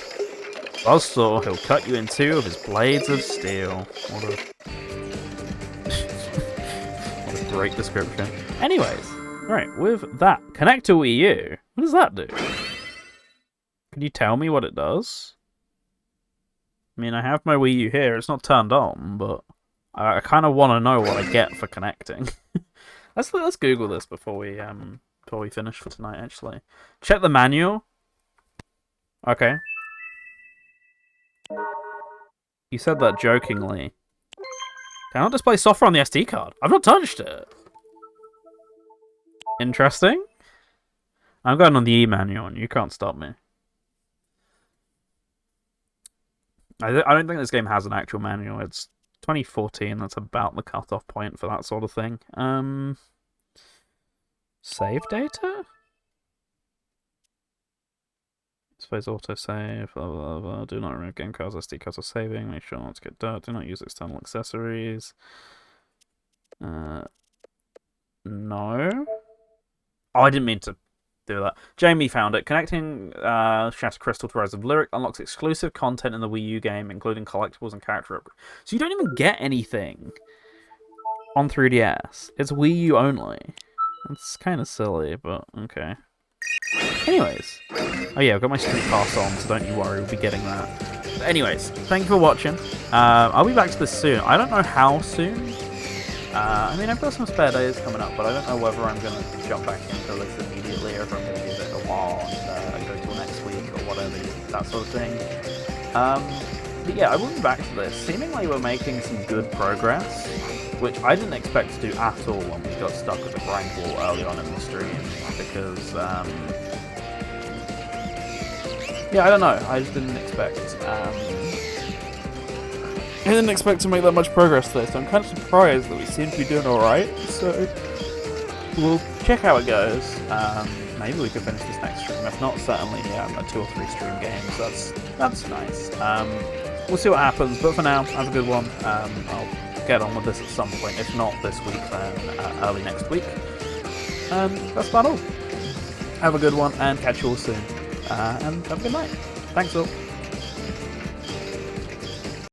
Buzzsaw, he'll cut you in two with his blades of steel. What a... what a great description. Anyways, right, with that, connect to Wii U. What does that do? Can you tell me what it does? I mean, I have my Wii U here, it's not turned on, but I kind of want to know what I get for connecting. Let's Google this before we finish for tonight, actually. Check the manual. Okay. You said that jokingly. Cannot display software on the SD card. I've not touched it. Interesting. I'm going on the E-manual and you can't stop me. I don't think this game has an actual manual. It's 2014. That's about the cutoff point for that sort of thing. Save data? Suppose autosave, blah, blah, blah. Do not remove game cards, SD cards are saving. Make sure not to get dirt. Do not use external accessories. No. Oh, I didn't mean to do that. Jamie found it. Connecting Shatter Crystal to Rise of Lyric unlocks exclusive content in the Wii U game, including collectibles and character upgrades. So you don't even get anything on 3DS. It's Wii U only. It's kind of silly, but okay. Anyways. Oh yeah, I've got my Street Pass on, so don't you worry, we'll be getting that. But anyways, thank you for watching. I'll be back to this soon. I don't know how soon. I mean, I've got some spare days coming up, but I don't know whether I'm going to jump back into this immediately or if I'm going to give it a while and go till next week or whatever, that sort of thing. But yeah, I will be back to this. Seemingly we're making some good progress, which I didn't expect to do at all when we got stuck with the grind wall early on in the stream, because, yeah, I don't know, I just didn't expect, I didn't expect to make that much progress today, so I'm kind of surprised that we seem to be doing alright, so we'll check how it goes. Maybe we could finish this next stream, if not, certainly a 2 or 3 stream game, so that's nice. We'll see what happens, but for now, have a good one. I'll get on with this at some point, if not this week, then early next week. And that's about all. Have a good one, and catch you all soon. And have a good night. Thanks all.